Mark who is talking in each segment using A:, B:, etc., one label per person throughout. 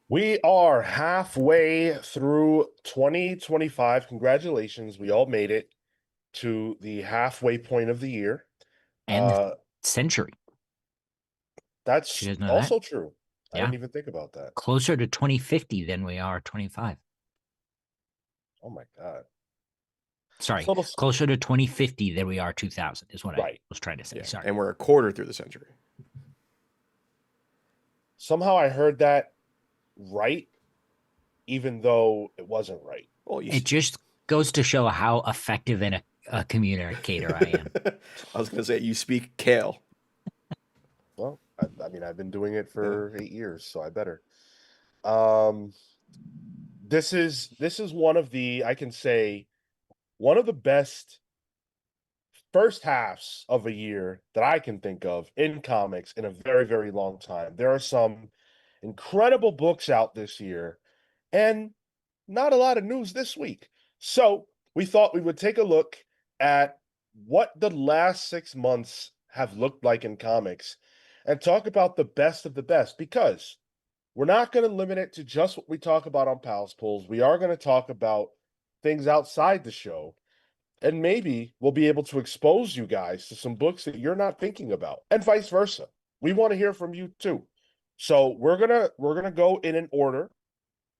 A: We are halfway through 2025. Congratulations. We all made it to the halfway point of the year.
B: And
A: Uh,
B: century. Did
A: that's
B: you guys know that?
A: also true. I
B: Yeah.
A: didn't even think about that.
B: Closer to 2050 than we are 25.
A: Oh my God. It's
B: Sorry,
A: almost
B: closer to 2050 than we are 2000 is what I
A: right.
B: was trying to say.
C: Yeah,
B: Sorry.
C: and we're a quarter through the century.
A: Somehow I heard that right, even though it wasn't right.
C: Well,
B: It just goes to show how effective a communicator I am.
C: I was going to say you speak Cale.
A: Well, I mean, I've been doing it
C: Yeah.
A: for 8 years, so I better. Um, this is one of the I can say one of the best first halves of a year that I can think of in comics in a very, very long time. There are some incredible books out this year and not a lot of news this week. So we thought we would take a look at what the last 6 months have looked like in comics and talk about the best of the best because we're not going to limit it to just what we talk about on Pals Polls. We are going to talk about things outside the show and maybe we'll be able to expose you guys to some books that you're not thinking about, and vice versa. We want to hear from you too. So we're gonna go in an order,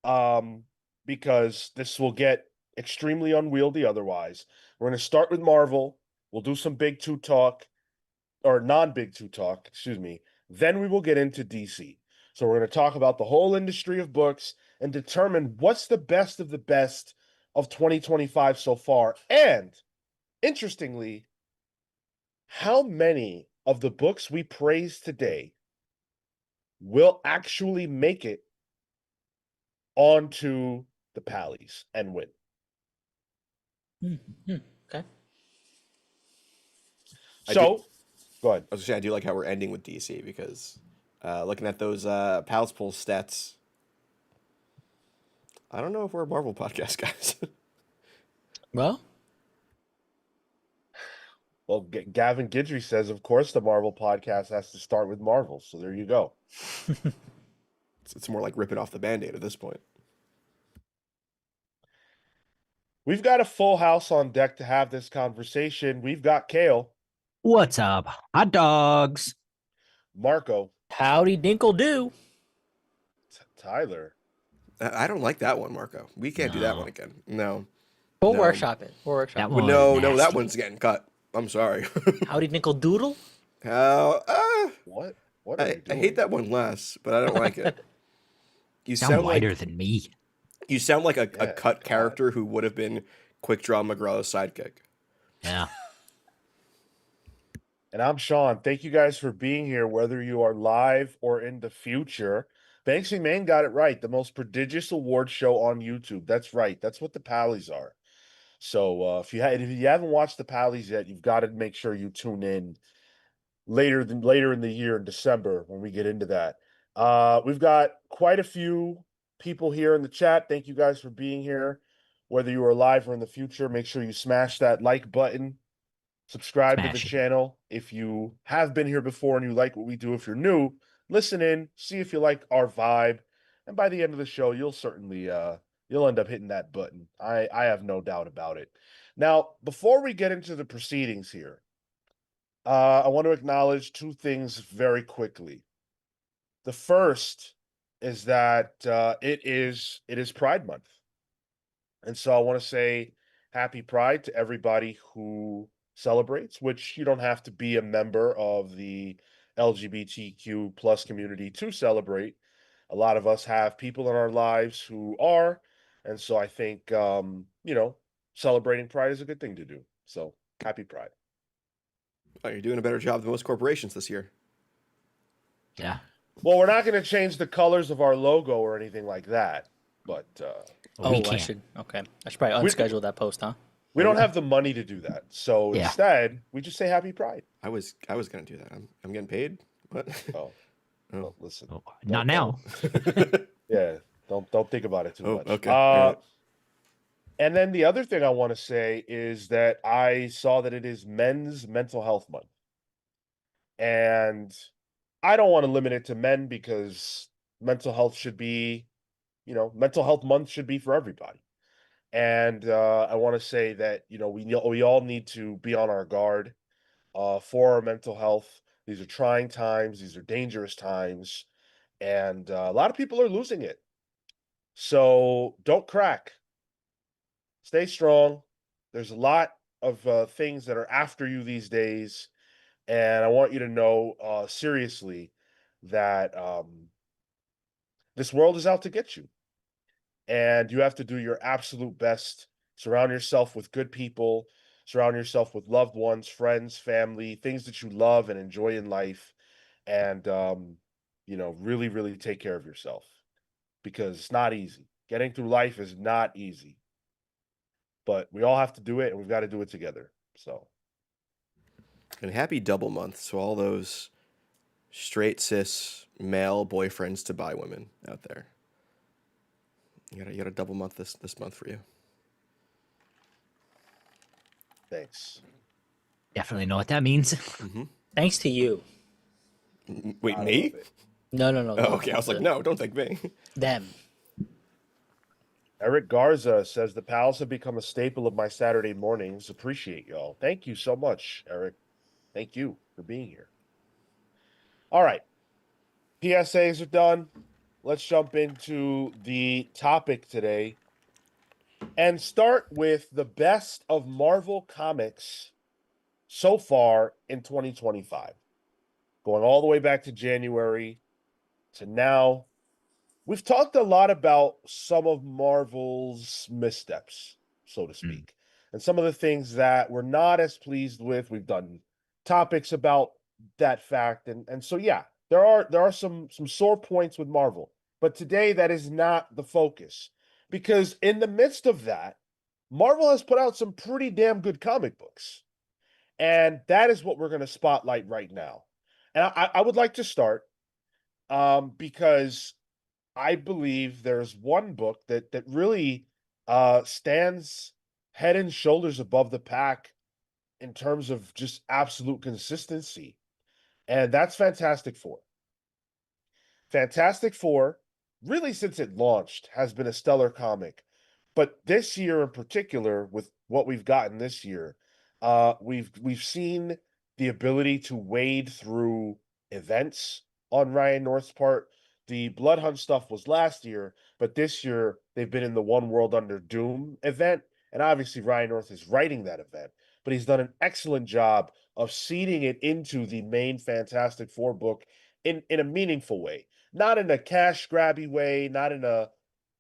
A: um, because this will get extremely unwieldy otherwise. We're gonna start with Marvel. We'll do some big two talk or non-big two talk, excuse me. Then we will get into DC. So we're going to talk about the whole industry of books and determine what's the best of the best of 2025 so far. And interestingly, how many of the books we praise today will actually make it onto the Pallies and win?
D: Okay.
C: I do.
A: So, go ahead.
C: I was going to say I do like how we're ending with DC because looking at those Pals Pool stats, I don't know if we're a Marvel podcast, guys.
D: Well,
A: Well, Gavin Guidry says, of course, the Marvel podcast has to start with Marvel. So there you go.
C: It's more like ripping off the Band-Aid at this point.
A: We've got a full house on deck to have this conversation. We've got Cale,
B: What's up, hot dogs?
A: Marco,
D: howdy dinkle do.
A: Tyler.
C: I don't like that one, Marco. We can't do that one
B: No,
C: again. No.
D: We'll
C: No.
D: workshop it. We'll workshop
B: that
D: it.
C: Well,
B: one was
C: no, that
B: nasty.
C: one's getting cut. I'm sorry.
D: Howdy dinkle doodle.
C: How?
A: What are
C: I
A: you
C: hate
A: doing?
C: that one less, but I don't like it. You
B: Sound
C: sound
B: whiter
C: like
B: than me.
C: you sound like a
A: Yeah,
C: cut
A: God.
C: character who would have been Quick Draw McGraw's sidekick.
B: Yeah.
A: And I'm Sean. Thank you guys for being here, whether you are live or in the future. Banksy Main got it right. The most prodigious award show on YouTube. That's right. That's what the Pallies are. So if you haven't watched the Pallies yet, you've got to make sure you tune in later in the year in December when we get into that. We've got quite a few people here in the chat. Thank you guys for being here. Whether you are live or in the future, make sure you smash that like button. Subscribe to the
B: Smash it.
A: channel if you have been here before and you like what we do. If you're new, listen in, see if you like our vibe, and by the end of the show, you'll certainly you'll end up hitting that button. I have no doubt about it. Now, before we get into the proceedings here, I want to acknowledge two things very quickly. The first is that it is Pride Month, and so I want to say Happy Pride to everybody who celebrates. Which you don't have to be a member of the LGBTQ plus community to celebrate. A lot of us have people in our lives who are, and so I think celebrating Pride is a good thing to do. So happy Pride.
C: Oh, you're doing a better job than most corporations this year.
B: Yeah.
A: Well, we're not going to change the colors of our logo or anything like that, but
B: We
D: Oh, I
B: can't.
D: should. Okay, I should probably
A: we
D: unschedule that post, huh?
A: we don't have the money to do that. So
B: Yeah.
A: instead, we just say Happy Pride.
C: I was gonna do that. I'm getting paid. What?
A: Oh,
C: Oh.
A: well, listen,
B: Oh, not now.
A: yeah, don't think about it too
C: Oh,
A: much.
C: okay. All right.
A: And then the other thing I want to say is that I saw that it is Men's Mental Health Month, and I don't want to limit it to men because mental health should be mental health month should be for everybody. And I want to say that, we all need to be on our guard for our mental health. These are trying times. These are dangerous times. And a lot of people are losing it. So don't crack. Stay strong. There's a lot of things that are after you these days. And I want you to know seriously that this world is out to get you. And you have to do your absolute best. Surround yourself with good people, surround yourself with loved ones, friends, family, things that you love and enjoy in life. And, really, really take care of yourself because it's not easy. Getting through life is not easy, but we all have to do it and we've got to do it together. So,
C: And happy double month to all those straight cis male boyfriends to bi women out there. You got a double month this month for you.
A: thanks.
B: Definitely know what that means.
D: Thanks to you.
C: Wait,
A: I
C: me?
A: love it.
D: No.
C: Oh, okay. I was like, no, don't thank me.
D: Them.
A: Eric Garza says the pals have become a staple of my Saturday mornings. Appreciate y'all. Thank you so much, Eric. Thank you for being here. All right. PSAs are done. Let's jump into the topic today and start with the best of Marvel Comics so far in 2025. Going all the way back to January to now. We've talked a lot about some of Marvel's missteps, so to speak, and some of the things that we're not as pleased with. We've done topics about that fact, and so yeah, there are some sore points with Marvel, but today that is not the focus because in the midst of that, Marvel has put out some pretty damn good comic books, and that is what we're going to spotlight right now. And I would like to start because I believe there's one book that really stands head and shoulders above the pack in terms of just absolute consistency, and that's Fantastic Four. Fantastic Four, really since it launched, has been a stellar comic. But this year in particular, with what we've gotten this year, we've seen the ability to wade through events on Ryan North's part. The Blood Hunt stuff was last year, but this year they've been in the One World Under Doom event, and obviously Ryan North is writing that event, but he's done an excellent job of seeding it into the main Fantastic Four book in a meaningful way, not in a cash grabby way, not in a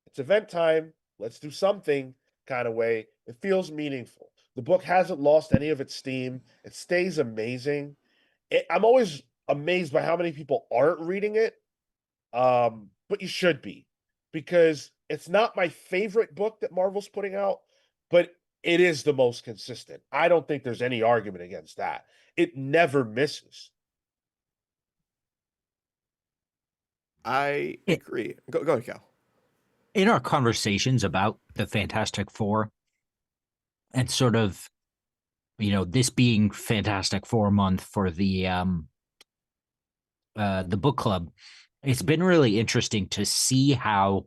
A: it's event time, let's do something kind of way. It feels meaningful. The book hasn't lost any of its steam. It stays amazing. I'm always amazed by how many people aren't reading it, but you should be because it's not my favorite book that Marvel's putting out, but it is the most consistent. I don't think there's any argument against that. It never misses.
C: I agree. Go ahead, Cal.
B: In our conversations about the Fantastic Four and sort of, this being Fantastic Four month for the book club, it's been really interesting to see how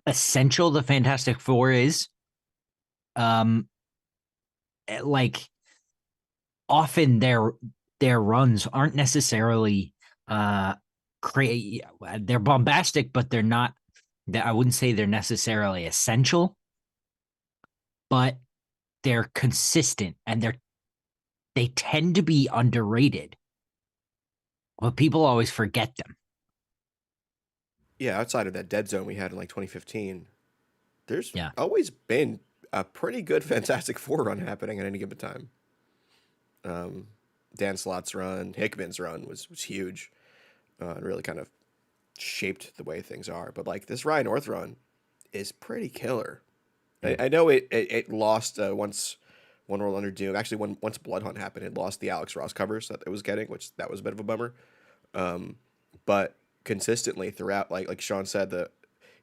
B: essential the Fantastic Four is. Like often their runs aren't necessarily they're bombastic, but they're not. I wouldn't say they're necessarily essential, but they're consistent and they tend to be underrated. But people always forget them.
C: Yeah, outside of that dead zone we had in like 2015, there's
B: Yeah.
C: always been a pretty good Fantastic Four run happening at any given time. Dan Slott's run, Hickman's run was huge, and really kind of shaped the way things are. But like this Ryan North run is pretty killer. I know it lost once One World Under Doom. Actually, once Blood Hunt happened, it lost the Alex Ross covers that it was getting, which that was a bit of a bummer. But consistently throughout, like Sean said, they're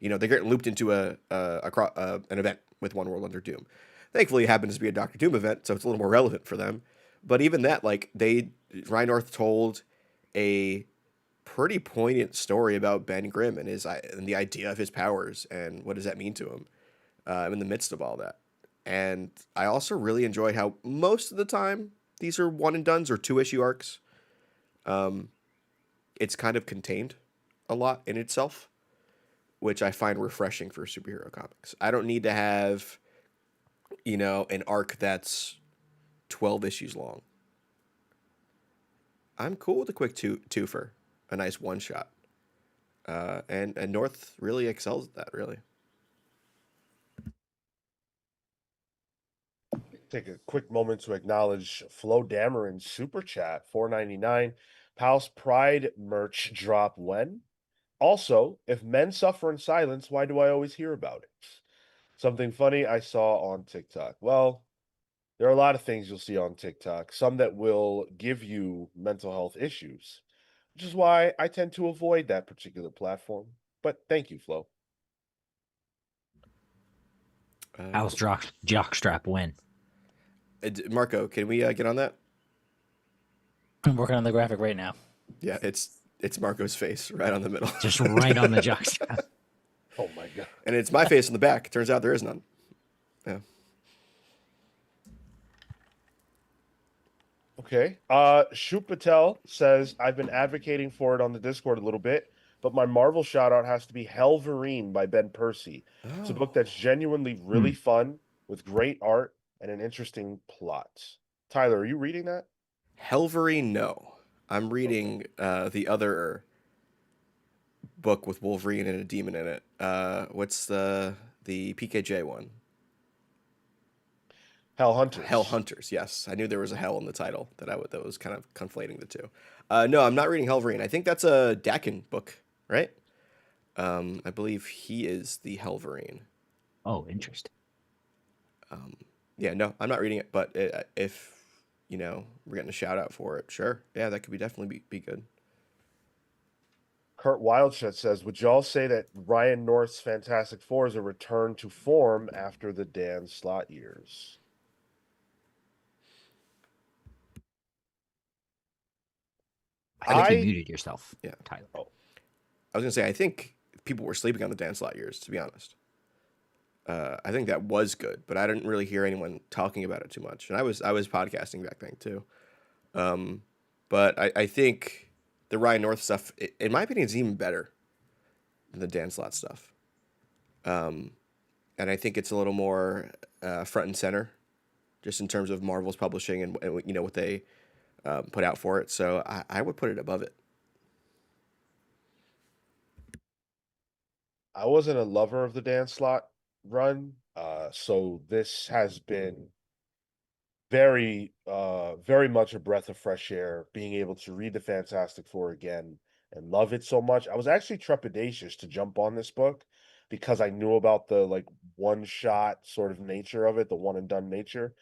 C: getting looped into an event with One World Under Doom. Thankfully, it happens to be a Doctor Doom event, so it's a little more relevant for them. But even that, like Ryan North told a pretty poignant story about Ben Grimm and and the idea of his powers and what does that mean to him in the midst of all that. And I also really enjoy how most of the time these are one and dones or 2-issue arcs. Um, it's kind of contained a lot in itself, which I find refreshing for superhero comics. I don't need to have, an arc that's 12 issues long. I'm cool with a quick twofer, a nice one shot. And North really excels at that, really.
A: Take a quick moment to acknowledge Flo Dameron's super chat, $4.99. Pal's Pride merch drop when? Also, if men suffer in silence, why do I always hear about it? Something funny I saw on TikTok. Well, there are a lot of things you'll see on TikTok, some that will give you mental health issues, which is why I tend to avoid that particular platform. But thank you, Flo.
B: How's jockstrap win?
C: Marco, can we get on that?
D: I'm working on the graphic right now.
C: Yeah, it's Marco's face right on the middle.
B: Just right on the jockstrap.
A: Oh my god.
C: And it's my face in the back. Turns out there is none. Yeah.
A: Okay. Shoot Patel says, I've been advocating for it on the Discord a little bit, but my Marvel shout out has to be Helverine by Ben Percy. It's a book that's genuinely really fun with great art and an interesting plot. Tyler, are you reading that?
C: Helverine, no. I'm reading the other book with Wolverine and a demon in it. What's the PKJ one?
A: Hell Hunters.
C: Hell Hunters. Yes, I knew there was a hell in the title that was kind of conflating the two. No, I'm not reading Helverine. I think that's a Dakin book, right? I believe he is the Helverine.
B: Oh, interesting.
C: Yeah, no, I'm not reading it, but if we're getting a shout out for it, sure. Yeah, that could definitely be good.
A: Kurt Wildshut says, would y'all say that Ryan North's Fantastic Four is a return to form after the Dan Slott years?
B: I think you muted yourself.
C: Yeah.
B: Tyler.
C: I was gonna say I think people were sleeping on the Dan Slott years, to be honest. I think that was good, but I didn't really hear anyone talking about it too much. And I was podcasting back then too. But I think the Ryan North stuff, in my opinion, is even better than the Dan Slott stuff. And I think it's a little more front and center, just in terms of Marvel's publishing and what they put out for it. So I would put it above it.
A: I wasn't a lover of the Dan Slott run, so this has been very much a breath of fresh air, being able to read the Fantastic Four again and love it so much. I was actually trepidatious to jump on this book because I knew about the one shot sort of nature of it, the one and done nature.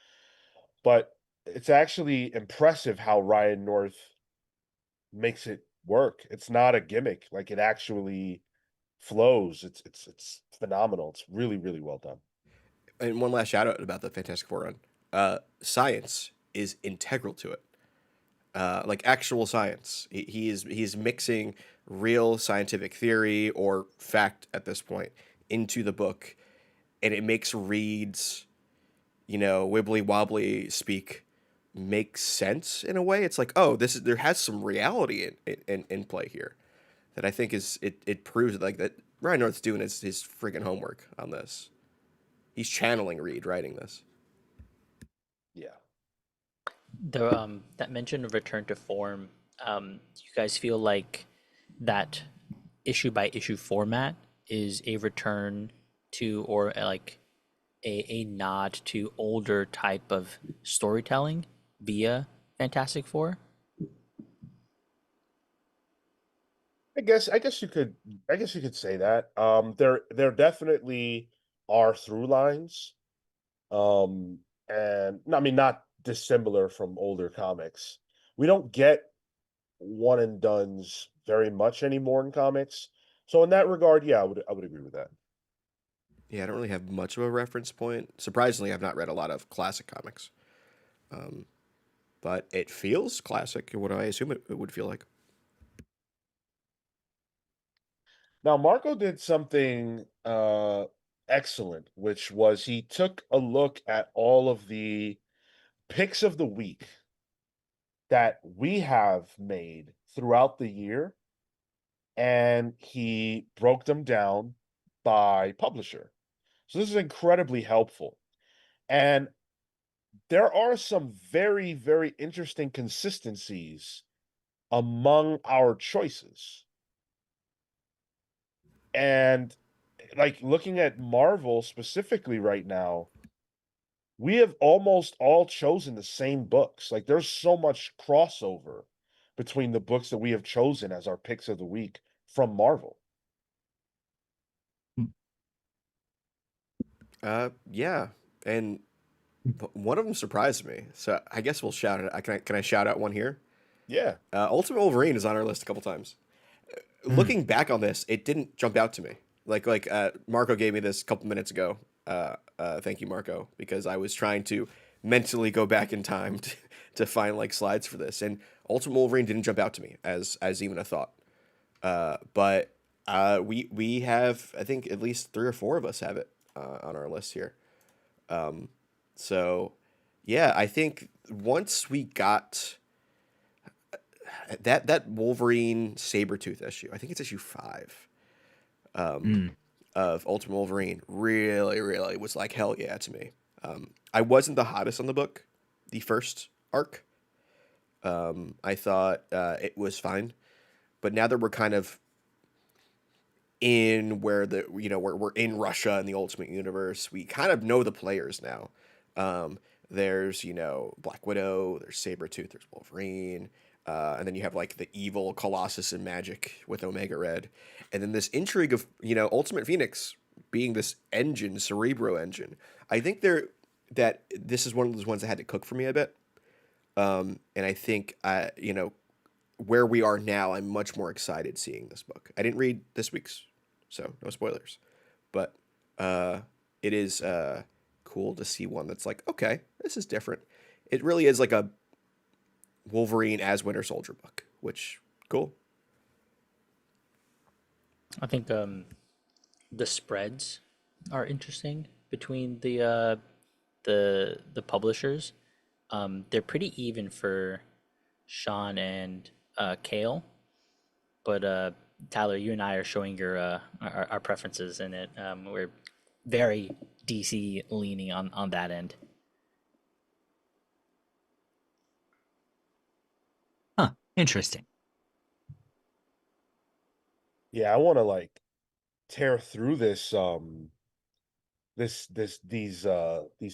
A: But it's actually impressive how Ryan North makes it work. It's not a gimmick. It actually flows. It's phenomenal. It's really, really well done.
C: And one last shout out about the Fantastic Four run. Science is integral to it. Actual science. He's mixing real scientific theory or fact at this point into the book, and it makes reads, wibbly wobbly speak make sense in a way. It's like, oh, there has some reality in play here that I think it proves that Ryan North's doing his freaking homework on this. He's channeling Reed writing this.
A: Yeah.
D: That mention of return to form, you guys feel like that issue by issue format is a return to, or a nod to older type of storytelling via Fantastic Four?
A: I guess you could say that. There definitely are through lines. And I mean, not dissimilar from older comics. We don't get one and dones very much anymore in comics. So in that regard, yeah, I would agree with that.
C: Yeah, I don't really have much of a reference point. Surprisingly, I've not read a lot of classic comics. But it feels classic, what I assume it would feel like.
A: Now Marco did something excellent, which was he took a look at all of the picks of the week that we have made throughout the year, and he broke them down by publisher. So this is incredibly helpful. And there are some very, very interesting consistencies among our choices. And like looking at Marvel specifically right now, we have almost all chosen the same books. Like there's so much crossover between the books that we have chosen as our picks of the week from Marvel.
C: Yeah, and one of them surprised me. So I guess we'll shout it. Can I shout out one here?
A: Yeah.
C: Ultimate Wolverine is on our list a couple times.
B: Mm.
C: Looking back on this, it didn't jump out to me. Marco gave me this a couple minutes ago. Thank you, Marco, because I was trying to mentally go back in time to find like slides for this, and Ultimate Wolverine didn't jump out to me as even a thought. But we have, I think at least 3 or 4 of us have it on our list here. So yeah, I think once we got that Wolverine Sabretooth issue, I think it's issue 5
B: Mm.
C: of Ultimate Wolverine, really was like hell yeah to me. I wasn't the hottest on the book, the first arc. I thought it was fine, but now that we're kind of in where we're in Russia in the Ultimate Universe, we kind of know the players now. There's Black Widow, there's Sabretooth, there's Wolverine, and then you have like the evil Colossus and Magic with Omega Red, and then this intrigue of Ultimate Phoenix being this engine, Cerebro engine. I think that this is one of those ones that had to cook for me a bit, and I think where we are now, I'm much more excited seeing this book. I didn't read this week's, so no spoilers, but it is cool to see one that's like, okay, this is different. It really is like a Wolverine as Winter Soldier book, which cool.
D: I think the spreads are interesting between the publishers. They're pretty even for Sean and Cale, but Tyler, you and I are showing your our preferences in it. We're very DC leaning on that end.
B: Huh. Interesting.
A: Yeah, I want to like tear through this these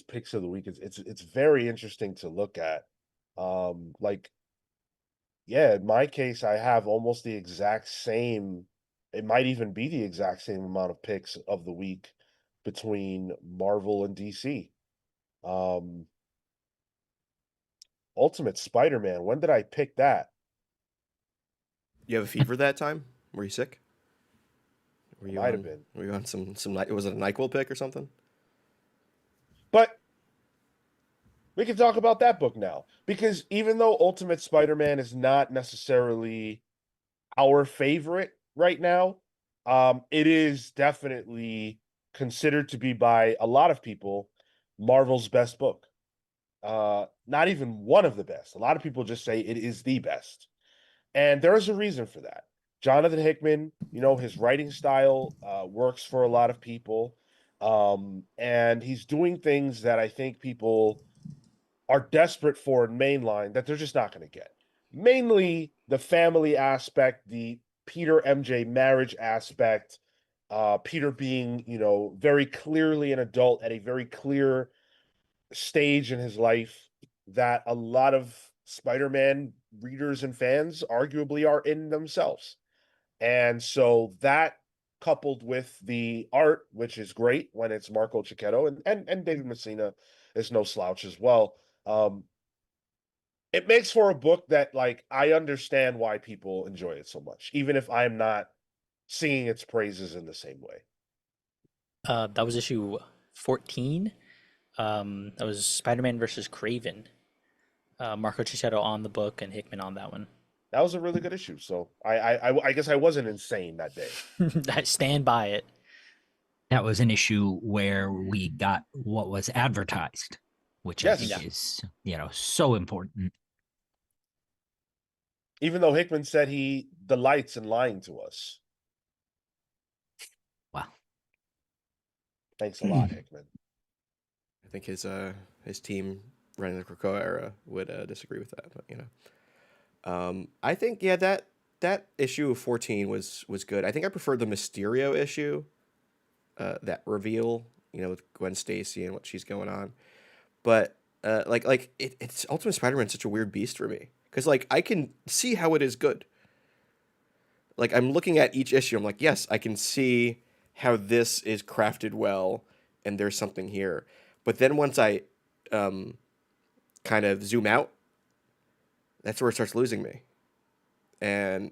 A: picks of the week. It's very interesting to look at. Like yeah, in my case, I have almost the exact same, it might even be the exact same amount of picks of the week between Marvel and DC. Um, Ultimate Spider-Man, when did I pick that?
C: You have a fever that time? Were you sick? Were
A: It
C: you
A: might have
C: on?
A: been.
C: Were you on some? Was it a Nyquil pick or something?
A: But we can talk about that book now because even though Ultimate Spider-Man is not necessarily our favorite right now, it is definitely considered to be by a lot of people Marvel's best book. Not even one of the best. A lot of people just say it is the best. And there is a reason for that. Jonathan Hickman, his writing style works for a lot of people. And he's doing things that I think people are desperate for in mainline that they're just not going to get. Mainly the family aspect, the Peter MJ marriage aspect, Peter being, very clearly an adult at a very clear stage in his life that a lot of Spider-Man readers and fans arguably are in themselves. And so that coupled with the art, which is great when it's Marco Cicchetto and David Messina is no slouch as well. Um, it makes for a book that like I understand why people enjoy it so much, even if I'm not singing its praises in the same way.
D: That was issue 14. That was Spider-Man versus Craven. Marco Cicchetto on the book and Hickman on that one.
A: That was a really good issue. So I guess I wasn't insane that day.
D: I stand by it.
B: That was an issue where we got what was advertised, which I
A: Yes.
B: think is, so important.
A: Even though Hickman said he delights in lying to us.
B: Wow.
A: Thanks a lot, Hickman.
C: I think his team running the Krakoa era would disagree with that, but I think that issue of 14 was good. I think I preferred the Mysterio issue, that reveal, with Gwen Stacy and what she's going on. But it's Ultimate Spider-Man such a weird beast for me because I can see how it is good. Like I'm looking at each issue, I'm like, yes, I can see how this is crafted well, and there's something here. But then once I kind of zoom out, that's where it starts losing me. And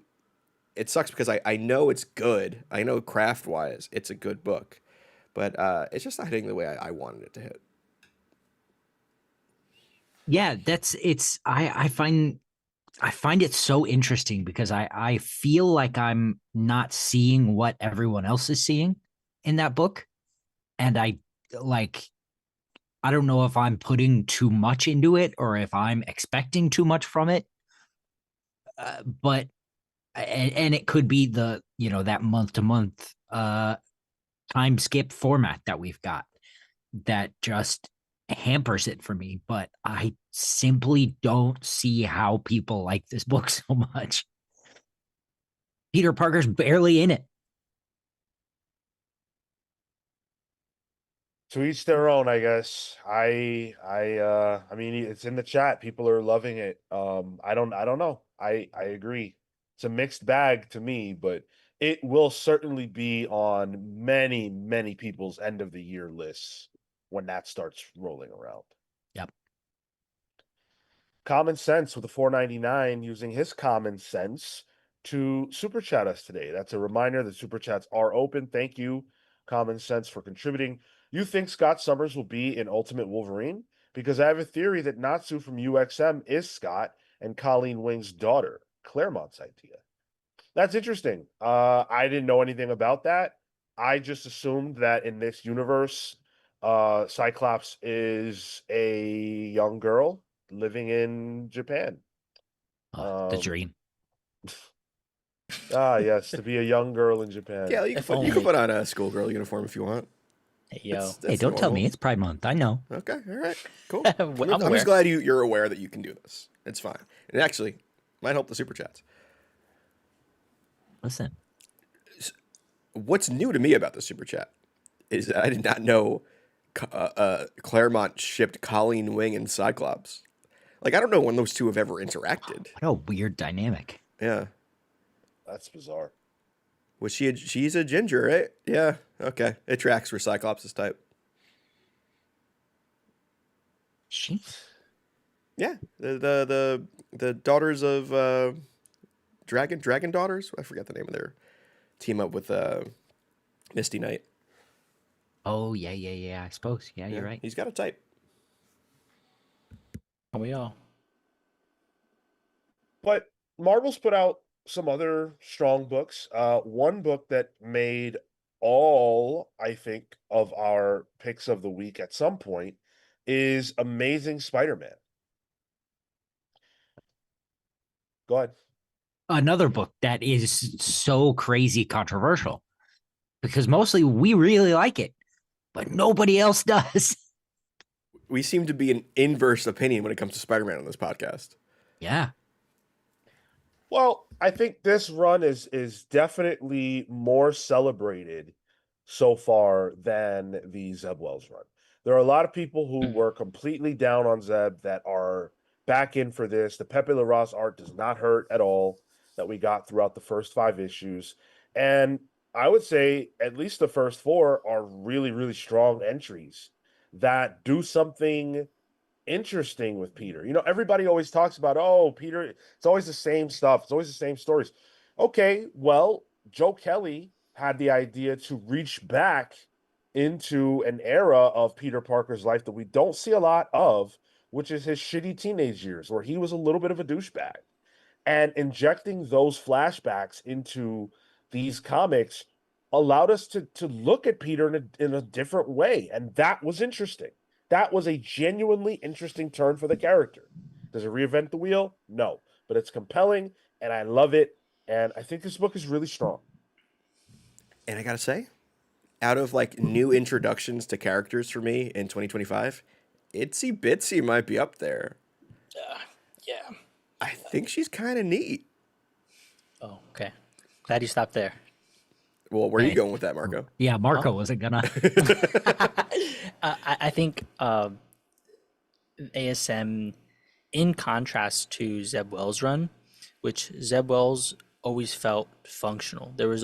C: it sucks because I know it's good. I know craft-wise it's a good book. But it's just not hitting the way I wanted it to hit.
B: Yeah, I find it so interesting because I feel like I'm not seeing what everyone else is seeing in that book. And I don't know if I'm putting too much into it or if I'm expecting too much from it. But it could be that month to month time skip format that we've got that just hampers it for me. But I simply don't see how people like this book so much. Peter Parker's barely in it.
A: To each their own, I guess. I mean, it's in the chat. People are loving it. I don't know. I agree. It's a mixed bag to me, but it will certainly be on many, many people's end of the year lists when that starts rolling around.
B: Yep.
A: Common Sense with a 4.99 using his common sense to super chat us today. That's a reminder that super chats are open. Thank you, Common Sense, for contributing. You think Scott Summers will be in Ultimate Wolverine? Because I have a theory that Natsu from UXM is Scott and Colleen Wing's daughter. Claremont's idea. That's interesting. I didn't know anything about that. I just assumed that in this universe, Cyclops is a young girl living in Japan.
B: The dream.
A: Yes, to be a young girl in Japan.
C: Yeah, you can put on a schoolgirl uniform if you want.
D: Hey, yo.
B: Hey, don't tell me it's Pride Month. I know.
C: Okay, all right, cool.
D: I'm
C: I'm
D: aware.
C: just glad you're aware that you can do this. It's fine. It actually might help the super chats.
B: Listen,
C: What's new to me about the super chat is that I did not know Claremont shipped Colleen Wing and Cyclops. I don't know when those two have ever interacted.
B: what a weird dynamic.
C: Yeah.
A: That's bizarre.
C: Was she's a ginger, right? Yeah. Okay. It tracks for Cyclops' type.
B: She?
C: Yeah. The daughters of Dragon Daughters? I forget the name of their team up with Misty Knight.
B: Oh, yeah. I suppose. Yeah, you're right.
C: He's got a type.
D: Are we all?
A: But Marvel's put out some other strong books. One book that made all, I think, of our picks of the week at some point is Amazing Spider-Man. Go ahead.
B: Another book that is so crazy controversial because mostly we really like it, but nobody else does.
C: We seem to be an inverse opinion when it comes to Spider-Man on this podcast.
B: Yeah.
A: Well, I think this run is definitely more celebrated so far than the Zeb Wells run. There are a lot of people who were completely down on Zeb that are back in for this. The Pepe Larraz art does not hurt at all that we got throughout the first 5 issues. And I would say at least the first 4 are really, really strong entries that do something interesting with Peter. Everybody always talks about, oh, Peter, it's always the same stuff. It's always the same stories. Okay, well, Joe Kelly had the idea to reach back into an era of Peter Parker's life that we don't see a lot of, which is his shitty teenage years, where he was a little bit of a douchebag. And injecting those flashbacks into these comics allowed us to look at Peter in a different way. And that was interesting. That was a genuinely interesting turn for the character. Does it reinvent the wheel? No. But it's compelling, and I love it. And I think this book is really strong.
C: And I gotta say, out of like new introductions to characters for me in 2025, Itsy Bitsy might be up there.
D: Yeah.
C: I think she's kind of neat.
D: Oh, okay. Glad you stopped there.
C: Well, where are you
B: Hey.
C: going with that, Marco?
B: Yeah, Marco
D: Oh.
B: wasn't gonna.
D: I think ASM, in contrast to Zeb Wells' run, which Zeb Wells always felt functional. There was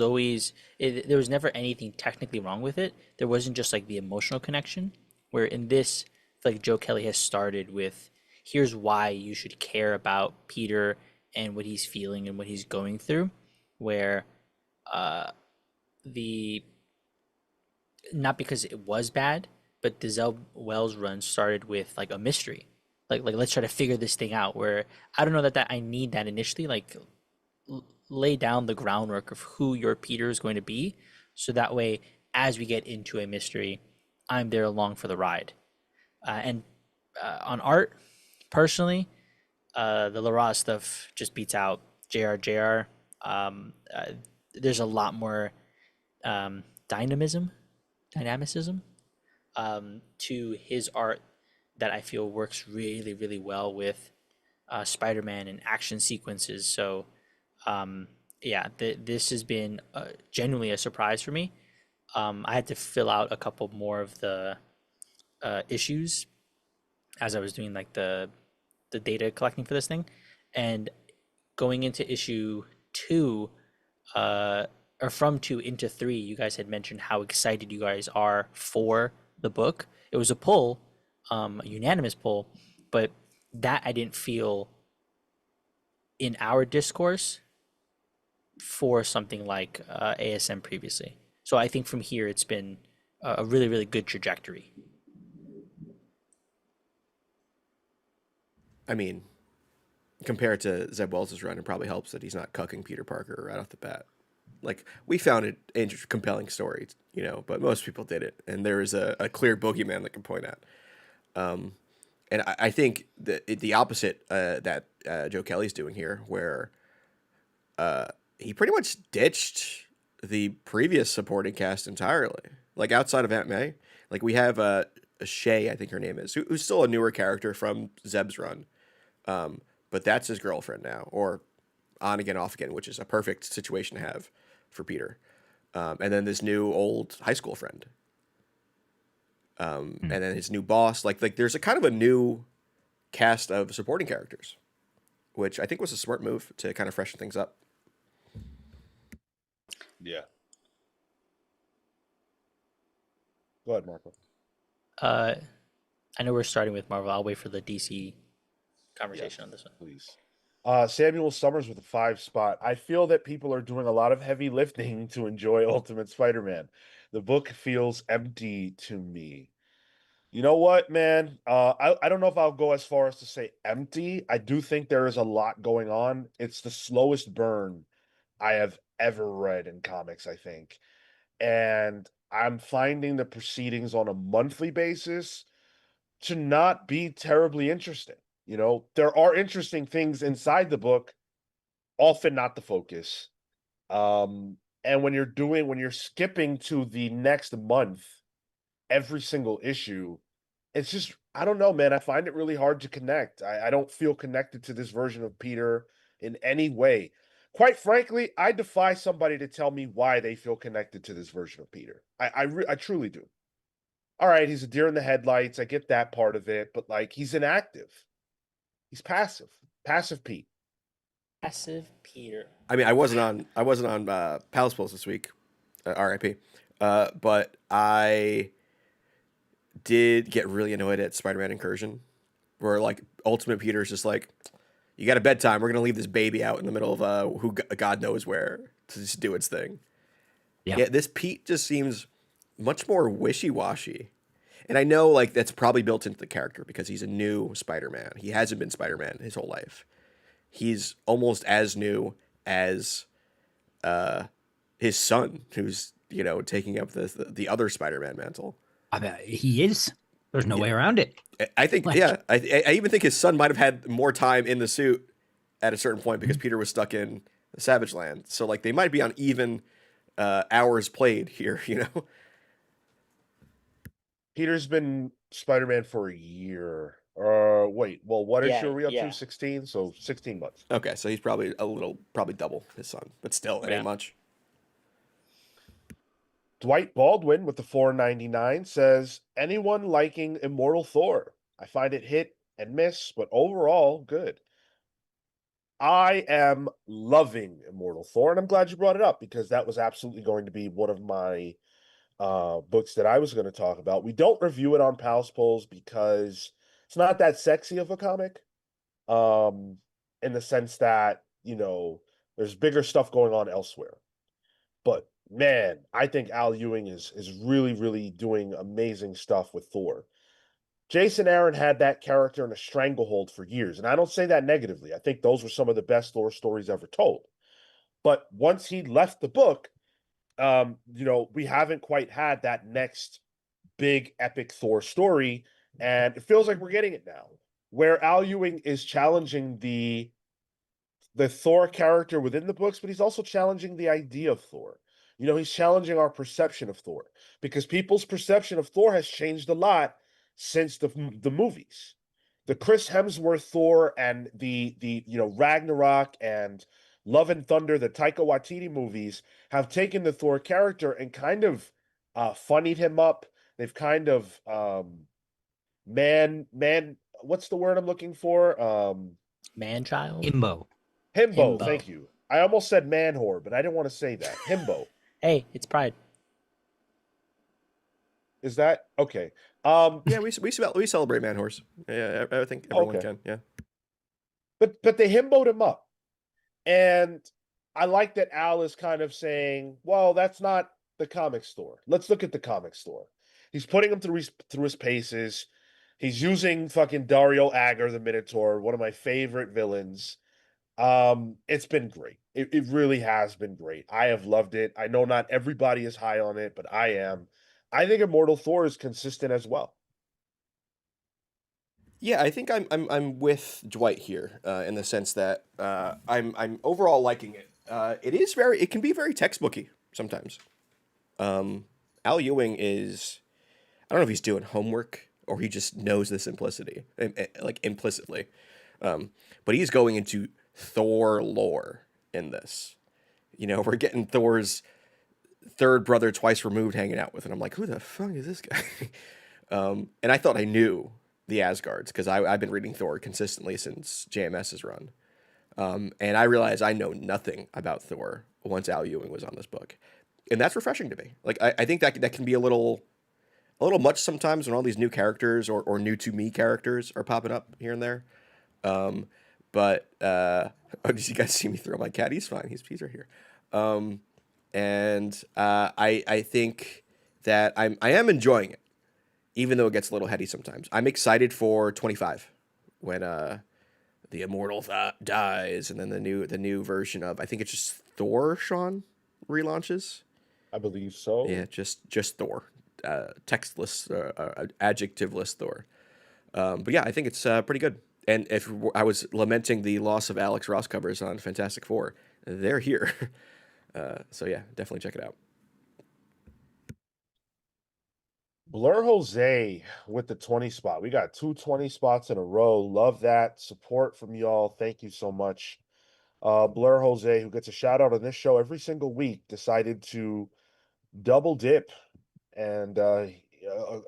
D: never anything technically wrong with it. There wasn't just like the emotional connection. Where in this, like Joe Kelly has started with, here's why you should care about Peter and what he's feeling and what he's going through. Where the not because it was bad, but the Zeb Wells run started with like a mystery. Like let's try to figure this thing out. Where I don't know that I need that initially. Like lay down the groundwork of who your Peter is going to be, so that way as we get into a mystery, I'm there along for the ride. And on art, personally, the Lara stuff just beats out JRJR. There's a lot more dynamicism to his art that I feel works really, really well with Spider-Man and action sequences. So, yeah, this has been genuinely a surprise for me. I had to fill out a couple more of the issues as I was doing like the data collecting for this thing, and going into issue 2, or from 2 into 3, you guys had mentioned how excited you guys are for the book. It was a pull, a unanimous pull, but that I didn't feel in our discourse for something like ASM previously. So I think from here it's been a really, really good trajectory.
C: I mean, compared to Zeb Wells' run, it probably helps that he's not cucking Peter Parker right off the bat. Like, we found it a compelling story, but most people did it, and there is a clear boogeyman that can point at. And I think the opposite that Joe Kelly's doing here, where he pretty much ditched the previous supporting cast entirely. Like, outside of Aunt May, like, we have a Shay, I think her name is, who's still a newer character from Zeb's run. But that's his girlfriend now, or on again, off again, which is a perfect situation to have for Peter. And then this new old high school friend. And then his new boss. Like there's a kind of a new cast of supporting characters, which I think was a smart move to kind of freshen things up.
A: Yeah. Go ahead, Marco.
D: I know we're starting with Marvel. I'll wait for the DC conversation on this one.
A: Please. Samuel Summers with a 5 spot. I feel that people are doing a lot of heavy lifting to enjoy Ultimate Spider-Man. The book feels empty to me. You know what, man? I don't know if I'll go as far as to say empty. I do think there is a lot going on. It's the slowest burn I have ever read in comics, I think. And I'm finding the proceedings on a monthly basis to not be terribly interesting. There are interesting things inside the book, often not the focus. And when you're skipping to the next month, every single issue, it's just, I don't know, man. I find it really hard to connect. I don't feel connected to this version of Peter in any way. Quite frankly, I defy somebody to tell me why they feel connected to this version of Peter. I truly do. All right, he's a deer in the headlights. I get that part of it, but like, he's inactive. He's passive. Passive Pete.
D: Passive Peter.
C: I mean, I wasn't on PalsVerse this week, RIP, but I did get really annoyed at Spider-Man Incursion, where like Ultimate Peter's just like, you got a bedtime. We're gonna leave this baby out in the middle of who God knows where to just do its thing. Yeah, this Pete just seems much more wishy-washy. And I know like that's probably built into the character because he's a new Spider-Man. He hasn't been Spider-Man his whole life. he's almost as new as his son, who's taking up the other Spider-Man mantle.
B: I mean, he is. There's no
C: Yeah.
B: way around it.
C: I think,
B: Like-
C: yeah, I even think his son might have had more time in the suit at a certain point because Peter was stuck in the Savage Land. So like they might be on even hours played here,
A: Peter's been Spider-Man for a year. Wait, well, what issue are we up
D: yeah.
A: to? 16? So 16 months.
C: Okay, so he's probably probably double his son, but still, it
D: Yeah.
C: ain't much.
A: Dwight Baldwin with the 4.99 says, anyone liking Immortal Thor? I find it hit and miss, but overall good. I am loving Immortal Thor, and I'm glad you brought it up because that was absolutely going to be one of my books that I was going to talk about. We don't review it on Pals Polls because it's not that sexy of a comic, in the sense that there's bigger stuff going on elsewhere. But man, I think Al Ewing is really, really doing amazing stuff with Thor. Jason Aaron had that character in a stranglehold for years, and I don't say that negatively. I think those were some of the best Thor stories ever told. But once he left the book, we haven't quite had that next big epic Thor story, and it feels like we're getting it now, where Al Ewing is challenging the Thor character within the books, but he's also challenging the idea of Thor. He's challenging our perception of Thor because people's perception of Thor has changed a lot since the movies. The Chris Hemsworth Thor and the Ragnarok and Love and Thunder, the Taika Waititi movies have taken the Thor character and kind of funnied him up. They've kind of what's the word I'm looking for?
D: Man-child.
B: Himbo.
A: Himbo,
D: Himbo.
A: thank you. I almost said man whore, but I didn't want to say that. Himbo.
D: Hey, it's Pride.
A: Is that okay?
C: Yeah, we celebrate Man Horse. Yeah, I think everyone
A: Okay.
C: can. Yeah.
A: But they himboed him up. And I like that Al is kind of saying, well, that's not the comic store. Let's look at the comic store. He's putting him through his paces. He's using fucking Dario Agger, the Minotaur, one of my favorite villains. It's been great. It really has been great. I have loved it. I know not everybody is high on it, but I am. I think Immortal Thor is consistent as well.
C: Yeah, I think I'm with Dwight here in the sense that I'm overall liking it. It can be very textbooky sometimes. Al Ewing is, I don't know if he's doing homework or he just knows the simplicity, like implicitly, but he's going into Thor lore in this. We're getting Thor's third brother twice removed hanging out with, and I'm like, who the fuck is this guy? And I thought I knew the Asgards because I've been reading Thor consistently since JMS's run. And I realized I know nothing about Thor once Al Ewing was on this book. And that's refreshing to me. Like, I think that can be a little much sometimes when all these new characters or new to me characters are popping up here and there. But did you guys see me throw my cat? He's fine. He's right here. And I think that I am enjoying it, even though it gets a little heady sometimes. I'm excited for 25 when the Immortal dies, and then the new version of, I think it's just Thor, Sean, relaunches.
A: I believe so.
C: Yeah, just Thor, textless, adjectiveless Thor. But yeah, I think it's pretty good. And if I was lamenting the loss of Alex Ross covers on Fantastic Four, they're here. So yeah, definitely check it out.
A: Blur Jose with the 20 spot. We got 220 spots in a row. Love that support from y'all. Thank you so much. Blur Jose, who gets a shout out on this show every single week, decided to double dip and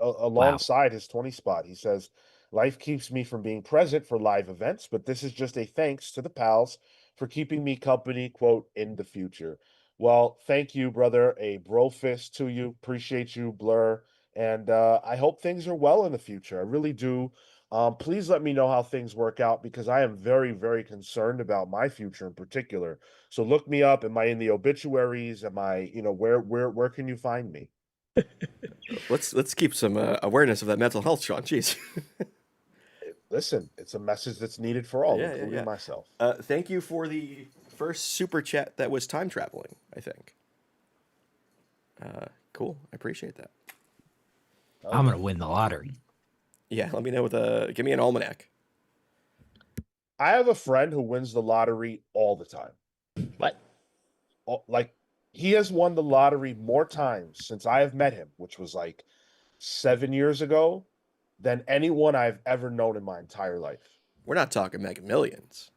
A: alongside his 20 spot. He says, life keeps me from being present for live events, but this is just a thanks to the pals for keeping me company, quote, in the future. Well, thank you, brother. A bro fist to you. Appreciate you, Blur. And I hope things are well in the future. I really do. Please let me know how things work out because I am very, very concerned about my future in particular. So look me up. Am I in the obituaries? Am I, where can you find me?
C: Let's keep some awareness of that mental health, Sean. Jeez.
A: Listen, it's a message that's needed for all,
C: Yeah,
A: including myself.
C: Thank you for the first super chat that was time traveling, I think. Cool. I appreciate that.
B: I'm gonna win the lottery.
C: Yeah, let me know give me an almanac.
A: I have a friend who wins the lottery all the time.
D: What?
A: Like, he has won the lottery more times since I have met him, which was like 7 years ago, than anyone I've ever known in my entire life.
C: We're not talking Mega Millions.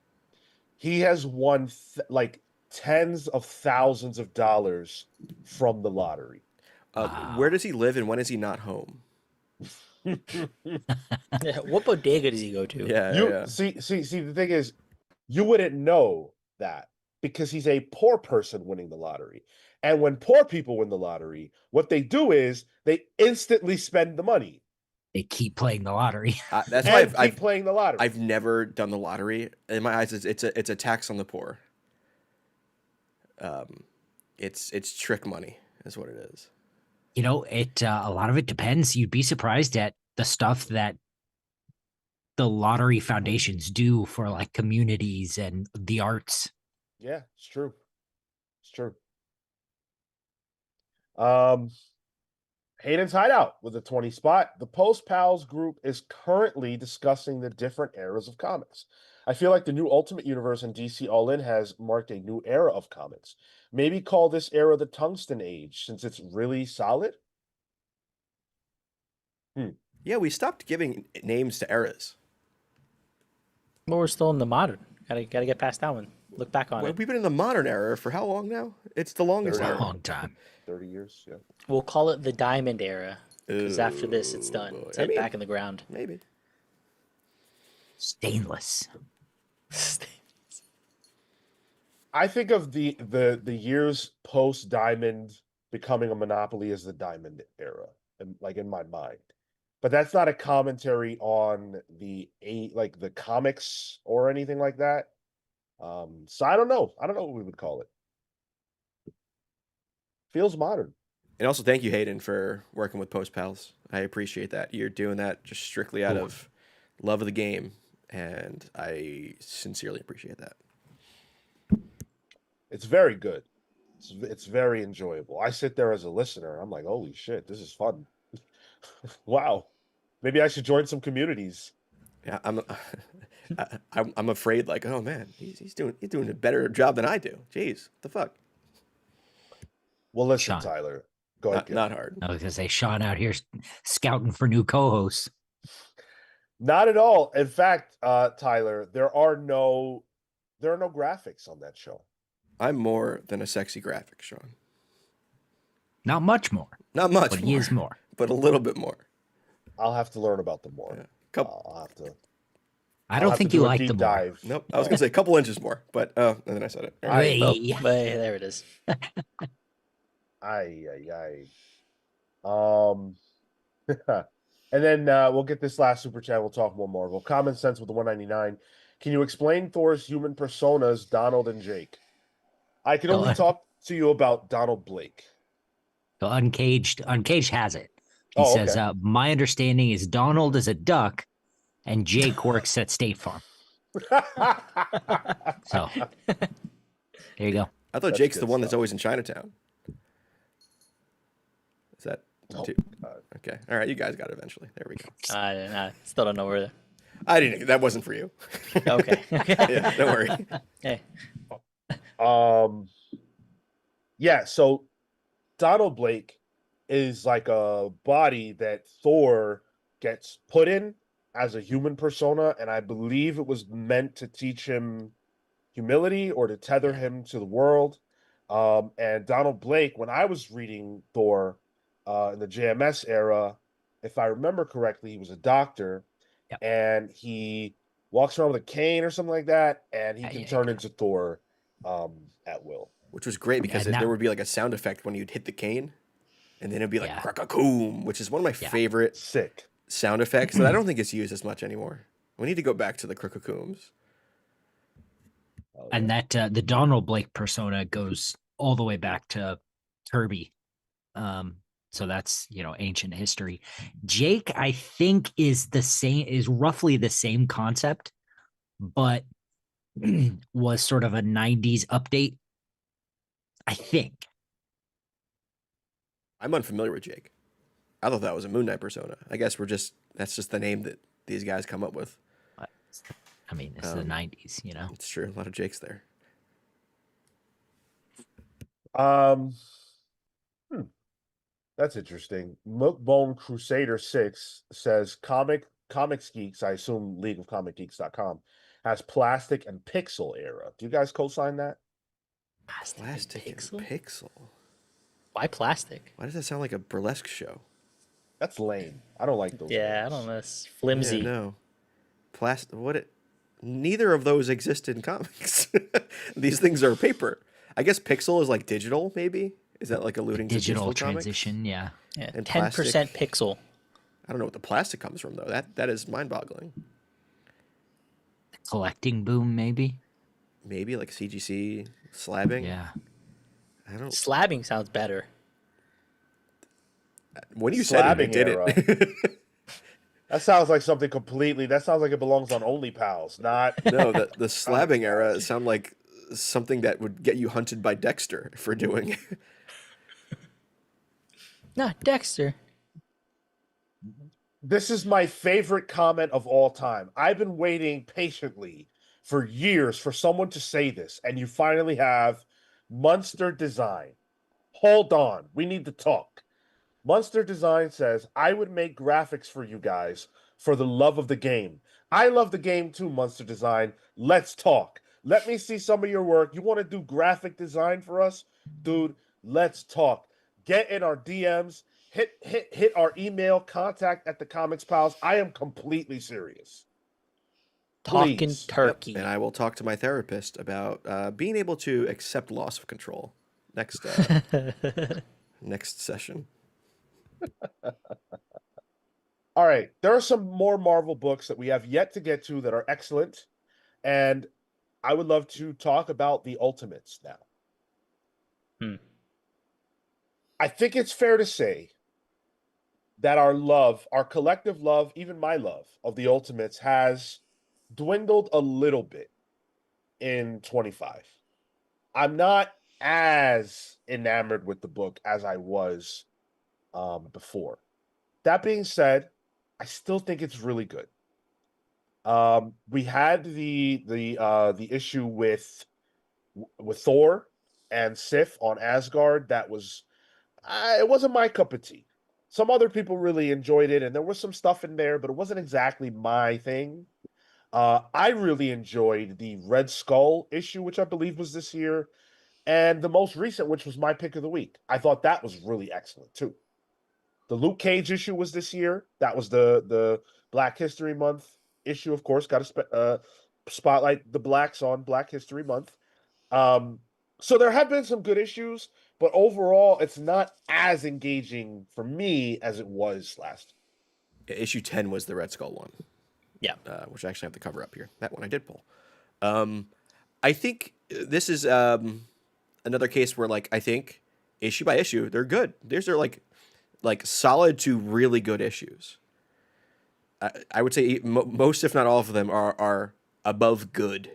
A: He has won like tens of thousands of dollars from the lottery.
B: Wow.
C: Where does he live and when is he not home?
D: What bodega does he go to?
C: Yeah.
A: See, the thing is, you wouldn't know that because he's a poor person winning the lottery. And when poor people win the lottery, what they do is they instantly spend the money.
B: They keep playing the lottery.
C: That's why
A: I've playing the lottery.
C: I've never done the lottery. In my eyes, it's a tax on the poor. It's trick money, is what it is.
B: You know, it a lot of it depends. You'd be surprised at the stuff that the lottery foundations do for like communities and the arts.
A: Yeah, it's true. It's true. Hayden's Hideout with a 20 spot. The Post Pals group is currently discussing the different eras of comics. I feel like the new Ultimate Universe and DC All In has marked a new era of comics. Maybe call this era the Tungsten Age, since it's really solid.
C: Yeah, we stopped giving names to eras.
D: But we're still in the modern. Gotta get past that one. Look back on
C: Well,
D: it.
C: we've been in the modern era for how long now? It's the longest
A: Very
B: A
C: era.
B: long time.
A: 30 years, yeah.
D: We'll call it the Diamond Era. Because after this, it's
C: Ooh,
D: done.
C: boy.
D: It's
C: I mean-
D: back in the ground.
C: Maybe.
B: Stainless.
A: I think of the years post Diamond becoming a monopoly as the Diamond era, and like in my mind. But that's not a commentary on the comics or anything like that. So I don't know. I don't know what we would call it. Feels modern.
C: And also, thank you, Hayden, for working with Post Pals. I appreciate that. You're doing that just strictly out of love of the game, and I sincerely appreciate that.
A: It's very good. It's very enjoyable. I sit there as a listener. I'm like, holy shit, this is fun. Wow. Maybe I should join some communities.
C: Yeah, I'm afraid, like, oh man, he's doing a better job than I do. Jeez, what the fuck?
A: Well, listen,
B: Sean.
A: Tyler. Go ahead.
C: Not hard.
B: I was gonna say Sean out here scouting for new co-hosts.
A: Not at all. In fact, Tyler, there are no graphics on that show.
C: I'm more than a sexy graphic, Sean.
B: Not much more,
C: Not much,
B: but
C: more,
B: he is more.
C: but a little bit more.
A: I'll have to learn about them more.
C: Yeah. Couple.
A: I'll have to.
B: I
A: I'll
B: don't
A: have
B: think
A: to
B: you
A: do a
B: like
A: deep
B: them more.
A: dive.
C: Nope. I was gonna say a couple inches more, but and then I said it. All right.
B: Hey.
D: But there it is.
A: Ay. And then we'll get this last super chat. We'll talk more Marvel. Common Sense with the 199. Can you explain Thor's human personas, Donald and Jake? I can only talk to you about Donald Blake.
B: So Uncaged has it. He
A: Oh,
B: says,
A: okay.
B: my understanding is Donald is a duck and Jake works at State Farm. So there you go.
C: I thought
A: That's
C: Jake's the
A: good
C: one that's
A: stuff.
C: always in Chinatown. Is that
A: Oh,
C: too?
A: God.
C: Okay. All right. You guys got it eventually. There we go.
D: I still don't know where.
C: I didn't. That wasn't for you.
D: Okay.
C: Yeah. Don't worry.
D: Hey.
A: Yeah, so Donald Blake is like a body that Thor gets put in as a human persona, and I believe it was meant to teach him humility or to tether him to the world. And Donald Blake, when I was reading Thor in the JMS era, if I remember correctly, he was a doctor,
B: Yep.
A: and he walks around with a cane or something like that, and he can turn into Thor at will.
C: Which was great because
B: Yeah,
C: there would be like a sound effect when you'd hit the cane, and then it'd be like
B: Yeah.
C: "crack-a-coom," which is one of my favorite
A: Sick.
C: sound effects that I don't think it's used as much anymore. We need to go back to the "crack-a-cooms."
A: Oh,
B: And
A: yeah.
B: that the Donald Blake persona goes all the way back to Kirby. So that's, ancient history. Jake, I think, is roughly the same concept, but was sort of a 90s update, I think.
C: I'm unfamiliar with Jake. I thought that was a Moon Knight persona. I guess that's just the name that these guys come up with.
B: I mean, it's the 90s,
C: It's true. A lot of Jakes there.
A: That's interesting. Milkbone Crusader 6 says Comics Geeks, I assume League of Comic Geeks.com, has plastic and pixel era. Do you guys co-sign that?
C: Plastic and pixel.
D: Why plastic?
C: Why does that sound like a burlesque show?
A: That's lame. I don't like those.
D: Yeah,
A: names.
D: I don't know. It's flimsy.
C: Yeah, no. Neither of those exist in comics. These things are paper. I guess pixel is like digital, maybe? Is that like alluding to digital
B: transition?
C: Comics?
D: Yeah,
C: And
D: 10% pixel.
C: I don't know what the plastic comes from though. That is mind-boggling.
B: Collecting boom, maybe.
C: Maybe like CGC slabbing.
B: Yeah.
C: I don't.
D: Slabbing sounds better.
C: When you said it, did it?
A: That sounds like something completely. That sounds like it belongs on OnlyPals, not.
C: No, the slabbing era sound like something that would get you hunted by Dexter for doing.
D: Nah, Dexter.
A: This is my favorite comment of all time. I've been waiting patiently for years for someone to say this, and you finally have Munster Design. Hold on, we need to talk. Munster Design says, I would make graphics for you guys for the love of the game. I love the game too, Munster Design. Let's talk. Let me see some of your work. You want to do graphic design for us? Dude, let's talk. Get in our DMs. Hit our email, contact at the Comics Pals. I am completely serious.
D: Talking
A: Please.
D: turkey.
C: And I will talk to my therapist about being able to accept loss of control next session.
A: All right. There are some more Marvel books that we have yet to get to that are excellent. And I would love to talk about the Ultimates now. I think it's fair to say that our collective love, even my love of the Ultimates, has dwindled a little bit in 25. I'm not as enamored with the book as I was before. That being said, I still think it's really good. We had the issue with Thor and Sif on Asgard. That was it wasn't my cup of tea. Some other people really enjoyed it, and there was some stuff in there, but it wasn't exactly my thing. I really enjoyed the Red Skull issue, which I believe was this year, and the most recent, which was my pick of the week. I thought that was really excellent too. The Luke Cage issue was this year. That was the Black History Month issue, of course. Got to spotlight the blacks on Black History Month. So there have been some good issues, but overall, it's not as engaging for me as it was last.
C: Issue 10 was the Red Skull one.
D: Yeah.
C: Which I actually have the cover up here. That one I did pull. I think this is another case where, like, I think issue by issue, they're good. These are like solid to really good issues. I would say most, if not all of them, are above good.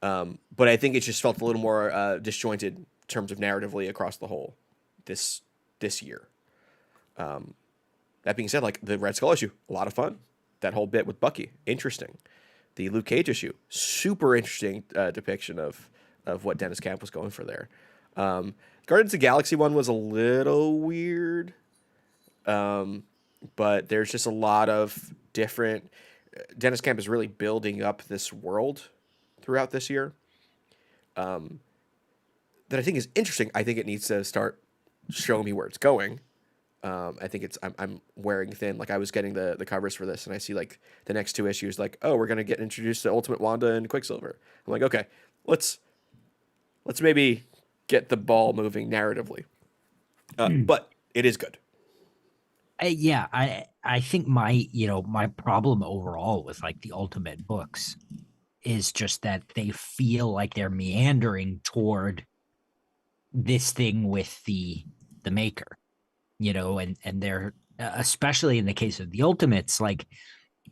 C: But I think it just felt a little more disjointed in terms of narratively across the whole this year. That being said, like the Red Skull issue, a lot of fun. That whole bit with Bucky, interesting. The Luke Cage issue, super interesting depiction of what Dennis Camp was going for there. Guardians of the Galaxy one was a little weird, but there's just a lot of different. Dennis Camp is really building up this world throughout this year that I think is interesting. I think it needs to start showing me where it's going. I think I'm wearing thin. Like I was getting the covers for this, and I see like the next two issues, like, oh, we're gonna get introduced to Ultimate Wanda and Quicksilver. I'm like, okay, let's maybe get the ball moving narratively. But it is good.
B: I think my problem overall with like the Ultimate books is just that they feel like they're meandering toward this thing with the maker. and they're especially in the case of the Ultimates, like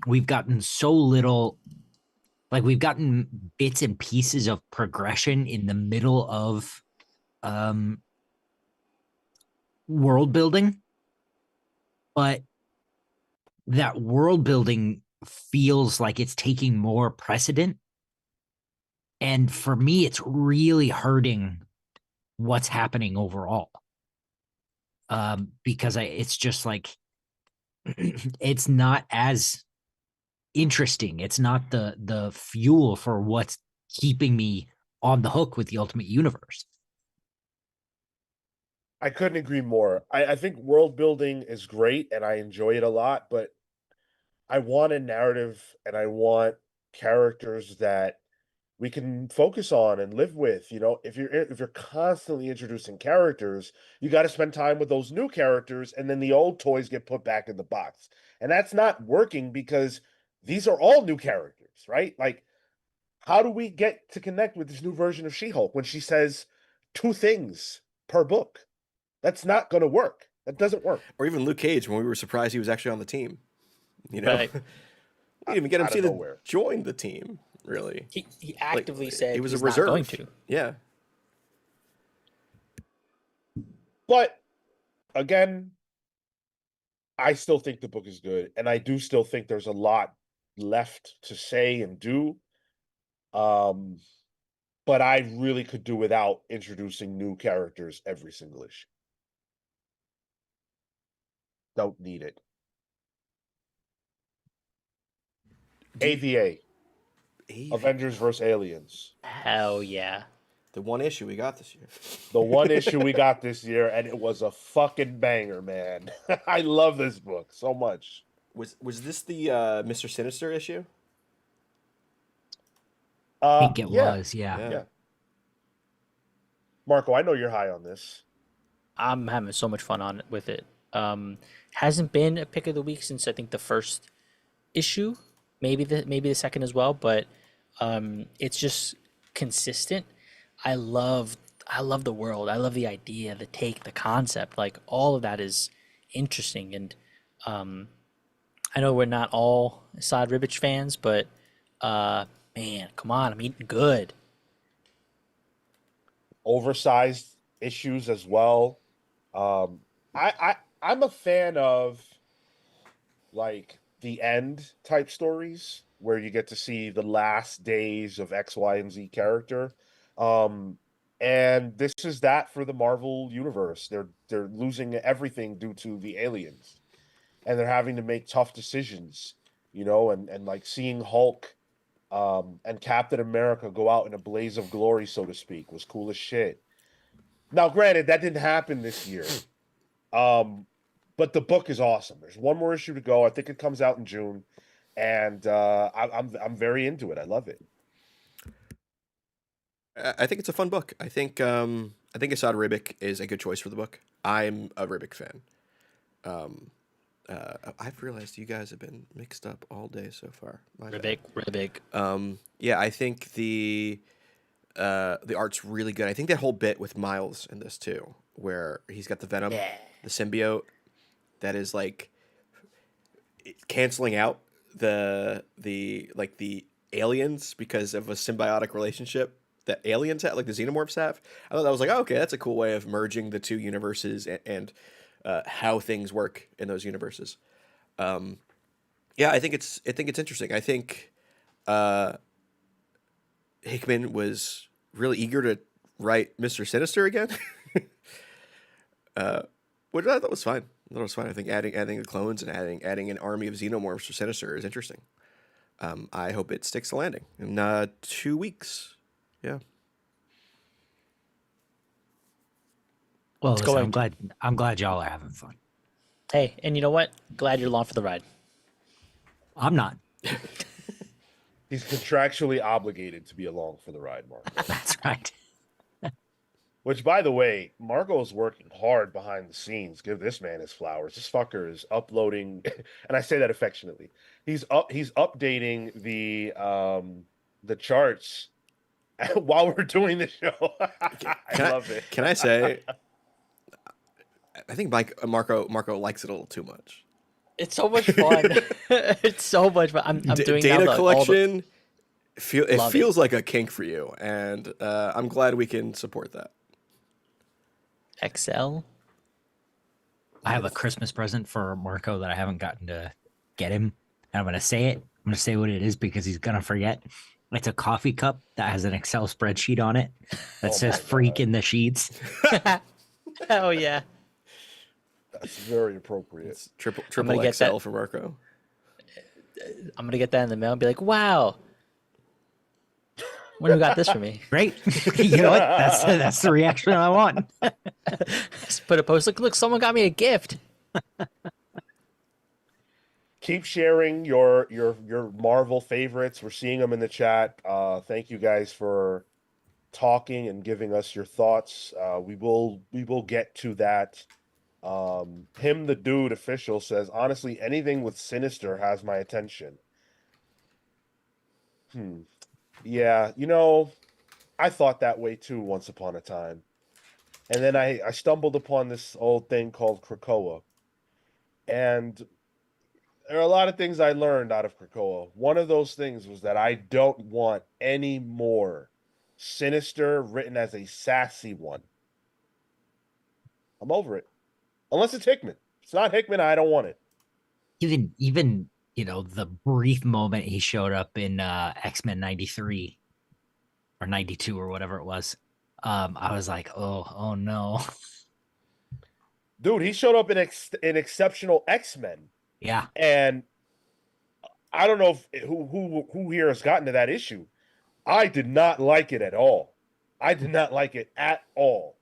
B: we've gotten so little, like we've gotten bits and pieces of progression in the middle of um world building, but that world building feels like it's taking more precedent. And for me, it's really hurting what's happening overall. Because it's just like it's not as interesting. It's not the fuel for what's keeping me on the hook with the Ultimate Universe.
A: I couldn't agree more. I think world building is great and I enjoy it a lot, but I want a narrative and I want characters that we can focus on and live with. If you're constantly introducing characters, you got to spend time with those new characters, and then the old toys get put back in the box. And that's not working because these are all new characters, right? Like, how do we get to connect with this new version of She-Hulk when she says two things per book? That's not going to work. That doesn't work.
C: Or even Luke Cage when we were surprised he was actually on the team.
D: Right.
C: We didn't even get him
A: Out
C: to
A: of
C: see
A: nowhere.
C: join the team. Really,
D: He actively said
C: he was
D: he's
C: a reserve.
D: not going to.
C: Yeah.
A: But again, I still think the book is good, and I do still think there's a lot left to say and do. Um, but I really could do without introducing new characters every single issue. Don't need it. AVA, Avengers vs. Aliens.
D: Hell yeah.
C: The one issue we got this year.
A: The one issue we got this year, and it was a fucking banger, man. I love this book so much.
C: Was this the Mr. Sinister issue?
B: I think it
A: Yeah.
B: was, yeah.
A: Yeah. Marco, I know you're high on this.
D: I'm having so much fun with it. Hasn't been a pick of the week since I think the first issue, maybe the second as well, but it's just consistent. I love the world. I love the idea, the take, the concept. Like all of that is interesting, and I know we're not all Saad Ribic fans, but man, come on, I'm eating good.
A: Oversized issues as well. I'm a fan of like the end type stories where you get to see the last days of X, Y, and Z character. And this is that for the Marvel universe. They're losing everything due to the aliens, and they're having to make tough decisions, and like seeing Hulk and Captain America go out in a blaze of glory, so to speak, was cool as shit. Now, granted, that didn't happen this year. But the book is awesome. There's one more issue to go. I think it comes out in June, and I'm very into it. I love it.
C: I think it's a fun book. I think Asad Ribic is a good choice for the book. I'm a Ribic fan. I've realized you guys have been mixed up all day so far.
D: Ribic.
C: Yeah, I think the art's really good. I think that whole bit with Miles in this too, where he's got the Venom, the symbiote, that is like canceling out the aliens because of a symbiotic relationship that aliens have, like the xenomorphs have. I thought that was like, oh, okay, that's a cool way of merging the two universes and how things work in those universes. Yeah, I think it's interesting. I think Hickman was really eager to write Mr. Sinister again, which I thought was fine. I think adding the clones and adding an army of xenomorphs for Sinister is interesting. I hope it sticks the landing in 2 weeks. Yeah.
B: Well,
D: Let's
B: listen,
D: go.
B: I'm glad y'all are having fun.
D: Hey, and you know what? Glad you're along for the ride.
B: I'm not.
A: He's contractually obligated to be along for the ride, Marco.
B: That's right.
A: Which, by the way, Marco is working hard behind the scenes. Give this man his flowers. This fucker is uploading, and I say that affectionately. He's updating the charts while we're doing the show. I love it.
C: Can I say, I think Marco likes it a little too much.
D: It's so much fun. It's so much fun. I'm doing
C: data
D: now
C: collection. It
D: Love
C: feels like a kink for you, and I'm glad we can support that.
D: Excel.
B: I have a Christmas present for Marco that I haven't gotten to get him. And I'm gonna say it. I'm gonna say what it is because he's gonna forget. It's a coffee cup that has an Excel spreadsheet on it that
A: Oh
B: says
A: my
B: "freak"
A: God.
B: in the sheets.
D: Hell yeah.
A: That's very appropriate.
C: It's triple
D: gonna get
C: XL
D: that.
C: for Marco.
D: I'm gonna get that in the mail and be like, wow. When who got this for me?
B: Great. You know what? That's the reaction I want.
D: Just put a post. Look, someone got me a gift.
A: Keep sharing your Marvel favorites. We're seeing them in the chat. Thank you guys for talking and giving us your thoughts. We will get to that. Him the Dude official says, honestly, anything with Sinister has my attention. Yeah, I thought that way too once upon a time. And then I stumbled upon this old thing called Krakoa. And there are a lot of things I learned out of Krakoa. One of those things was that I don't want any more Sinister written as a sassy one. I'm over it. Unless it's Hickman. If it's not Hickman, I don't want it.
B: Even the brief moment he showed up in X-Men 93 or 92 or whatever it was. I was like, oh no.
A: Dude, he showed up in Exceptional X-Men.
B: Yeah.
A: And I don't know if who here has gotten to that issue. I did not like it at all. I did not like it at all.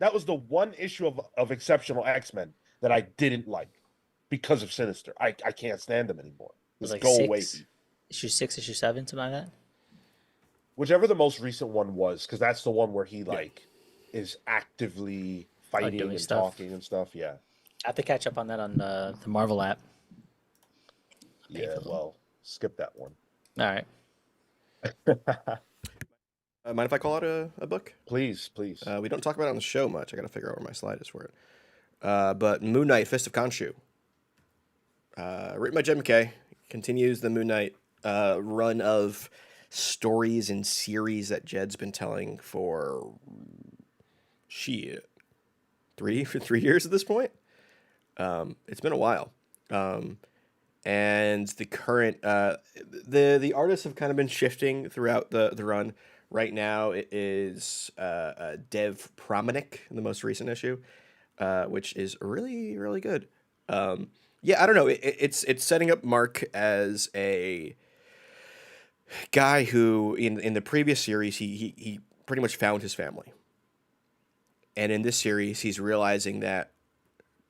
A: That was the one issue of Exceptional X-Men that I didn't like because of Sinister. I can't stand them anymore.
D: It was
A: Just
D: like
A: go away.
D: issue 6, issue 7, something like that.
A: Whichever the most recent one was, because that's the one where he is actively fighting
D: doing
A: and
D: stuff.
A: talking and stuff. Yeah.
D: I have to catch up on that on the Marvel app.
A: Yeah, well, skip that one.
D: All right.
C: Mind if I call out a book?
A: Please.
C: We don't talk about it on the show much. I got to figure out where my slide is for it. But Moon Knight, Fist of Khonshu. Written by Jed McKay. Continues the Moon Knight run of stories and series that Jed's been telling for 3 years at this point. It's been a while. And the current the artists have kind of been shifting throughout the run. Right now it is Dev Pramanik in the most recent issue, which is really, really good. Yeah, I don't know. It's setting up Mark as a guy who in the previous series he pretty much found his family. And in this series he's realizing that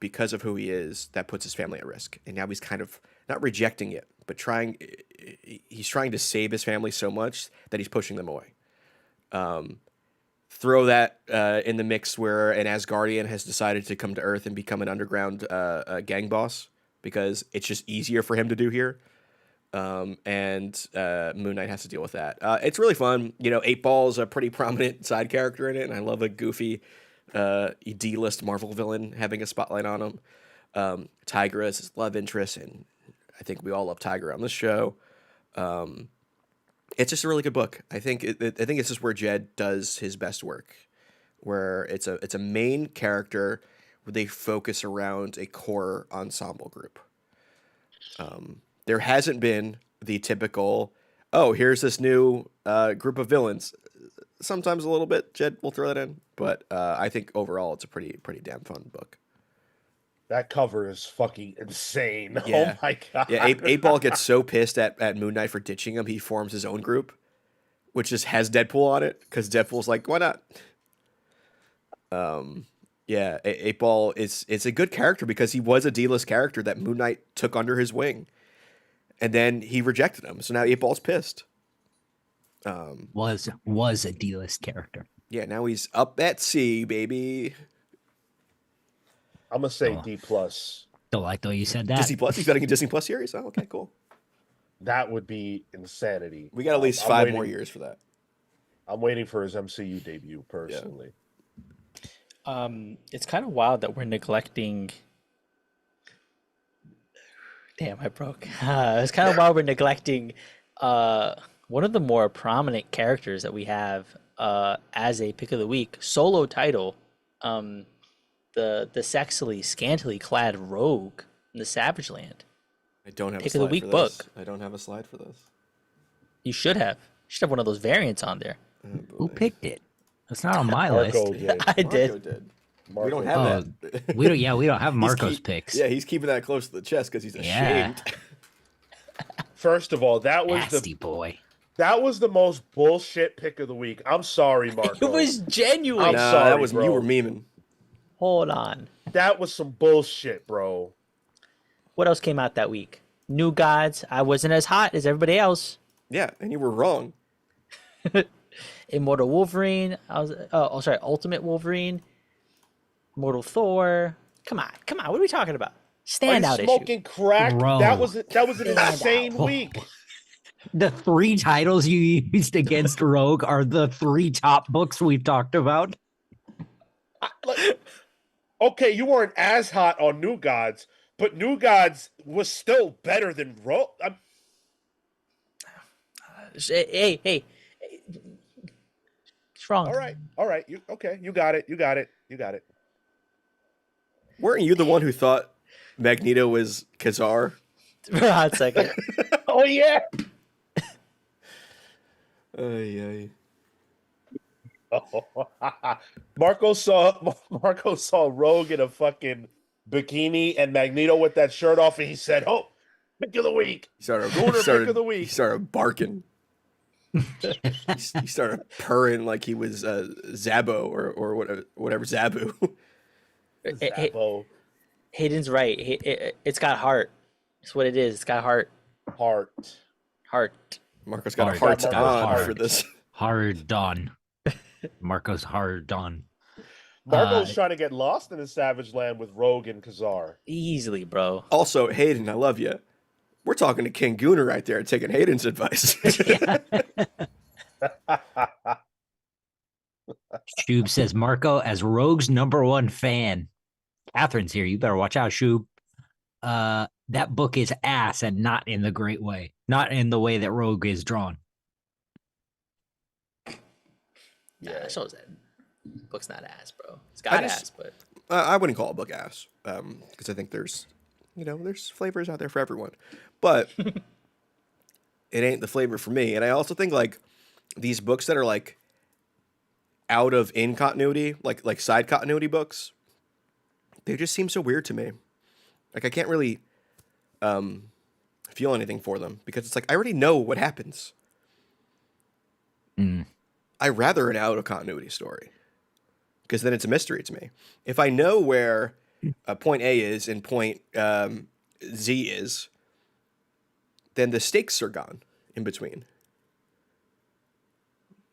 C: because of who he is, that puts his family at risk. And now he's kind of not rejecting it, but he's trying to save his family so much that he's pushing them away. Throw that in the mix where an Asgardian has decided to come to Earth and become an underground gang boss because it's just easier for him to do here. And Moon Knight has to deal with that. It's really fun. 8-Ball is a pretty prominent side character in it, and I love a goofy D-list Marvel villain having a spotlight on him. Tigra is his love interest, and I think we all love Tigra on this show. It's just a really good book. I think it's just where Jed does his best work, where it's a main character where they focus around a core ensemble group. There hasn't been the typical, here's this new group of villains. Sometimes a little bit, Jed will throw that in, but I think overall it's a pretty damn fun book.
A: That cover is fucking insane.
C: Yeah.
A: Oh my god.
C: Yeah, 8-Ball gets so pissed at Moon Knight for ditching him, he forms his own group, which just has Deadpool on it, because Deadpool's like, why not? Yeah, 8-Ball it's a good character because he was a D-list character that Moon Knight took under his wing. And then he rejected him, so now 8-Ball's pissed.
B: Was a D-list character.
C: Yeah, now he's up at sea, baby.
A: I'm gonna say D+.
B: Don't like the way you said that.
C: Disney Plus. He's getting a Disney Plus series. Oh, okay, cool.
A: That would be insanity.
C: We got at least 5 more years for that.
A: I'm waiting for his MCU debut personally.
D: It's kind of wild that we're neglecting. Damn, I broke. It's kind of wild we're neglecting one of the more prominent characters that we have as a pick of the week solo title. Um, the sexily, scantily clad rogue in the Savage Land.
C: I don't have a
D: Pick of the
C: slide
D: week
C: for
D: book.
C: this. I don't have a slide for this.
D: You should have. You should have one of those variants on there.
C: Oh,
B: Who
C: boy.
B: picked it? It's not on my list.
A: Marco did.
D: I
C: Marco
D: did.
C: did. We
A: Marco
C: don't
A: did.
C: have
B: Oh,
C: that.
B: We don't. Yeah, we don't have
C: He's
B: Marco's
C: keep-
B: picks.
C: Yeah, he's keeping that close to the chest because he's
B: Yeah.
C: ashamed.
A: First of all, that was
B: Nasty boy.
A: the most bullshit pick of the week. I'm sorry, Marco.
D: It was genuine.
A: I'm
C: Nah,
A: sorry,
C: that was
A: bro.
C: you were memeing.
D: Hold on.
A: That was some bullshit, bro.
D: What else came out that week? New Gods. I wasn't as hot as everybody else.
C: Yeah, and you were wrong.
D: Immortal Wolverine. Sorry, Ultimate Wolverine. Immortal Thor. Come on. What are we talking about?
A: Are you
D: Standout issue.
A: smoking crack?
B: Bro.
A: That was an insane
B: out.
A: week.
B: The 3 titles you used against Rogue are the 3 top books we've talked about.
A: Okay, you weren't as hot on New Gods, but New Gods was still better than Rogue.
D: Hey. It's wrong.
A: All right. You got it.
C: Weren't you the one who thought Magneto was Khazar?
D: For a hot second.
A: Oh yeah.
C: Ay.
A: Marco saw Rogue in a fucking bikini and Magneto with that shirt off, and he said, "Oh, pick of the week."
C: He started,
A: pick of the week.
C: He started barking. he started purring like he was Zabo or whatever Zabu.
A: Zappo.
D: Hayden's right. It's got heart. That's what it is. It's got heart. Heart.
C: Marco's got a
B: Hard.
C: heart
A: Marco's
C: on for
B: hard.
C: this.
B: Hard on. Marco's hard on.
A: Marco's trying to get lost in the Savage Land with Rogue and Khazar.
D: Easily, bro.
C: Also, Hayden, I love you. We're talking to King Gunnar right there, taking Hayden's advice.
B: Shub says Marco as Rogue's #1 fan. Catherine's here. You better watch out, Shub. That book is ass and not in the great way. Not in the way that Rogue is drawn.
D: Yeah, so is that. Book's not ass, bro. It's got ass, but
C: I wouldn't call a book ass because I think there's flavors out there for everyone, but it ain't the flavor for me. And I also think like these books that are like out of in continuity, like side continuity books, they just seem so weird to me. Like I can't really feel anything for them because it's like I already know what happens. I rather an out of continuity story because then it's a mystery to me. If I know where point A is and point Z is, then the stakes are gone in between.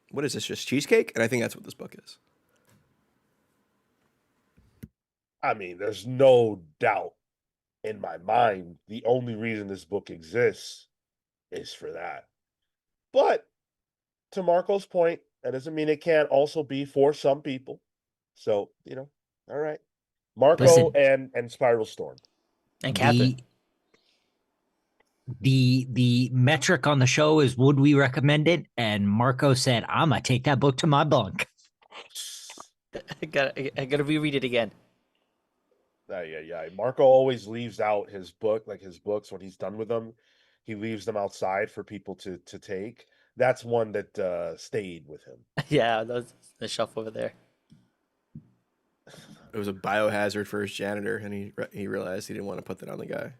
C: What is this, just cheesecake? And I think that's what this book is.
A: I mean, there's no doubt in my mind the only reason this book exists is for that. But to Marco's point, that doesn't mean it can't also be for some people. So, all right. Marco
B: Listen,
A: and Spiral Storm.
D: and Catherine.
B: The metric on the show is would we recommend it? And Marco said, I'm gonna take that book to my bunk.
D: I gotta reread it again.
A: Yeah. Marco always leaves out his books when he's done with them. He leaves them outside for people to take. That's one that stayed with him.
D: Yeah, that was the shelf over there.
C: It was a biohazard for his janitor, and he realized he didn't want to put that on the guy.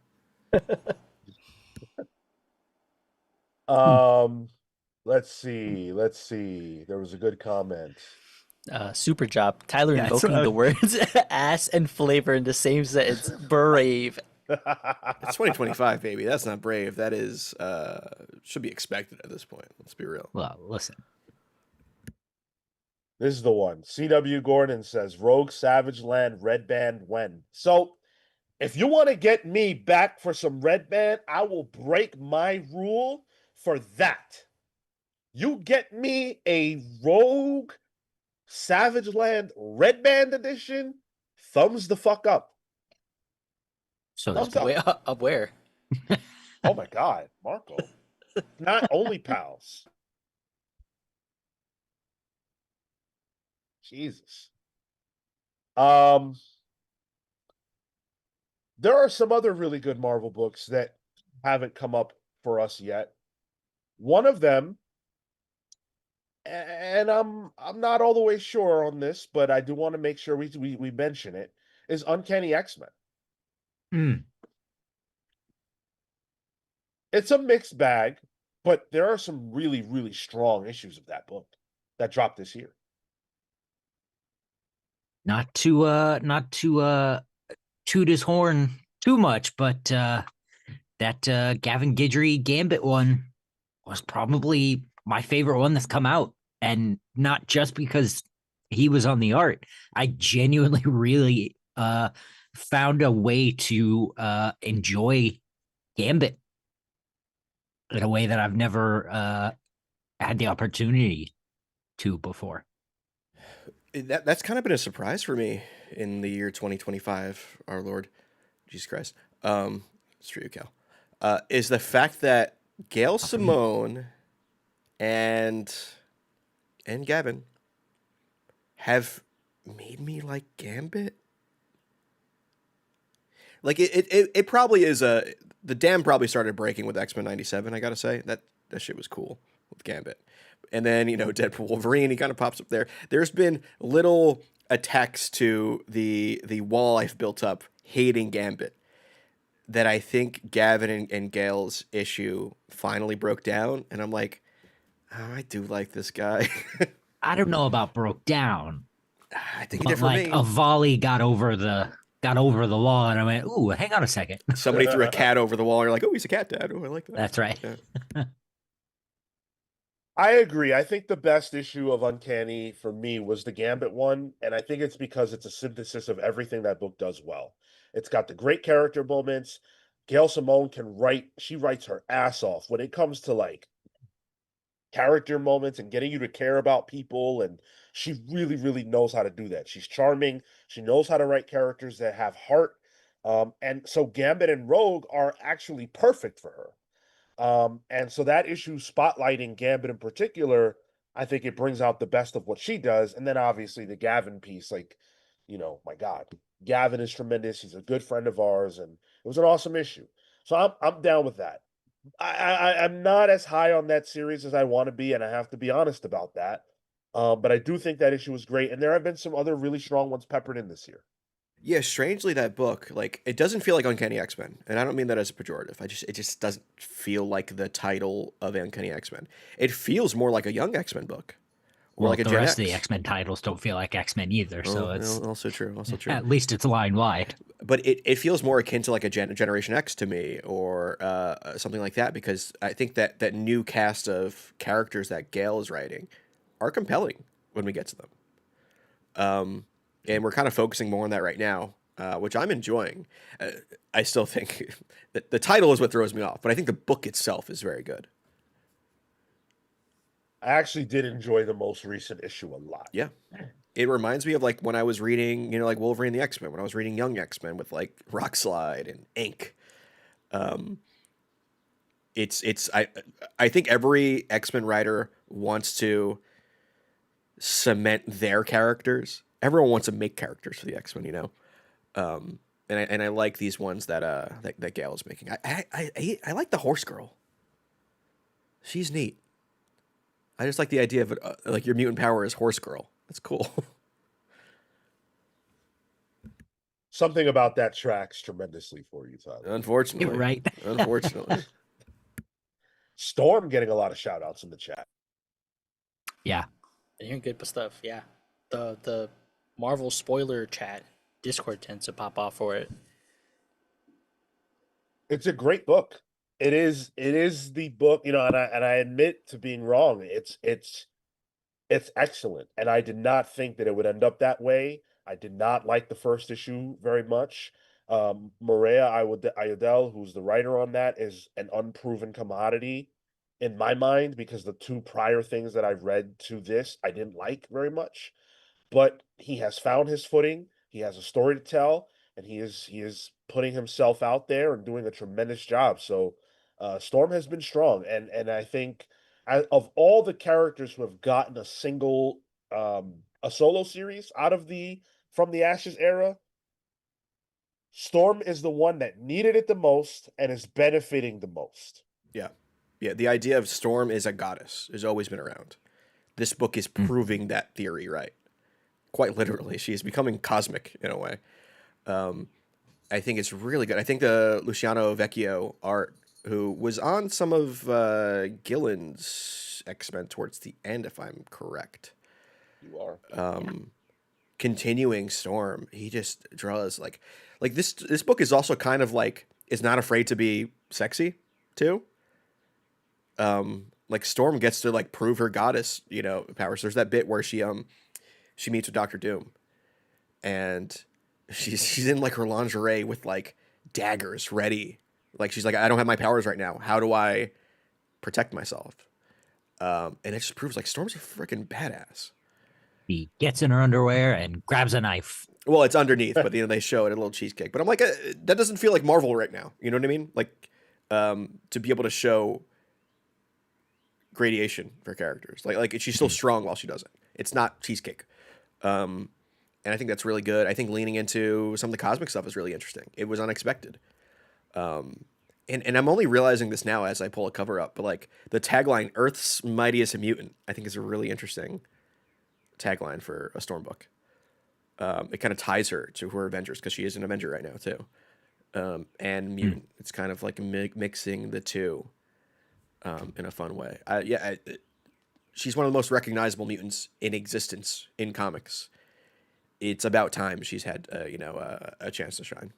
A: Let's see. There was a good comment.
D: Super job. Tyler
B: Yeah,
D: invoking the words ass and flavor in the same sentence. Brave.
C: It's 2025, baby. That's not brave. That is should be expected at this point. Let's be real.
B: Well, listen.
A: This is the one. C.W. Gordon says, Rogue Savage Land Red Band when? So, if you want to get me back for some Red Band, I will break my rule for that. You get me a Rogue Savage Land Red Band Edition, thumbs the fuck up.
B: So
A: Thumbs up.
D: Way up where?
A: Oh my God, Marco. Not only pals. Jesus. There are some other really good Marvel books that haven't come up for us yet. One of them, and I'm not all the way sure on this, but I do want to make sure we mention it, is Uncanny X-Men.
B: Mm,
A: It's a mixed bag, but there are some really, really strong issues of that book that dropped this year.
B: not to toot his horn too much, but that Gavin Guidry Gambit one was probably my favorite one that's come out, and not just because he was on the art. I genuinely really found a way to enjoy Gambit in a way that I've never had the opportunity to before.
C: That's kind of been a surprise for me in the year 2025, our Lord Jesus Christ. It's for you, Cal. Is the fact that Gail Simone and Gavin have made me like Gambit. Like it probably is the dam probably started breaking with X-Men 97, I gotta say. That shit was cool with Gambit. And then, Deadpool Wolverine, he kind of pops up there. There's been little attacks to the wall I've built up hating Gambit that I think Gavin and Gail's issue finally broke down. And I'm like, oh, I do like this guy.
B: I don't know about broke down,
C: I think he
B: but
C: did for
B: like
C: me.
B: a volley got over the wall, and I went, "Ooh, hang on a second."
C: Somebody threw a cat over the wall. And you're like, oh, he's a cat dad. Oh, I like that.
B: That's right.
C: Yeah.
A: I agree. I think the best issue of Uncanny for me was the Gambit one, and I think it's because it's a synthesis of everything that book does well. It's got the great character moments. Gail Simone can write, she writes her ass off when it comes to like character moments and getting you to care about people, and she really, really knows how to do that. She's charming. She knows how to write characters that have heart. And so Gambit and Rogue are actually perfect for her. And so that issue spotlighting Gambit in particular, I think it brings out the best of what she does. And then obviously the Gavin piece, like, my God, Gavin is tremendous. He's a good friend of ours, and it was an awesome issue. So I'm down with that. I'm not as high on that series as I want to be, and I have to be honest about that. But I do think that issue was great, and there have been some other really strong ones peppered in this year.
C: Yeah, strangely, that book, like, it doesn't feel like Uncanny X-Men, and I don't mean that as a pejorative. It just doesn't feel like the title of Uncanny X-Men. It feels more like a young X-Men book, or
B: Well,
C: like a
B: the
C: Gen
B: rest of
C: X.
B: the X-Men titles don't feel like X-Men either, so it's
C: Also true. Also true.
B: at least it's line wide.
C: But it feels more akin to like a Generation X to me, or something like that, because I think that new cast of characters that Gale is writing are compelling when we get to them. And we're kind of focusing more on that right now, which I'm enjoying. I still think that the title is what throws me off, but I think the book itself is very good.
A: I actually did enjoy the most recent issue a lot.
C: Yeah. It reminds me of like when I was reading, like Wolverine and the X-Men, when I was reading Young X-Men with like Rockslide and Ink. I think every X-Men writer wants to cement their characters. Everyone wants to make characters for the X-Men, and I like these ones that Gale is making. I like the Horse Girl. She's neat. I just like the idea of it, like your mutant power is Horse Girl. That's cool.
A: Something about that tracks tremendously for you, Tyler.
C: Unfortunately.
B: You're right.
C: Unfortunately.
A: Storm getting a lot of shout outs in the chat.
B: Yeah.
D: You're hearing good stuff. Yeah, the Marvel spoiler chat Discord tends to pop off for it.
A: It's a great book. It is the book, and I admit to being wrong. It's excellent. And I did not think that it would end up that way. I did not like the first issue very much. Maria Ayudel, who's the writer on that, is an unproven commodity in my mind, because the two prior things that I've read to this, I didn't like very much. but he has found his footing. He has a story to tell, and he is putting himself out there and doing a tremendous job. So Storm has been strong, and I think of all the characters who have gotten a solo series out of the from the Ashes era, Storm is the one that needed it the most and is benefiting the most.
C: Yeah. Yeah. The idea of Storm is a goddess has always been around. This book is proving that theory right. Quite literally. She is becoming cosmic in a way. I think it's really good. I think the Luciano Vecchio art, who was on some of Gillen's X-Men towards the end, if I'm correct.
A: You are.
C: Continuing Storm, he just draws like this book is also kind of like is not afraid to be sexy too. Like Storm gets to like prove her goddess, powers. There's that bit where she meets with Doctor Doom, and she's in like her lingerie with like daggers ready. Like she's like, I don't have my powers right now. How do I protect myself? And it just proves like Storm's a freaking badass.
B: He gets in her underwear and grabs a knife.
C: Well, it's underneath, but they show it a little cheesecake. But I'm like, that doesn't feel like Marvel right now. You know what I mean? Like, to be able to show gradation for characters, like she's still strong while she does it. It's not cheesecake. And I think that's really good. I think leaning into some of the cosmic stuff is really interesting. It was unexpected. And I'm only realizing this now as I pull a cover up, but like the tagline, Earth's Mightiest Mutant, I think is a really interesting tagline for a Storm book. It kind of ties her to her Avengers because she is an Avenger right now too. And mutant. It's kind of like mixing the two in a fun way. She's one of the most recognizable mutants in existence in comics. It's about time she's had a chance to shine.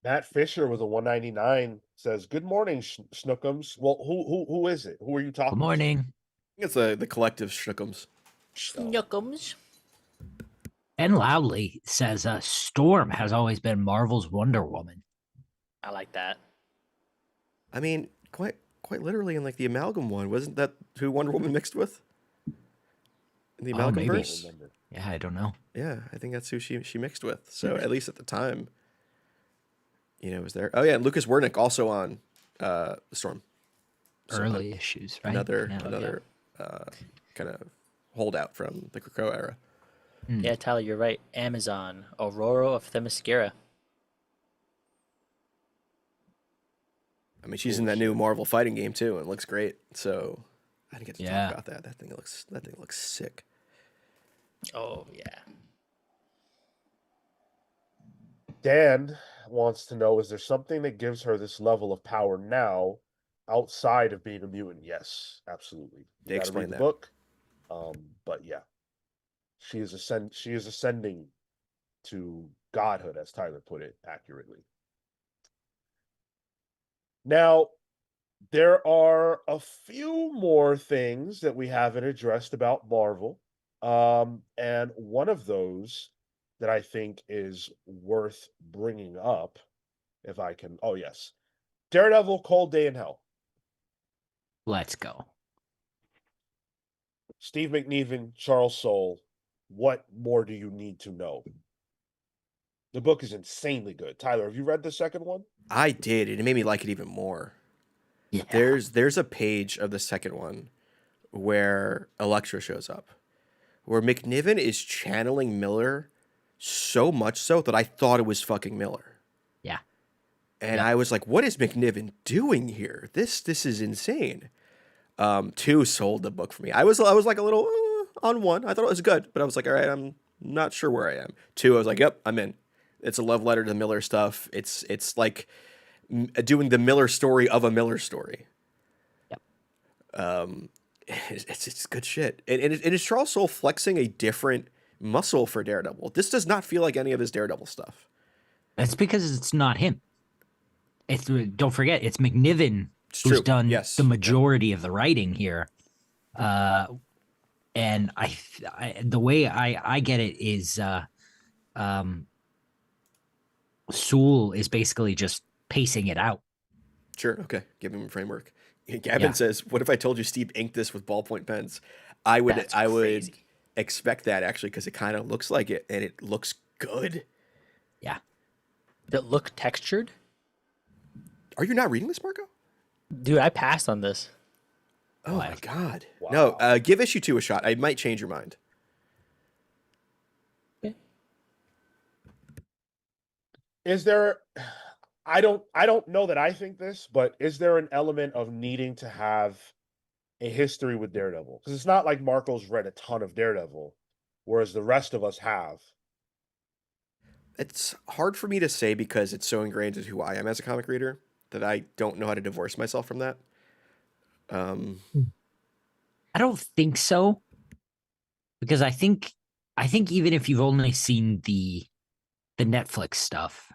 A: Matt Fisher with a 199 says, "Good morning, Snookums." Well, who is it? Who are you talking
B: Good morning.
C: I think it's the collective Schnookums.
D: Snookums.
B: And loudly says, Storm has always been Marvel's Wonder Woman.
D: I like that.
C: I mean, quite literally in like the Amalgam one, wasn't that who Wonder Woman mixed with? In the Amalgam
B: maybe.
C: verse?
B: Yeah, I don't know.
C: Yeah, I think that's who she mixed with. So at least at the time, it was there. Oh yeah, and Lucas Wernick also on Storm. So
B: Early issues, right?
C: Another kind of holdout from the Krakoa era.
D: Yeah, Tyler, you're right. Amazon, Aurora of Themyscira.
C: I mean, she's in that new Marvel fighting game too, and it looks great. So I didn't get to talk about that. That thing looks sick.
D: Oh yeah.
A: Dan wants to know, is there something that gives her this level of power now outside of being a mutant? Yes, absolutely.
C: They explain
A: the
C: that.
A: book. But yeah. She is ascending to godhood, as Tyler put it accurately. Now, there are a few more things that we haven't addressed about Marvel. And one of those that I think is worth bringing up, if I can. Oh, yes. Daredevil, Cold Day in Hell.
B: Let's go.
A: Steve McNiven, Charles Soule. What more do you need to know? The book is insanely good. Tyler, have you read the second one?
C: I did, and it made me like it even more.
B: Yeah.
C: There's a page of the second one where Elektra shows up, where McNiven is channeling Millar so much so that I thought it was fucking Millar.
B: Yeah.
C: And I was like, what is McNiven doing here? This is insane. 2 sold the book for me. I was like a little on 1. I thought it was good, but I was like, all right, I'm not sure where I am. 2, I was like, yep, I'm in. It's a love letter to Millar stuff. It's like doing the Millar story of a Millar story.
B: Yep.
C: It's good shit. And it's Charles Soule flexing a different muscle for Daredevil. This does not feel like any of his Daredevil stuff.
B: That's because it's not him. Don't forget, it's McNiven who's done the majority of the writing here. And I the way I get it is Soule is basically just pacing it out.
C: Sure, okay. Give him a framework. Gavin says, "What if I told you Steve inked this with ballpoint pens?" I would
D: That's
C: I would
D: crazy.
C: expect that actually because it kind of looks like it and it looks good.
B: Yeah.
D: That look textured?
C: Are you not reading this, Marco?
D: Dude, I passed on this.
C: Oh my
B: Wild.
C: god.
A: Wow.
C: No, give issue 2 a shot. I might change your mind.
A: Is there I don't know that I think this, but is there an element of needing to have a history with Daredevil? Because it's not like Marco's read a ton of Daredevil, whereas the rest of us have.
C: It's hard for me to say because it's so ingrained into who I am as a comic reader that I don't know how to divorce myself from that.
B: I don't think so. Because I think even if you've only seen the Netflix stuff,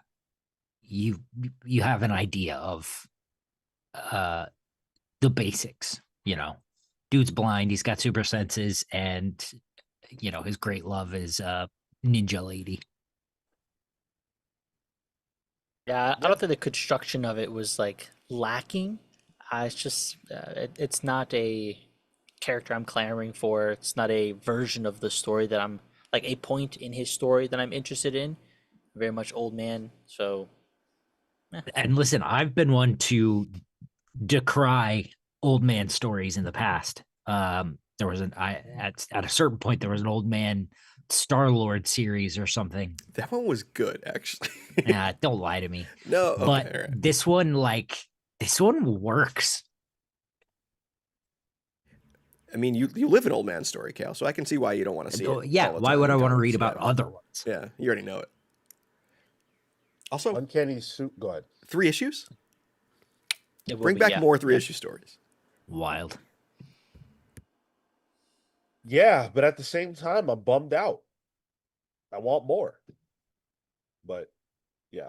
B: you have an idea of uh the basics, you know. Dude's blind, he's got super senses, and his great love is ninja lady.
D: Yeah, I don't think the construction of it was like lacking. It's just it's not a character I'm clamoring for. It's not a version of the story that I'm like a point in his story that I'm interested in. Very much old man. So
B: And listen, I've been one to decry old man stories in the past. There was at a certain point there was an old man Star-Lord series or something.
C: That one was good, actually.
B: Don't lie to me.
C: No,
B: But
C: okay, all right.
B: this one works.
C: I mean, you live an old man story, Cale, so I can see why you don't want to see it.
B: Yeah,
C: all the
B: why
C: time
B: would
C: in
B: I want to
C: comics.
B: read about
C: Yeah.
B: other ones?
C: Yeah, you already know it. Also,
A: Uncanny Suit. Go ahead.
C: 3 issues.
D: it will
C: Bring
D: be,
C: back
D: yeah.
C: more 3-issue stories.
B: Wild.
A: Yeah, but at the same time, I'm bummed out. I want more. But yeah.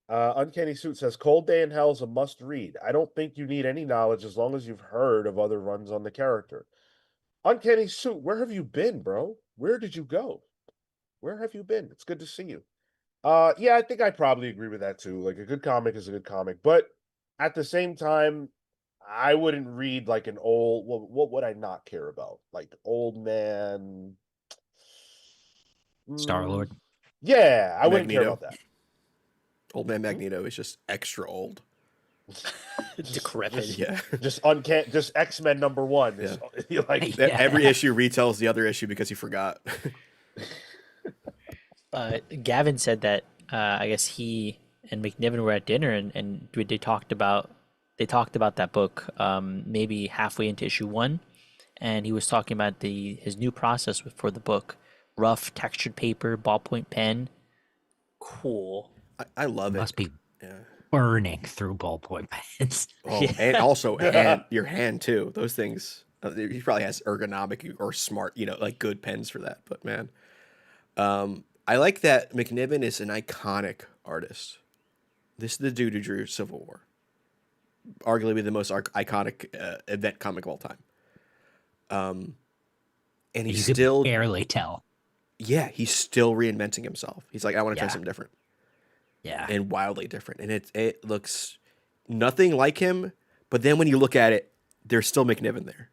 A: Uncanny Suit says Cold Day in Hell is a must read. I don't think you need any knowledge as long as you've heard of other runs on the character. Uncanny Suit, where have you been, bro? Where did you go? Where have you been? It's good to see you. Yeah, I think I probably agree with that too. Like a good comic is a good comic, but at the same time, I wouldn't read like an old. What would I not care about? Like old man. Mm,
B: Star-Lord.
A: yeah, I wouldn't care
C: Magneto.
A: about that.
C: Old man Magneto is just extra old.
D: Decrepit.
C: Yeah.
A: Just just X-Men #1. Is, like
B: Yeah.
C: Every issue retells the other issue because he forgot.
D: Gavin said that I guess he and McNiven were at dinner and they talked about that book maybe halfway into issue 1, and he was talking about his new process for the book: rough textured paper, ballpoint pen. Cool.
C: I love it.
B: Must be
C: Yeah.
B: burning through ballpoint pens.
C: Oh,
D: Yeah.
C: and also your hand too. Those things. He probably has ergonomic or smart, like good pens for that. But man, I like that McNiven is an iconic artist. This is the dude who drew Civil War, arguably the most iconic event comic of all time. And he's
B: You
C: still
B: could barely tell.
C: yeah, he's still reinventing himself. He's like, I want to try
B: Yeah.
C: something different
B: Yeah.
C: and wildly different. And it looks nothing like him, but then when you look at it, there's still McNiven there.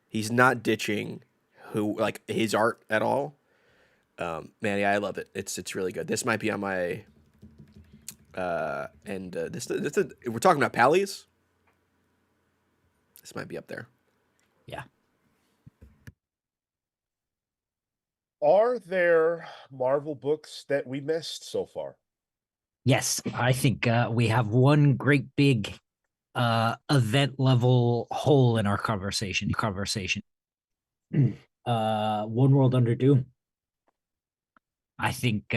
C: He's not ditching his art at all. Man, yeah, I love it. It's really good. This might be on my we're talking about Pallies. This might be up there.
B: Yeah.
A: Are there Marvel books that we missed so far?
B: Yes, I think we have one great big event level hole in our conversation. One World Under Doom. I think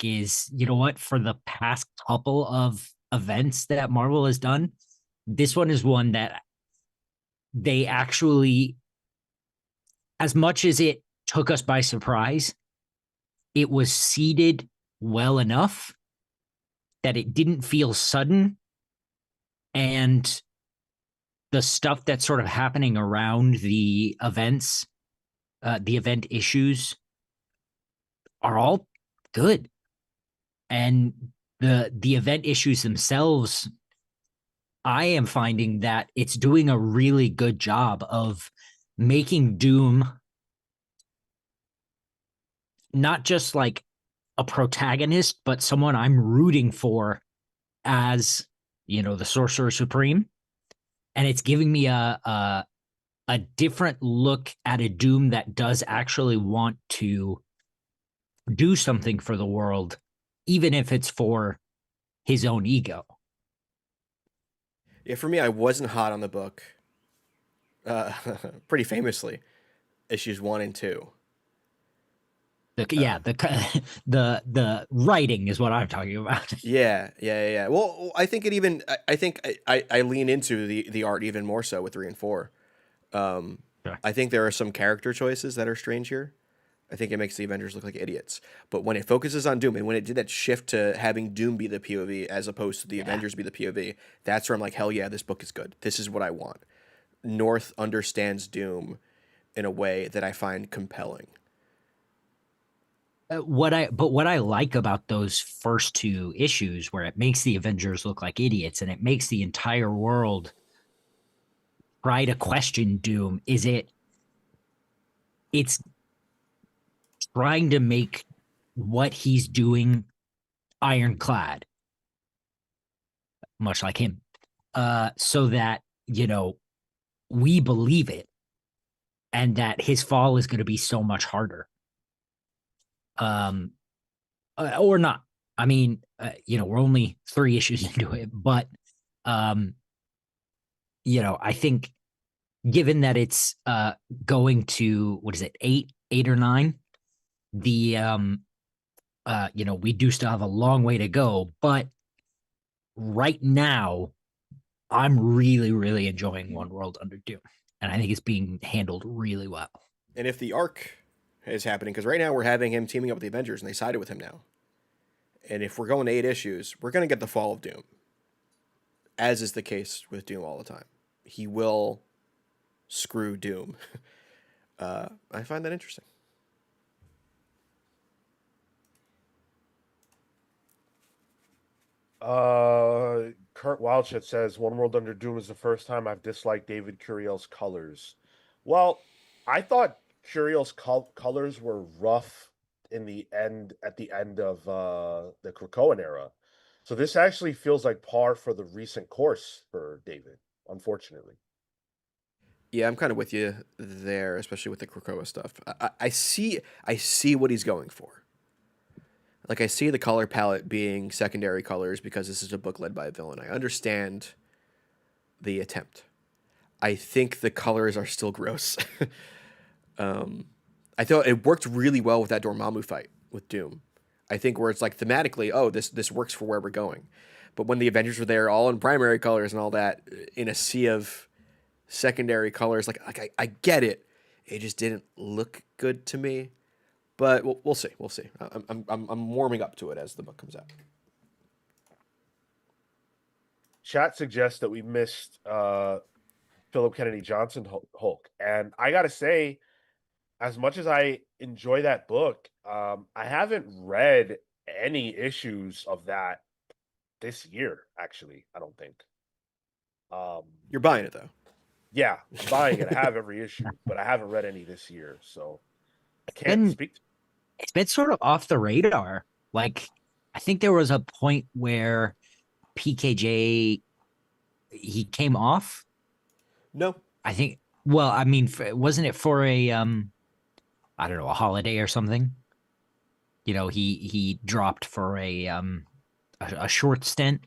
B: is, you know what, for the past couple of events that Marvel has done, this one is one that they actually, as much as it took us by surprise, it was seeded well enough that it didn't feel sudden, and the stuff that's sort of happening around the events, the event issues, are all good, and the event issues themselves, I am finding that it's doing a really good job of making Doom not just like a protagonist, but someone I'm rooting for as, the Sorcerer Supreme. And it's giving me a different look at a Doom that does actually want to do something for the world, even if it's for his own ego.
C: Yeah, for me, I wasn't hot on the book. Uh, Pretty famously, issues 1 and 2.
B: Yeah, the writing is what I'm talking about.
C: Yeah. Well, I think it even. I think I lean into the art even more so with 3 and 4.
B: Sure.
C: I think there are some character choices that are strange here. I think it makes the Avengers look like idiots. But when it focuses on Doom and when it did that shift to having Doom be the POV as opposed to the Avengers be the POV, that's where I'm like, hell yeah, this book is good. This is what I want. North understands Doom in a way that I find compelling.
B: What I like about those first two issues, where it makes the Avengers look like idiots and it makes the entire world try to question Doom, is it's trying to make what he's doing ironclad, much like him, so that we believe it, and that his fall is going to be so much harder. Um, or not. I mean, we're only 3 issues into it, but I think given that it's going to, what is it, 8 or 9, the we do still have a long way to go, but right now I'm really, really enjoying One World Under Doom, and I think it's being handled really well.
C: And if the arc is happening, because right now we're having him teaming up with the Avengers and they sided with him now. And if we're going to 8 issues, we're going to get the fall of Doom, as is the case with Doom all the time. He will screw Doom. I find that interesting.
A: Kurt Wildshit says One World Under Doom is the first time I've disliked David Curiel's colors. Well, I thought Curiel's colors were rough at the end of the Krakoan era. So this actually feels like par for the recent course for David, unfortunately.
C: Yeah, I'm kind of with you there, especially with the Krakoa stuff. I see what he's going for. Like I see the color palette being secondary colors because this is a book led by a villain. I understand the attempt. I think the colors are still gross. I thought it worked really well with that Dormammu fight with Doom. I think where it's like thematically, oh, this works for where we're going. But when the Avengers were there, all in primary colors and all that, in a sea of secondary colors, like I get it. It just didn't look good to me. But we'll see. We'll see. I'm warming up to it as the book comes out.
A: Chat suggests that we missed Philip Kennedy Johnson Hulk, and I gotta say, as much as I enjoy that book, I haven't read any issues of that this year. Actually, I don't think.
C: You're buying it though.
A: Yeah, I'm buying it. I have every issue, but I haven't read any this year, so I can't
B: And
A: speak.
B: it's been sort of off the radar. Like, I think there was a point where PKJ, he came off.
C: No,
B: I think. Well, I mean, wasn't it for a I don't know, a holiday or something? He dropped for a short stint.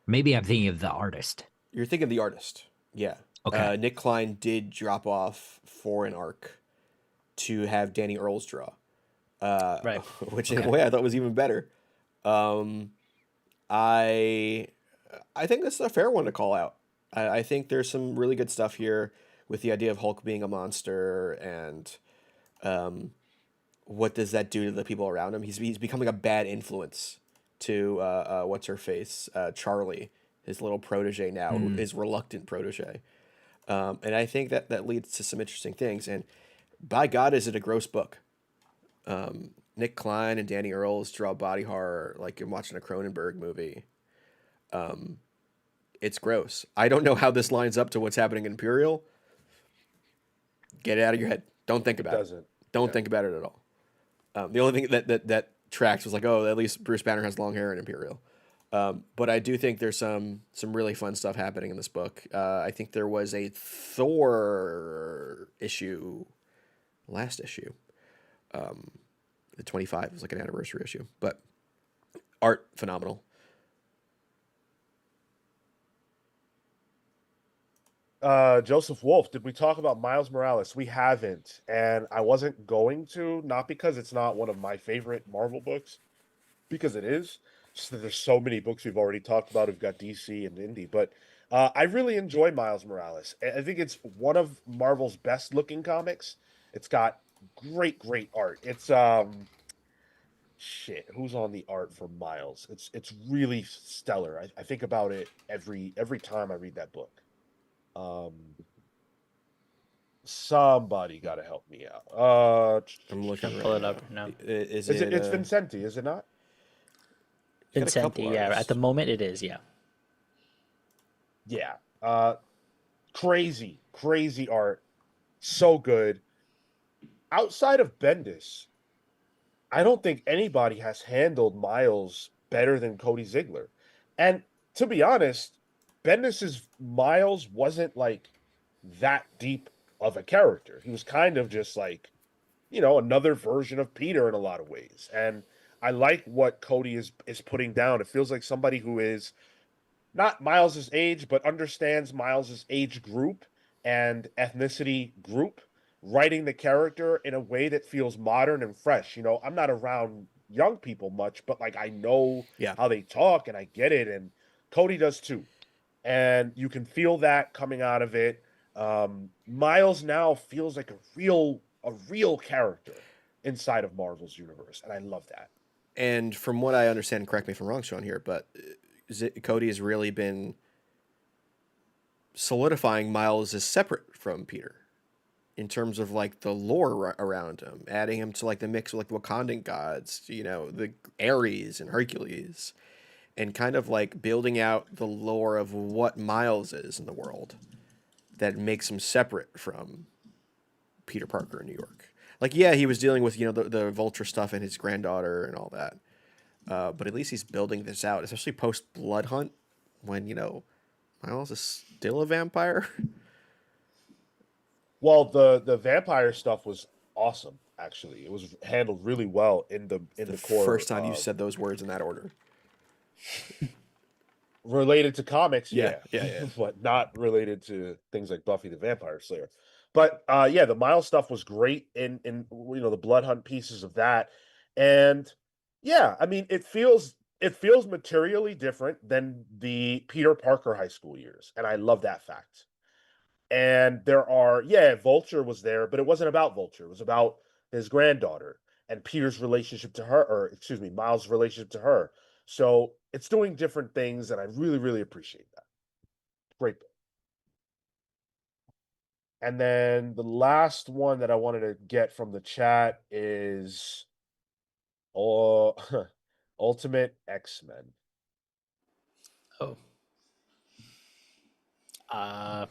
B: Maybe I'm thinking of the artist.
C: you're thinking the artist. Yeah.
B: Okay.
C: Nick Klein did drop off for an arc to have Danny Earls draw,
D: Right.
C: which in
B: Okay.
C: a way I thought was even better. Um, I I think this is a fair one to call out. I think there's some really good stuff here with the idea of Hulk being a monster and um, what does that do to the people around him. He's becoming a bad influence to what's her face, Charlie, his little protege now, his reluctant protege. And I think that leads to some interesting things. And by God, is it a gross book? Nick Klein and Danny Earls draw body horror like you're watching a Cronenberg movie. It's gross. I don't know how this lines up to what's happening in Imperial. Get it out of your head. Don't think
A: It
C: about it.
A: doesn't.
C: Don't
A: Yeah.
C: think about it at all. The only thing that tracks was like, oh, at least Bruce Banner has long hair in Imperial. But I do think there's some really fun stuff happening in this book. I think there was a Thor issue, last issue. The 25 was like an anniversary issue, but art phenomenal.
A: Joseph Wolf, did we talk about Miles Morales? We haven't, and I wasn't going to, not because it's not one of my favorite Marvel books, because it is. Just that there's so many books we've already talked about. We've got DC and Indie, but I really enjoy Miles Morales. I think it's one of Marvel's best looking comics. It's got great art. It's shit. Who's on the art for Miles? It's really stellar. I think about it every time I read that book. Um, somebody got to help me out.
C: I'm looking
D: Trying to
C: right
D: pull it
C: now.
D: up now.
C: Is
A: Is
C: it?
A: It's Vincenti, is it not?
C: He's got a couple
D: Vincenti, yeah. At
C: artists.
D: the moment, it is, yeah.
A: Yeah. Crazy art. So good. Outside of Bendis, I don't think anybody has handled Miles better than Cody Ziegler. And to be honest, Bendis's Miles wasn't like that deep of a character. He was kind of just like, another version of Peter in a lot of ways. And I like what Cody is putting down. It feels like somebody who is not Miles's age, but understands Miles's age group and ethnicity group, writing the character in a way that feels modern and fresh. I'm not around young people much, but like I know
C: Yeah.
A: how they talk and I get it, and Cody does too. And you can feel that coming out of it. Miles now feels like a real character inside of Marvel's universe, and I love that.
C: And from what I understand, correct me if I'm wrong, Sean, here, but Cody has really been solidifying Miles as separate from Peter in terms of like the lore around him, adding him to like the mix of like the Wakandan gods, the Ares and Hercules, and kind of like building out the lore of what Miles is in the world that makes him separate from Peter Parker in New York. Like, yeah, he was dealing with, the Vulture stuff and his granddaughter and all that. But at least he's building this out, especially post Blood Hunt, when, Miles is still a vampire.
A: Well, the vampire stuff was awesome. Actually, it was handled really well in the core.
C: First time you said those words in that order.
A: Related to comics,
C: Yeah.
A: but not related to things like Buffy the Vampire Slayer. But yeah, the Miles stuff was great in the Blood Hunt pieces of that, and yeah, I mean it feels materially different than the Peter Parker high school years, and I love that fact. And Vulture was there, but it wasn't about Vulture. It was about his granddaughter and Peter's relationship to her, or excuse me, Miles' relationship to her. So it's doing different things, and I really appreciate that. Great book. And then the last one that I wanted to get from the chat is Ultimate X-Men.
D: Oh.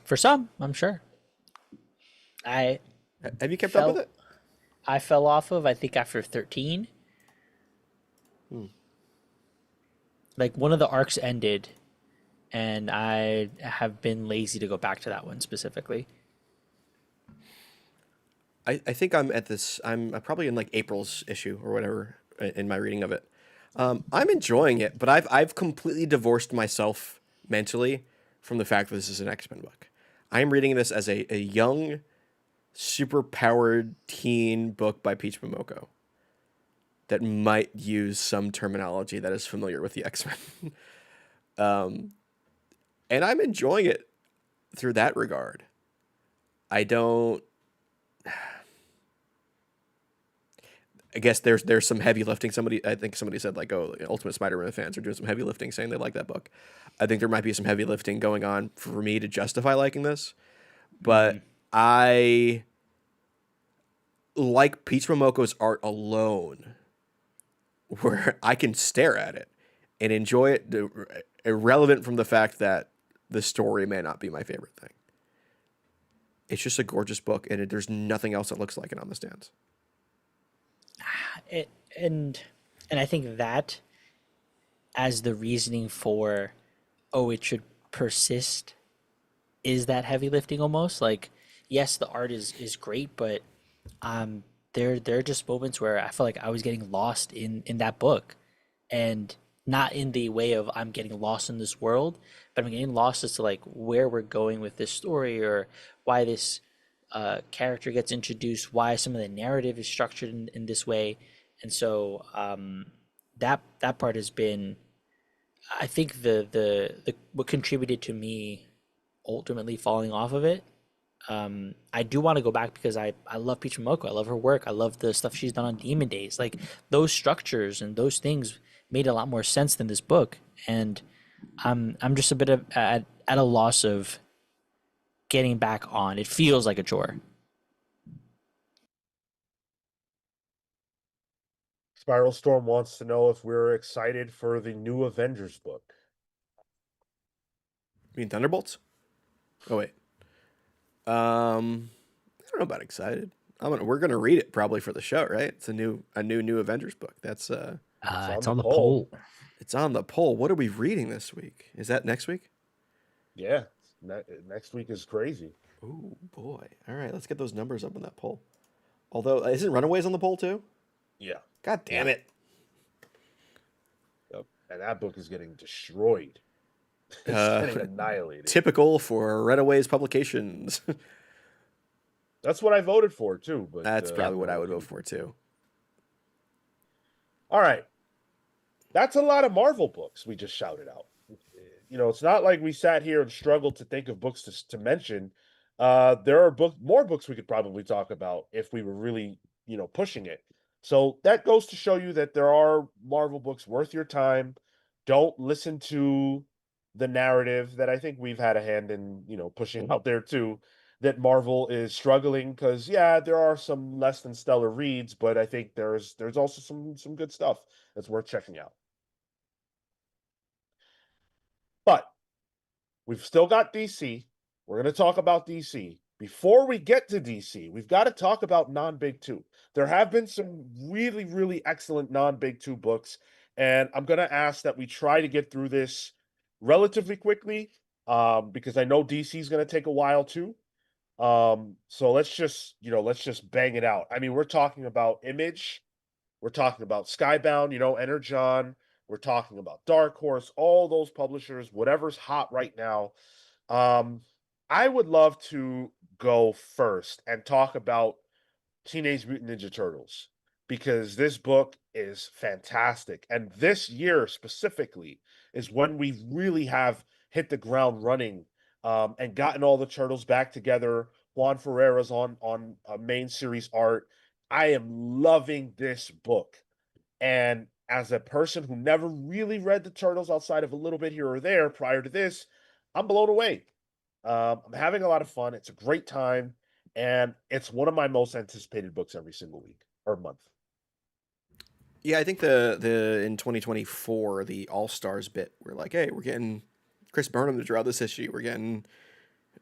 D: For some, I'm sure.
C: Have you kept up with it?
D: I fell off of, I think, after 13. Like, one of the arcs ended, and I have been lazy to go back to that one specifically.
C: I think I'm probably in like April's issue or whatever in my reading of it. I'm enjoying it, but I've completely divorced myself mentally from the fact that this is an X-Men book. I'm reading this as a young, super powered teen book by Peach Momoko that might use some terminology that is familiar with the X-Men. And I'm enjoying it through that regard. I guess there's some heavy lifting. I think somebody said like, oh, Ultimate Spider-Man fans are doing some heavy lifting, saying they like that book. I think there might be some heavy lifting going on for me to justify liking this, but I like Peach Momoko's art alone, where I can stare at it and enjoy it, irrelevant from the fact that the story may not be my favorite thing. It's just a gorgeous book, and there's nothing else that looks like it on the stands.
D: It, and I think that as the reasoning for, oh, it should persist, is that heavy lifting almost. Like, yes, the art is great, but um there are just moments where I feel like I was getting lost in that book, and not in the way of I'm getting lost in this world, but I'm getting lost as to like where we're going with this story, or why this character gets introduced, why some of the narrative is structured in this way. And so that part has been, I think, the what contributed to me ultimately falling off of it. I do want to go back because I love Peach Momoko. I love her work. I love the stuff she's done on Demon Days. Like, those structures and those things made a lot more sense than this book. And I'm just a bit of at a loss of getting back on. It feels like a chore.
A: Spiral Storm wants to know if we're excited for the new Avengers book.
C: You mean Thunderbolts? Oh wait. I don't know about excited. We're gonna read it probably for the show, right? It's a new Avengers book. That's
B: It's on the poll.
C: it's on the poll. What are we reading this week? Is that next week?
A: Yeah, next week is crazy.
C: Oh boy! All right, let's get those numbers up on that poll. Although, isn't Runaways on the poll too?
A: Yeah.
C: God damn it!
A: Yep. And that book is getting destroyed. It's getting annihilated.
C: Typical for Runaways publications.
A: That's what I voted for too. But
C: That's probably what I would vote for too.
A: All right. That's a lot of Marvel books we just shouted out. You know, it's not like we sat here and struggled to think of books to mention. There are more books we could probably talk about if we were really, pushing it. So that goes to show you that there are Marvel books worth your time. Don't listen to the narrative that I think we've had a hand in, pushing out there too, that Marvel is struggling because, yeah, there are some less than stellar reads, but I think there's also some good stuff that's worth checking out. But we've still got DC. We're going to talk about DC. Before we get to DC, we've got to talk about non-Big Two. There have been some really, really excellent non-Big Two books, and I'm going to ask that we try to get through this relatively quickly, because I know DC is going to take a while too. So let's just bang it out. I mean, we're talking about Image, we're talking about Skybound, Energon, we're talking about Dark Horse, all those publishers, whatever's hot right now. I would love to go first and talk about Teenage Mutant Ninja Turtles, because this book is fantastic. And this year specifically is when we really have hit the ground running, and gotten all the turtles back together. Juan Ferreira's on main series art. I am loving this book. And as a person who never really read the Turtles outside of a little bit here or there prior to this, I'm blown away. I'm having a lot of fun. It's a great time. And it's one of my most anticipated books every single week or month.
C: Yeah, I think the in 2024 the All Stars bit, we're like, hey, we're getting Chris Burnham to draw this issue. We're getting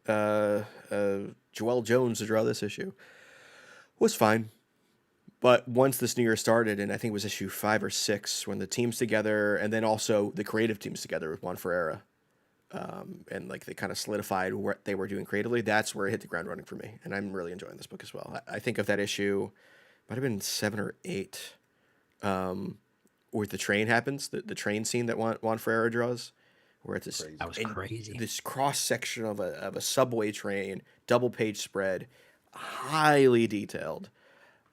C: Joelle Jones to draw this issue. Was fine. But once this new year started, and I think it was issue 5 or 6, when the team's together, and then also the creative team's together with Juan Ferreira, and like they kind of solidified what they were doing creatively, that's where it hit the ground running for me. And I'm really enjoying this book as well. I think of that issue, might have been 7 or 8, where the train happens, the train scene that Juan Ferreira draws, where it's this,
B: That was crazy.
C: this cross section of a subway train, double page spread, highly detailed.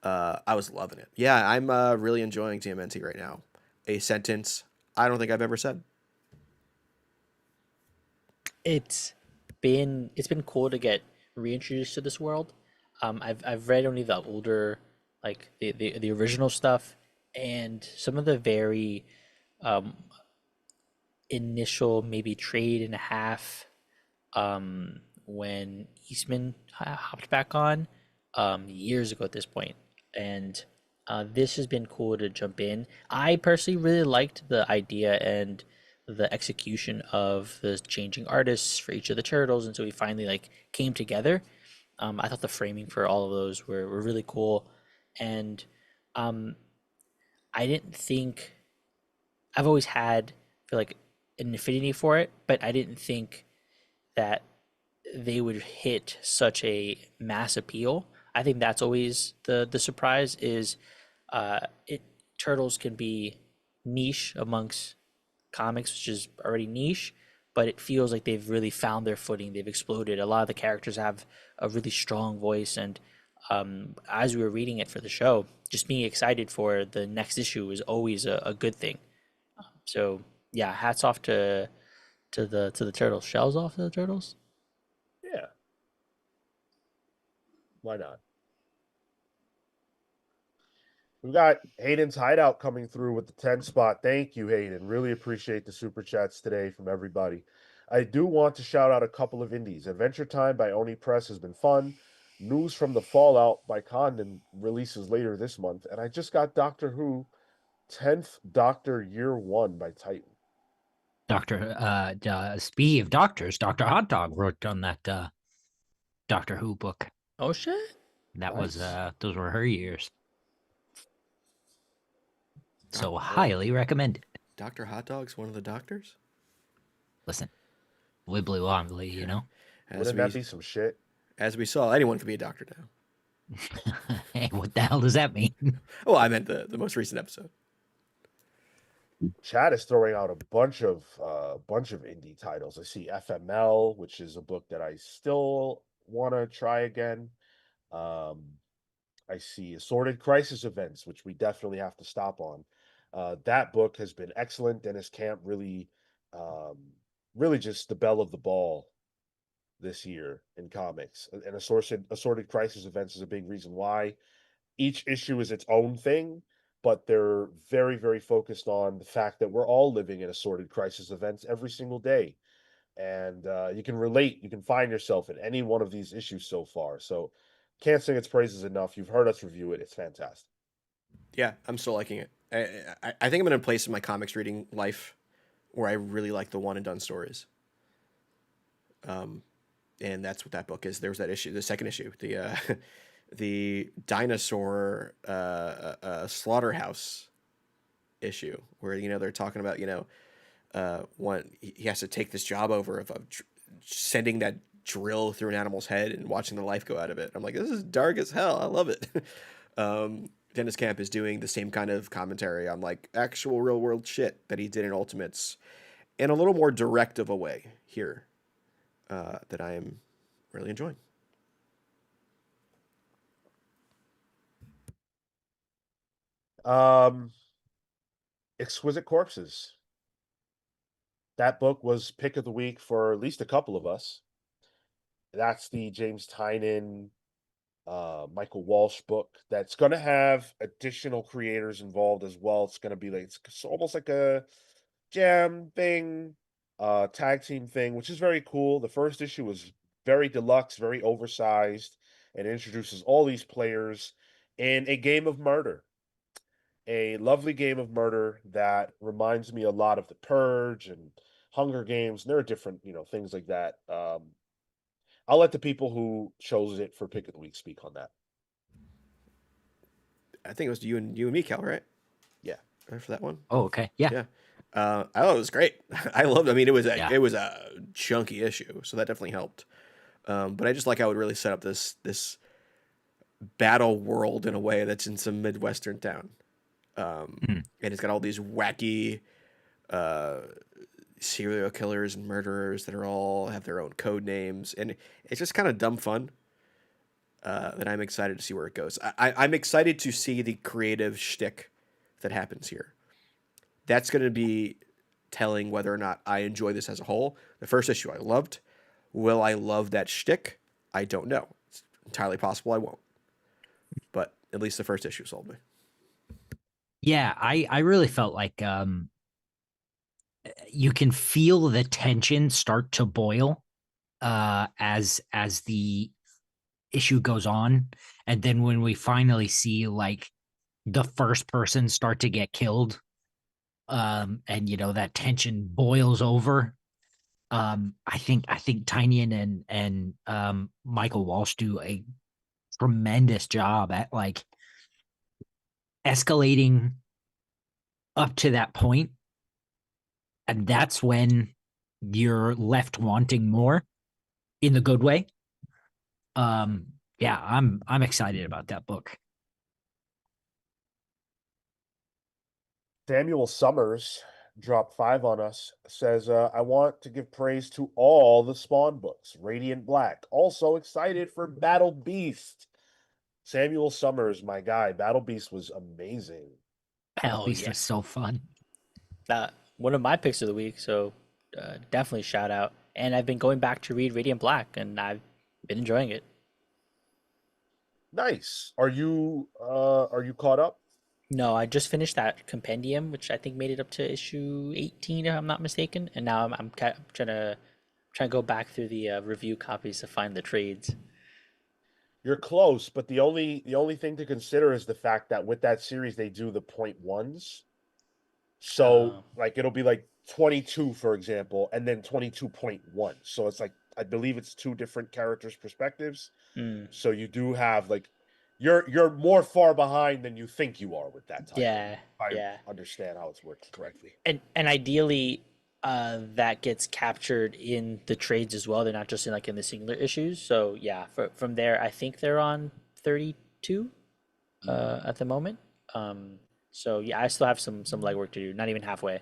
C: I was loving it. Yeah, I'm really enjoying TMNT right now. A sentence I don't think I've ever said.
D: It's been cool to get reintroduced to this world. I've read only the older, like the original stuff, and some of the very initial maybe trade and a half, when Eastman hopped back on years ago at this point. And this has been cool to jump in. I personally really liked the idea and the execution of the changing artists for each of the turtles, and so we finally like came together. I thought the framing for all of those were really cool, and um, I didn't think I've always had feel like an affinity for it, but I didn't think that they would hit such a mass appeal. I think that's always the surprise is it turtles can be niche amongst comics, which is already niche, but it feels like they've really found their footing. They've exploded. A lot of the characters have a really strong voice, and as we were reading it for the show, just being excited for the next issue is always a good thing. So yeah, hats off to the turtles. Shells off to the turtles.
A: Yeah, why not? We've got Hayden's Hideout coming through with the 10 spot. Thank you, Hayden. Really appreciate the super chats today from everybody. I do want to shout out a couple of indies. Adventure Time by Oni Press has been fun. News from the Fallout by Condon releases later this month. And I just got Doctor Who 10th Doctor Year 1 by Titan.
B: Speaking of doctors, Dr. Hot Dog wrote on that Doctor Who book.
D: Oh shit!
B: That
A: Nice.
B: was those were her years. So
C: Doc-
B: highly recommended.
C: Dr. Hot Dog's one of the doctors?
B: Listen, wibbly wobbly, you know.
A: Wouldn't that be some shit?
C: As we saw, anyone can be a doctor now.
B: Hey, what the hell does that mean?
C: Well, I meant the most recent episode.
A: Chad is throwing out a bunch of indie titles. I see FML, which is a book that I still want to try again. I see Assorted Crisis Events, which we definitely have to stop on. That book has been excellent. Dennis Camp really just the belle of the ball this year in comics. And Assorted Crisis Events is a big reason why. Each issue is its own thing, but they're very, very focused on the fact that we're all living in assorted crisis events every single day. And you can relate, you can find yourself in any one of these issues so far. So can't sing its praises enough. You've heard us review it. It's fantastic.
C: Yeah, I'm still liking it. I think I'm in a place in my comics reading life where I really like the one and done stories. And that's what that book is. There was that issue, the second issue, the the dinosaur slaughterhouse issue, where they're talking about one he has to take this job over of sending that drill through an animal's head and watching the life go out of it. I'm like, this is dark as hell. I love it. Dennis Camp is doing the same kind of commentary on like actual real world shit that he did in Ultimates in a little more direct of a way here that I am really enjoying.
A: Exquisite Corpses. That book was pick of the week for at least a couple of us. That's the James Tynion, Michael Walsh book that's going to have additional creators involved as well. It's going to be like it's almost like a jam thing, tag team thing, which is very cool. The first issue was very deluxe, very oversized, and introduces all these players in a game of murder. A lovely game of murder that reminds me a lot of The Purge and Hunger Games. And there are different, things like that. I'll let the people who chose it for pick of the week speak on that.
C: I think it was you and me, Cal, right?
A: Yeah.
C: For that one.
B: Oh, okay. Yeah.
C: Yeah. I thought it was great. I loved it. I mean, it was
B: Yeah.
C: a chunky issue, so that definitely helped. But I just like how it really set up this battle world in a way that's in some Midwestern town. And it's got all these wacky serial killers and murderers that all have their own code names, and it's just kind of dumb fun. That I'm excited to see where it goes. I'm excited to see the creative shtick that happens here. That's going to be telling whether or not I enjoy this as a whole. The first issue I loved. Will I love that shtick? I don't know. It's entirely possible I won't. But at least the first issue sold me.
B: Yeah, I really felt like you can feel the tension start to boil as the issue goes on, and then when we finally see like the first person start to get killed, and that tension boils over. I think Tynion and Michael Walsh do a tremendous job at like escalating up to that point, and that's when you're left wanting more in the good way. Yeah, I'm excited about that book.
A: Samuel Summers dropped 5 on us. Says, I want to give praise to all the Spawn books. Radiant Black. Also excited for Battle Beast. Samuel Summers, my guy. Battle Beast was amazing.
B: Battle Beast was so fun.
D: One of my picks of the week, so definitely shout out. And I've been going back to read Radiant Black, and I've been enjoying it.
A: Nice. Are you caught up?
D: No, I just finished that compendium, which I think made it up to issue 18, if I'm not mistaken. And now I'm trying to go back through the review copies to find the trades.
A: You're close, but the only thing to consider is the fact that with that series they do the .1s. So like it'll be like 22, for example, and then 22.1. So it's like I believe it's 2 different characters' perspectives. So you do have like you're more far behind than you think you are with that type.
D: Yeah,
A: if I understand how it's working correctly.
D: And ideally, that gets captured in the trades as well. They're not just in the singular issues. So yeah, from there, I think they're on 32 at the moment. So yeah, I still have some legwork to do. Not even halfway.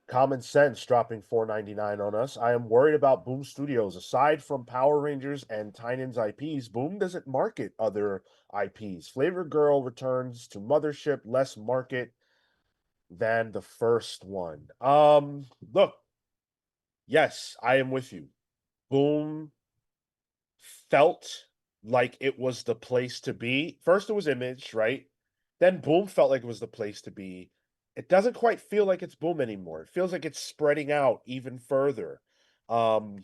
A: Common Sense dropping $4.99 on us. I am worried about Boom Studios. Aside from Power Rangers and Tynan's IPs, Boom doesn't market other IPs. Flavor Girl returns to Mothership, less market than the first one. Look, yes, I am with you. Boom felt like it was the place to be. First, it was Image, right? Then Boom felt like it was the place to be. It doesn't quite feel like it's Boom anymore. It feels like it's spreading out even further. And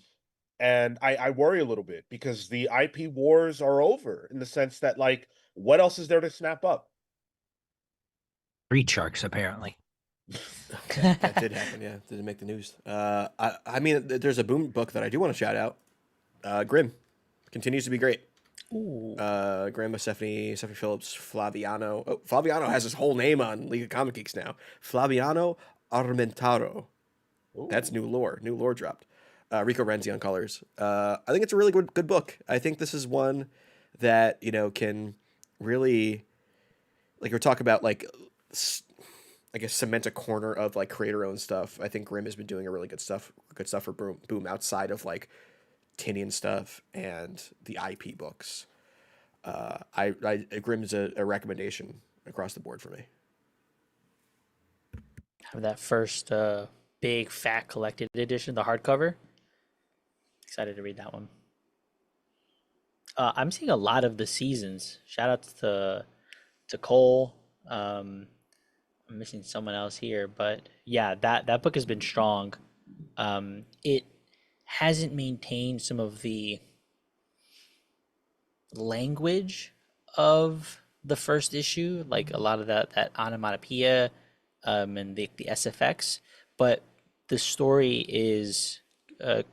A: I worry a little bit because the IP wars are over in the sense that, like, what else is there to snap up?
B: Street Sharks, apparently.
C: that did happen, yeah. Didn't make the news. I mean, there's a Boom book that I do want to shout out. Grimm continues to be great.
D: Ooh.
C: Grimm by Stephanie Phillips, Flaviano. Oh, Flaviano has his whole name on League of Comic Geeks now. Flaviano Armentaro.
A: Ooh.
C: That's new lore. New lore dropped. Rico Renzi on colors. I think it's a really good book. I think this is one that can really, like, we're talking about, like, I guess, cement a corner of like creator-owned stuff. I think Grimm has been doing a really good stuff for Boom outside of like Tinian stuff and the IP books. Grimm is a recommendation across the board for me.
D: Have that first big fat collected edition, the hardcover. Excited to read that one. I'm seeing a lot of the seasons. Shout out to Cole. I'm missing someone else here, but yeah, that book has been strong. It hasn't maintained some of the language of the first issue, like a lot of that onomatopoeia, and the SFX, but the story is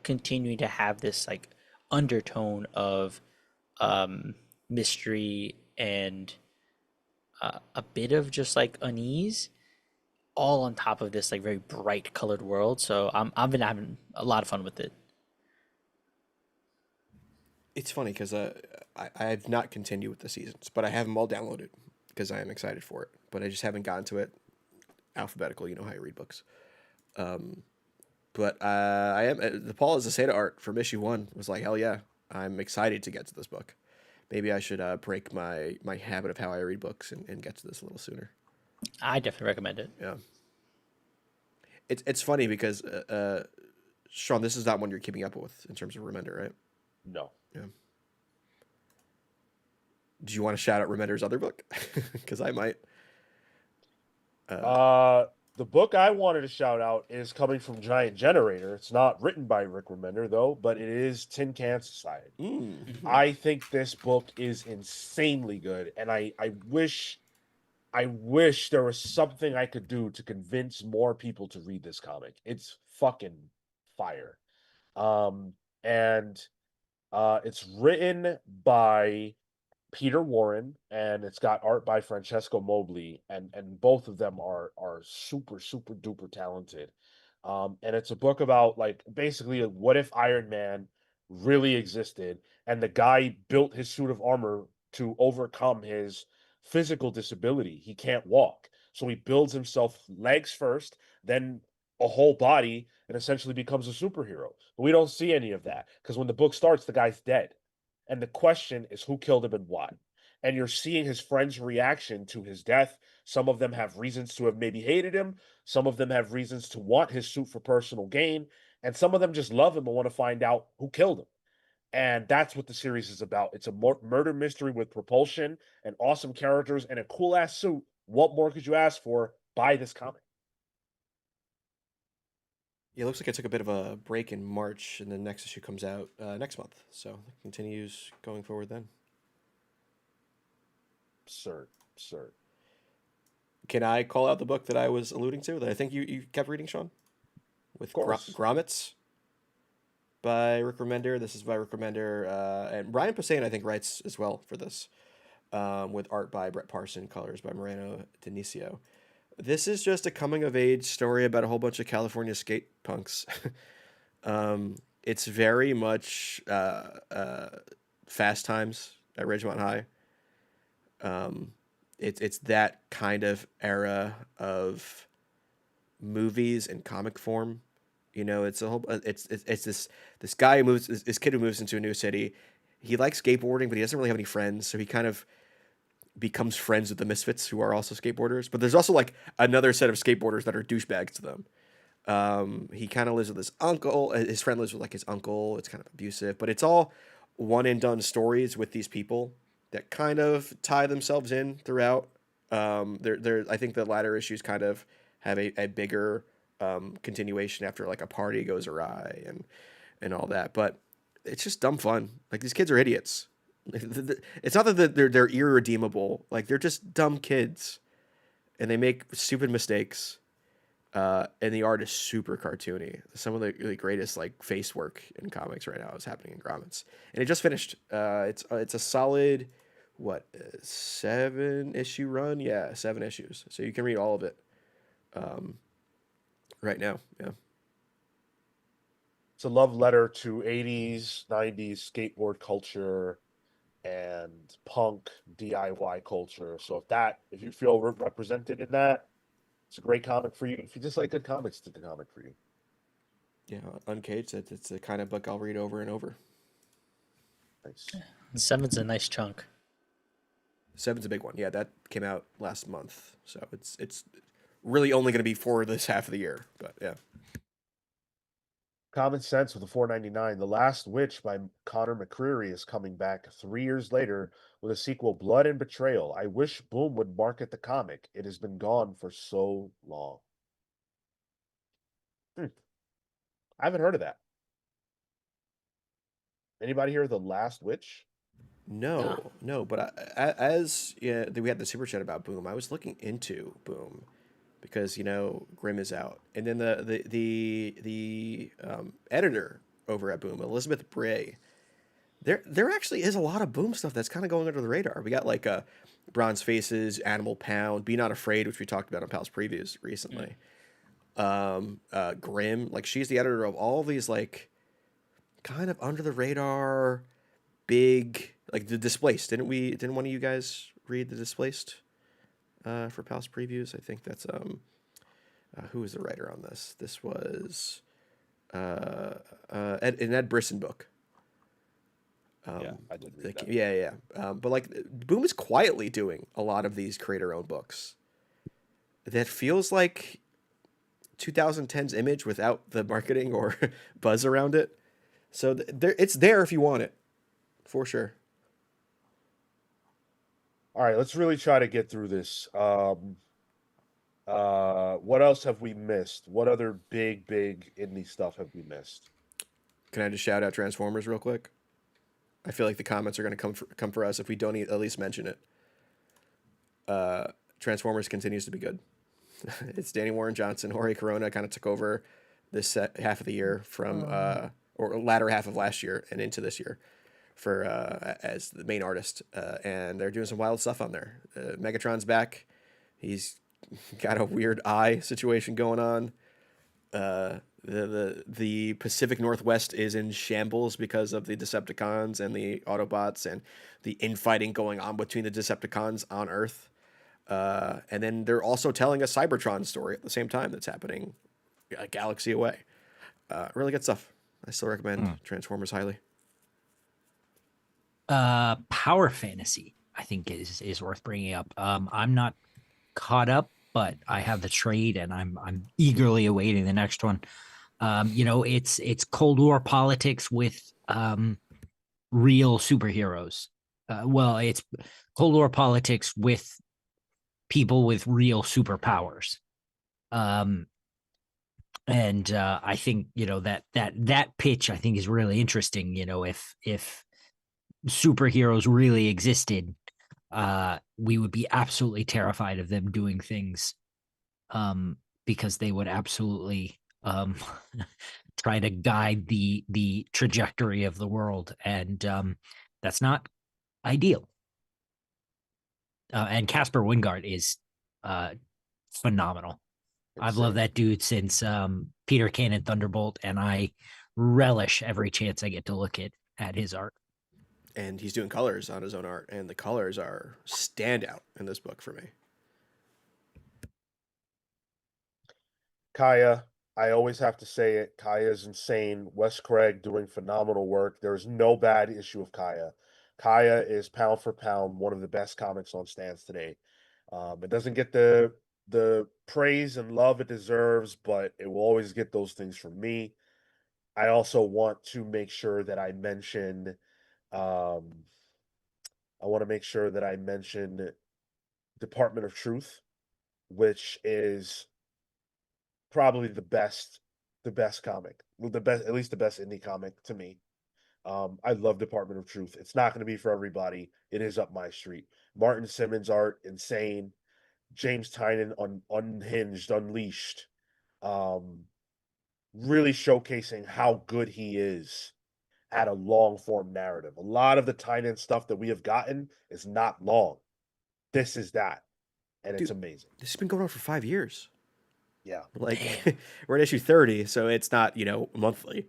D: continuing to have this like undertone of mystery and a bit of just like unease, all on top of this like very bright colored world. So I've been having a lot of fun with it.
C: It's funny because I have not continued with the seasons, but I have them all downloaded because I am excited for it. But I just haven't gotten to it alphabetical. You know how you read books. But I am the Paul is a Seda art from issue 1 was like, hell yeah, I'm excited to get to this book. Maybe I should break my habit of how I read books and get to this a little sooner.
D: I definitely recommend it.
C: Yeah. It's funny because Sean, this is not one you're keeping up with in terms of Remender, right?
A: No.
C: Yeah. Do you want to shout out Remender's other book? Because I might.
A: The book I wanted to shout out is coming from Giant Generator. It's not written by Rick Remender, though, but it is Tin Can Society.
C: Mm-hmm.
A: I think this book is insanely good, and I wish I wish there was something I could do to convince more people to read this comic. It's fucking fire. And it's written by Peter Warren, and it's got art by Francesco Mobley, and both of them are super super duper talented. And it's a book about like basically what if Iron Man really existed, and the guy built his suit of armor to overcome his physical disability. He can't walk, so he builds himself legs first, then a whole body, and essentially becomes a superhero. But we don't see any of that because when the book starts, the guy's dead. And the question is who killed him and why. And you're seeing his friends' reaction to his death. Some of them have reasons to have maybe hated him. Some of them have reasons to want his suit for personal gain. And some of them just love him and want to find out who killed him. And that's what the series is about. It's a murder mystery with propulsion and awesome characters and a cool ass suit. What more could you ask for? Buy this comic.
C: Yeah, it looks like I took a bit of a break in March, and the next issue comes out next month. So it continues going forward then.
A: Absurd. Absurd.
C: Can I call out the book that I was alluding to that I think you kept reading, Sean? With Grommets by Rick Remender. This is by Rick Remender. And Brian Posehn, I think, writes as well for this. With art by Brett Parson, colors by Moreno Denisio. This is just a coming-of-age story about a whole bunch of California skate punks. It's very much Fast Times at Ridgemont High. It's that kind of era of movies and comic form. You know, it's a whole it's this guy who moves this kid who moves into a new city. He likes skateboarding, but he doesn't really have any friends, so he kind of becomes friends with the misfits who are also skateboarders. But there's also like another set of skateboarders that are douchebags to them. He kind of lives with his uncle. His friend lives with like his uncle. It's kind of abusive, but it's all one and done stories with these people that kind of tie themselves in throughout. I think the latter issues kind of have a bigger continuation after like a party goes awry and all that. But it's just dumb fun. Like these kids are idiots. It's not that they're irredeemable. Like they're just dumb kids, and they make stupid mistakes. And the art is super cartoony. Some of the greatest like face work in comics right now is happening in Grommets, and it just finished. It's a solid 7-issue run. Yeah, 7 issues. So you can read all of it. Right now, yeah.
A: It's a love letter to 80s, 90s skateboard culture and punk DIY culture. So if you feel represented in that, it's a great comic for you. If you just like good comics, it's a comic for you.
C: Yeah, Uncaged. It's the kind of book I'll read over and over.
A: Nice.
D: 7's a nice chunk.
C: 7's a big one. Yeah, that came out last month, so it's really only going to be for this half of the year. But yeah.
A: Common Sense with a $4.99. The Last Witch by Connor McCreary is coming back 3 years later with a sequel, Blood and Betrayal. I wish Boom would market the comic. It has been gone for so long. I haven't heard of that. Anybody hear of The Last Witch?
C: No. But as we had the super chat about Boom, I was looking into Boom because Grimm is out, and then the editor over at Boom, Elizabeth Bray. There actually is a lot of Boom stuff that's kind of going under the radar. We got like Bronze Faces, Animal Pound, Be Not Afraid, which we talked about on Pal's Previews recently. Grimm, like she's the editor of all these like kind of under the radar, big, like The Displaced. Didn't one of you guys read The Displaced for Pal's Previews? I think that's who was the writer on this? This was an Ed Brisson book.
A: Yeah, I did read that.
C: Yeah. But like Boom is quietly doing a lot of these creator-owned books. That feels like 2010's Image without the marketing or buzz around it. So it's there if you want it, for sure.
A: All right, let's really try to get through this. What else have we missed? What other big indie stuff have we missed?
C: Can I just shout out Transformers real quick? I feel like the comments are going to come for us if we don't at least mention it. Transformers continues to be good. It's Danny Warren Johnson. Jorge Corona kind of took over this half of the year from or latter half of last year and into this year for as the main artist, and they're doing some wild stuff on there. Megatron's back. He's got a weird eye situation going on. The Pacific Northwest is in shambles because of the Decepticons and the Autobots and the infighting going on between the Decepticons on Earth. And then they're also telling a Cybertron story at the same time that's happening a galaxy away. Really good stuff. I still recommend Transformers highly.
B: Power Fantasy, I think is worth bringing up. I'm not caught up, but I have the trade and I'm eagerly awaiting the next one. It's Cold War politics with real superheroes. It's Cold War politics with people with real superpowers. And I think that pitch I think is really interesting. If superheroes really existed, we would be absolutely terrified of them doing things, because they would absolutely try to guide the trajectory of the world, and that's not ideal. And Casper Wingard is phenomenal. I've loved that dude since Peter Cannon Thunderbolt, and I relish every chance I get to look at his art.
C: And he's doing colors on his own art, and the colors are standout in this book for me.
A: Kaya, I always have to say it. Kaya is insane. Wes Craig doing phenomenal work. There's no bad issue of Kaya. Kaya is pound for pound one of the best comics on stands today. It doesn't get the praise and love it deserves, but it will always get those things from me. I also want to make sure that I mention Department of Truth, which is probably the best comic, at least the best indie comic to me. I love Department of Truth. It's not going to be for everybody. It is up my street. Martin Simmons art, insane. James Tynion unhinged, unleashed. Really showcasing how good he is at a long form narrative. A lot of the Tynion stuff that we have gotten is not long. This is that. And it's amazing.
C: This has been going on for 5 years.
A: Yeah.
C: Like we're at issue 30, so it's not, monthly.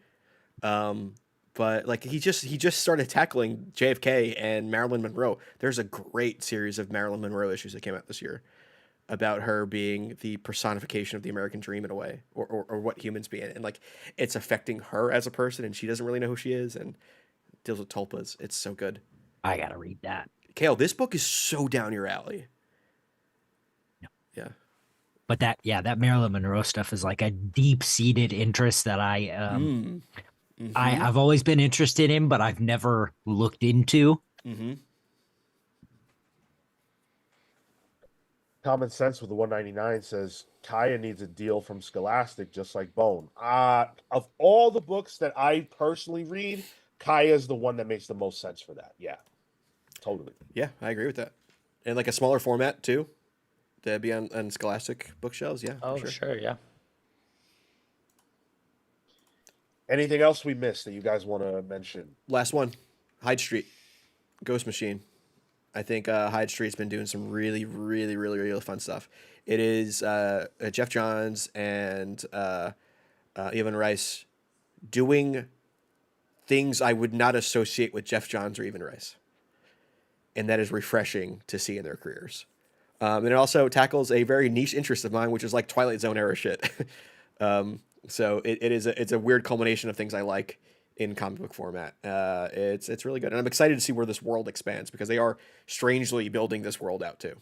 C: But like he just started tackling JFK and Marilyn Monroe. There's a great series of Marilyn Monroe issues that came out this year about her being the personification of the American dream in a way, or what humans be, and like it's affecting her as a person, and she doesn't really know who she is, and deals with tulpas. It's so good.
B: I gotta read that.
C: Cale, this book is so down your alley. Yeah.
B: But that Marilyn Monroe stuff is like a deep-seated interest that I've always been interested in, but I've never looked into.
A: Common Sense with the 199 says Kaya needs a deal from Scholastic just like Bone. Of all the books that I personally read, Kaya is the one that makes the most sense for that. Yeah, totally.
C: Yeah, I agree with that. And like a smaller format too, to be on Scholastic bookshelves. Yeah.
D: Oh, sure, yeah.
A: Anything else we missed that you guys want to mention?
C: Last one, Hyde Street, Ghost Machine. I think Hyde Street's been doing some really, really, really, really fun stuff. It is Jeff Johns and Evan Rice doing things I would not associate with Jeff Johns or Evan Rice. And that is refreshing to see in their careers. And it also tackles a very niche interest of mine, which is like Twilight Zone era shit. So it's a weird culmination of things I like in comic book format. It's really good. And I'm excited to see where this world expands, because they are strangely building this world out too.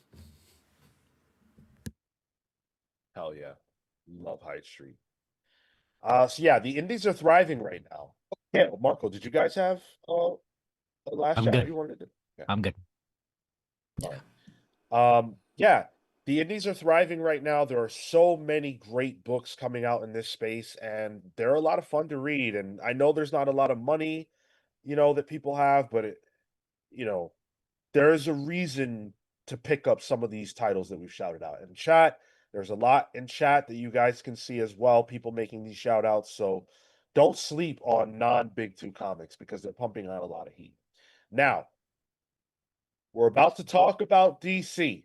A: Hell yeah. Love Hyde Street. So yeah, the indies are thriving right now. Yeah, Marco, did you guys have the last chat
B: good.
A: you wanted to do? Yeah.
B: I'm good.
A: Yeah, the indies are thriving right now. There are so many great books coming out in this space, and they're a lot of fun to read. And I know there's not a lot of money, that people have, but there is a reason to pick up some of these titles that we've shouted out in chat. There's a lot in chat that you guys can see as well, people making these shout outs. So don't sleep on non-Big Two comics because they're pumping out a lot of heat. Now, we're about to talk about DC.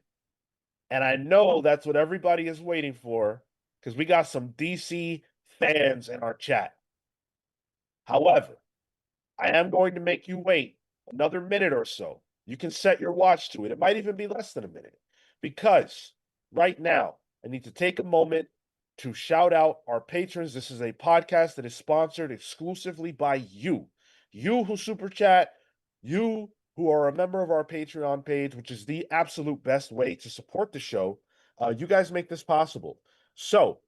A: And I know that's what everybody is waiting for because we got some DC fans in our chat. However, I am going to make you wait another minute or so. You can set your watch to it. It might even be less than a minute because right now I need to take a moment to shout out our patrons. This is a podcast that is sponsored exclusively by you. You who super chat, you who are a member of our Patreon page, which is the absolute best way to support the show. You guys make this possible. So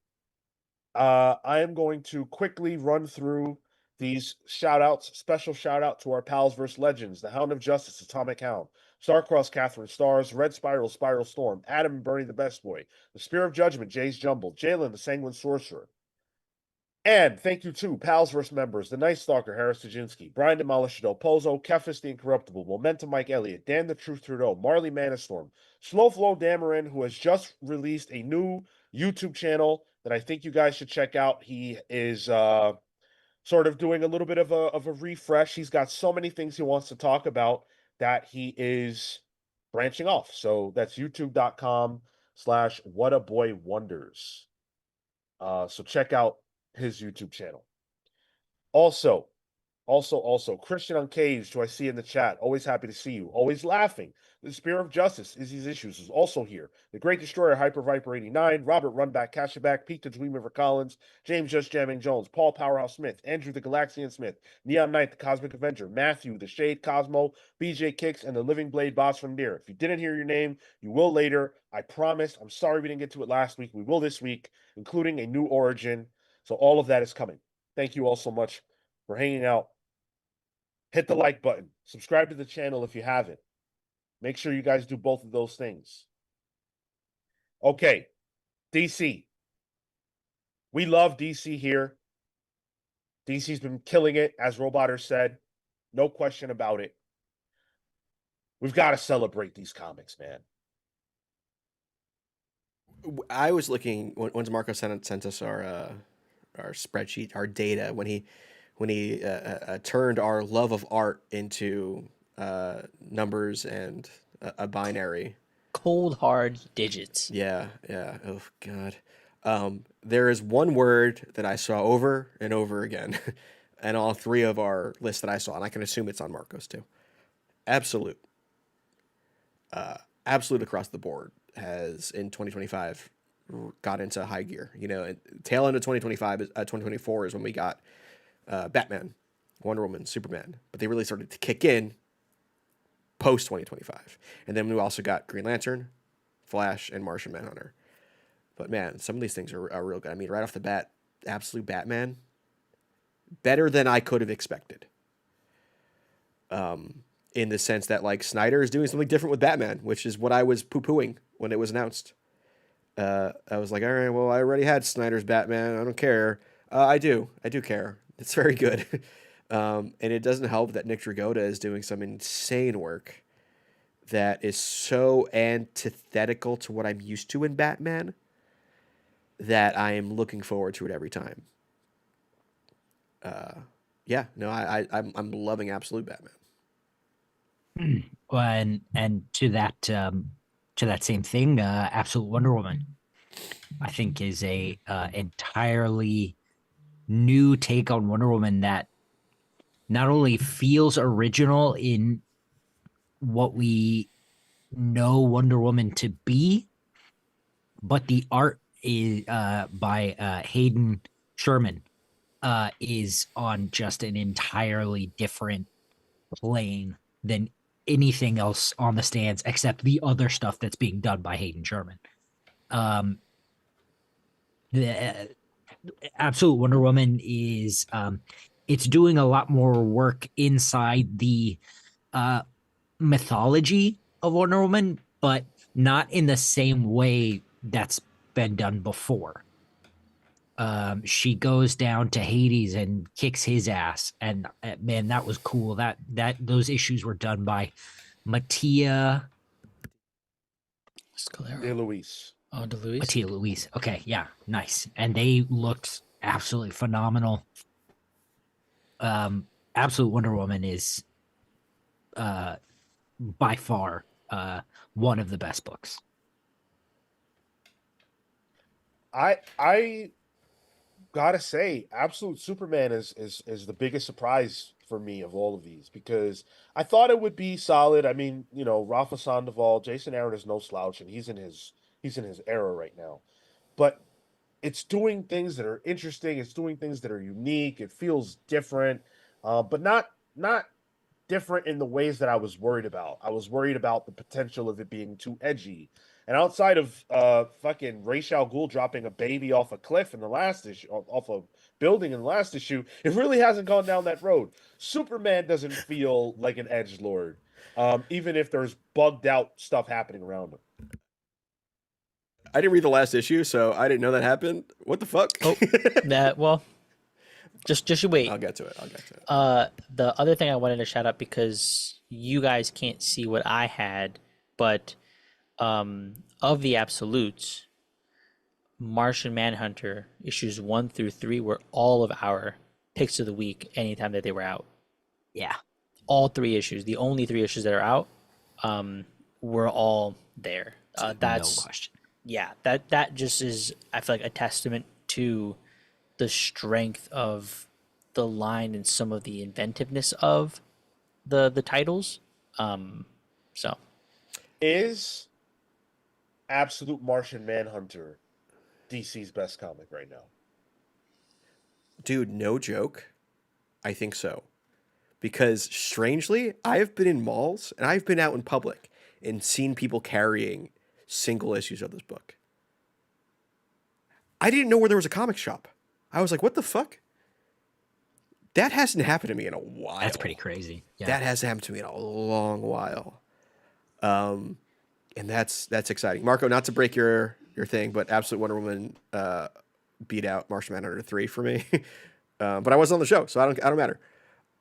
A: I am going to quickly run through these shout outs. Special shout out to our PalsVerse legends, the Hound of Justice, Atomic Hound, Starcross, Catherine Stars, Red Spiral, Spiral Storm, Adam and Bernie the Best Boy, the Spear of Judgment, Jay's Jumble, Jalen the Sanguine Sorcerer. And thank you to PalsVerse members, the Night Stalker, Harris Tajinski, Brian Demolisher Del Pozo, Kefis the Incorruptible, Momentum Mike Elliott, Dan the Truth Trudeau, Marley Manastorm, Slowflow Dameron, who has just released a new YouTube channel that I think you guys should check out. He is sort of doing a little bit of a refresh. He's got so many things he wants to talk about that he is branching off. So that's youtube.com/whataboywonders. So check out his YouTube channel. Also, Christian Uncaged, who I see in the chat, always happy to see you, always laughing. The Spear of Justice, Izzy's Issues, is also here. The Great Destroyer, Hyper Viper 89, Robert Runback, Cashaback, Pete the Dream River Collins, James Just Jamming Jones, Paul Powerhouse Smith, Andrew the Galaxian Smith, Neon Knight, the Cosmic Avenger, Matthew, the Shade Cosmo, BJ Kicks, and the Living Blade Boss from Deer. If you didn't hear your name, you will later. I promise. I'm sorry we didn't get to it last week. We will this week, including a new origin. So all of that is coming. Thank you all so much for hanging out. Hit the like button. Subscribe to the channel if you haven't. Make sure you guys do both of those things. Okay, DC. We love DC here. DC's been killing it, as Roboter said. No question about it. We've got to celebrate these comics, man.
C: I was looking once Marco sent us our spreadsheet, our data, when he turned our love of art into numbers and a binary.
D: Cold hard digits.
C: Yeah. Oh God. There is one word that I saw over and over again, and all three of our lists that I saw, and I can assume it's on Marco's too. Absolute. Absolute across the board has in 2025 got into high gear. You know, tail end of 2024 is when we got Batman, Wonder Woman, Superman, but they really started to kick in post 2025. And then we also got Green Lantern, Flash, and Martian Manhunter. But man, some of these things are real good. I mean, right off the bat, Absolute Batman, better than I could have expected. In the sense that like Snyder is doing something different with Batman, which is what I was poo-pooing when it was announced. I was like, all right, well, I already had Snyder's Batman. I don't care. I do care. It's very good. And it doesn't help that Nick Dragotta is doing some insane work that is so antithetical to what I'm used to in Batman that I am looking forward to it every time. I'm loving Absolute Batman.
B: And to that same thing, Absolute Wonder Woman, I think, is a entirely new take on Wonder Woman that not only feels original in what we know Wonder Woman to be, but the art is by Hayden Sherman is on just an entirely different plane than anything else on the stands except the other stuff that's being done by Hayden Sherman. The Absolute Wonder Woman is it's doing a lot more work inside the mythology of Wonder Woman, but not in the same way that's been done before. She goes down to Hades and kicks his ass, and man, that was cool. That those issues were done by Mattia
A: De Luis.
D: Oh, DeLuise.
B: Atia Louise. Okay, yeah, nice. And they looked absolutely phenomenal. Absolute Wonder Woman is uh by far one of the best books.
A: I gotta say, Absolute Superman is the biggest surprise for me of all of these because I thought it would be solid. I mean, you know, Rafa Sandoval, Jason Aaron is no slouch, and he's in his era right now. But it's doing things that are interesting. It's doing things that are unique. It feels different, but not different in the ways that I was worried about. I was worried about the potential of it being too edgy. And outside of fucking Ra's al Ghul dropping a baby off a cliff in the last issue, off a building in the last issue, it really hasn't gone down that road. Superman doesn't feel like an edge lord, even if there's bugged out stuff happening around him.
C: I didn't read the last issue, so I didn't know that happened. What the fuck?
D: Oh, just you wait.
C: I'll get to it.
D: The other thing I wanted to shout out because you guys can't see what I had, but of the absolutes, Martian Manhunter issues 1 through 3 were all of our picks of the week anytime that they were out.
B: Yeah.
D: All 3 issues, the only 3 issues that are out, were all there. That's
B: no question.
D: Yeah, that just is, I feel like, a testament to the strength of the line and some of the inventiveness of the titles. So
A: Is Absolute Martian Manhunter DC's best comic right now?
C: Dude, no joke. I think so. Because strangely, I've been in malls and I've been out in public and seen people carrying single issues of this book. I didn't know where there was a comic shop. I was like, what the fuck? That hasn't happened to me in a while.
B: That's pretty crazy. Yeah.
C: That hasn't happened to me in a long while. And that's exciting. Marco, not to break your thing, but Absolute Wonder Woman beat out Martian Manhunter 3 for me. But I wasn't on the show, so I don't matter.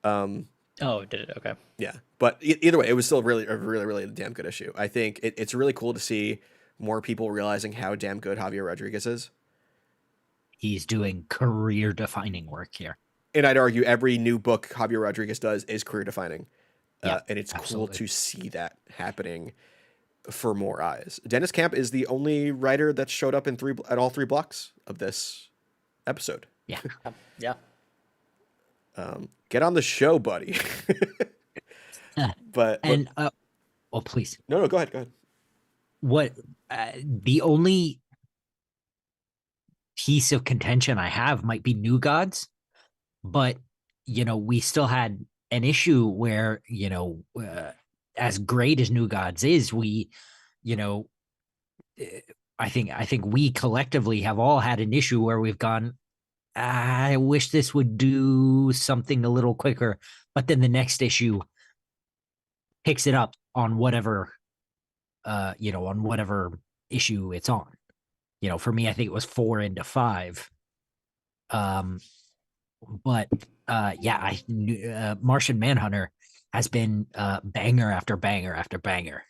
D: oh, did it? Okay.
C: Yeah, but either way, it was still a really damn good issue. I think it's really cool to see more people realizing how damn good Javier Rodriguez is.
B: He's doing career-defining work here.
C: And I'd argue every new book Javier Rodriguez does is career-defining.
B: Yeah,
C: and it's
B: absolutely.
C: cool to see that happening for more eyes. Dennis Camp is the only writer that showed up at all 3 blocks of this episode.
B: Yeah.
D: Yeah.
C: Get on the show, buddy. but
B: please.
C: No, go ahead.
B: What the only piece of contention I have might be New Gods, but we still had an issue where as great as New Gods is, we I think we collectively have all had an issue where we've gone, I wish this would do something a little quicker, but then the next issue picks it up on whatever on whatever issue it's on. For me, I think it was 4 into 5. But Martian Manhunter has been banger after banger after banger.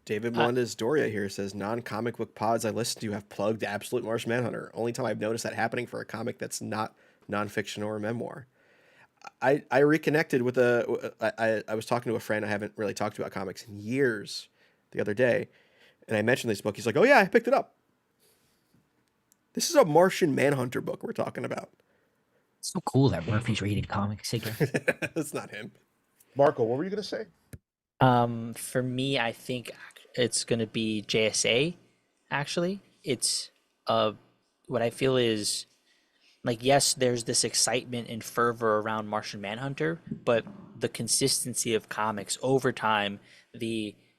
C: David Melendez Doria here says, non-comic book pods I listen to have plugged Absolute Martian Manhunter. Only time I've noticed that happening for a comic that's not nonfiction or a memoir. I reconnected with I was talking to a friend I haven't really talked about comics in years the other day, and I mentioned this book. He's like, oh yeah, I picked it up. This is a Martian Manhunter book we're talking about.
B: It's so cool that Murphy's reading comics again.
C: That's not him.
A: Marco, what were you going to say?
D: For me, I think it's going to be JSA, actually. It's what I feel is, like, yes, there's this excitement and fervor around Martian Manhunter, but the consistency of comics over time,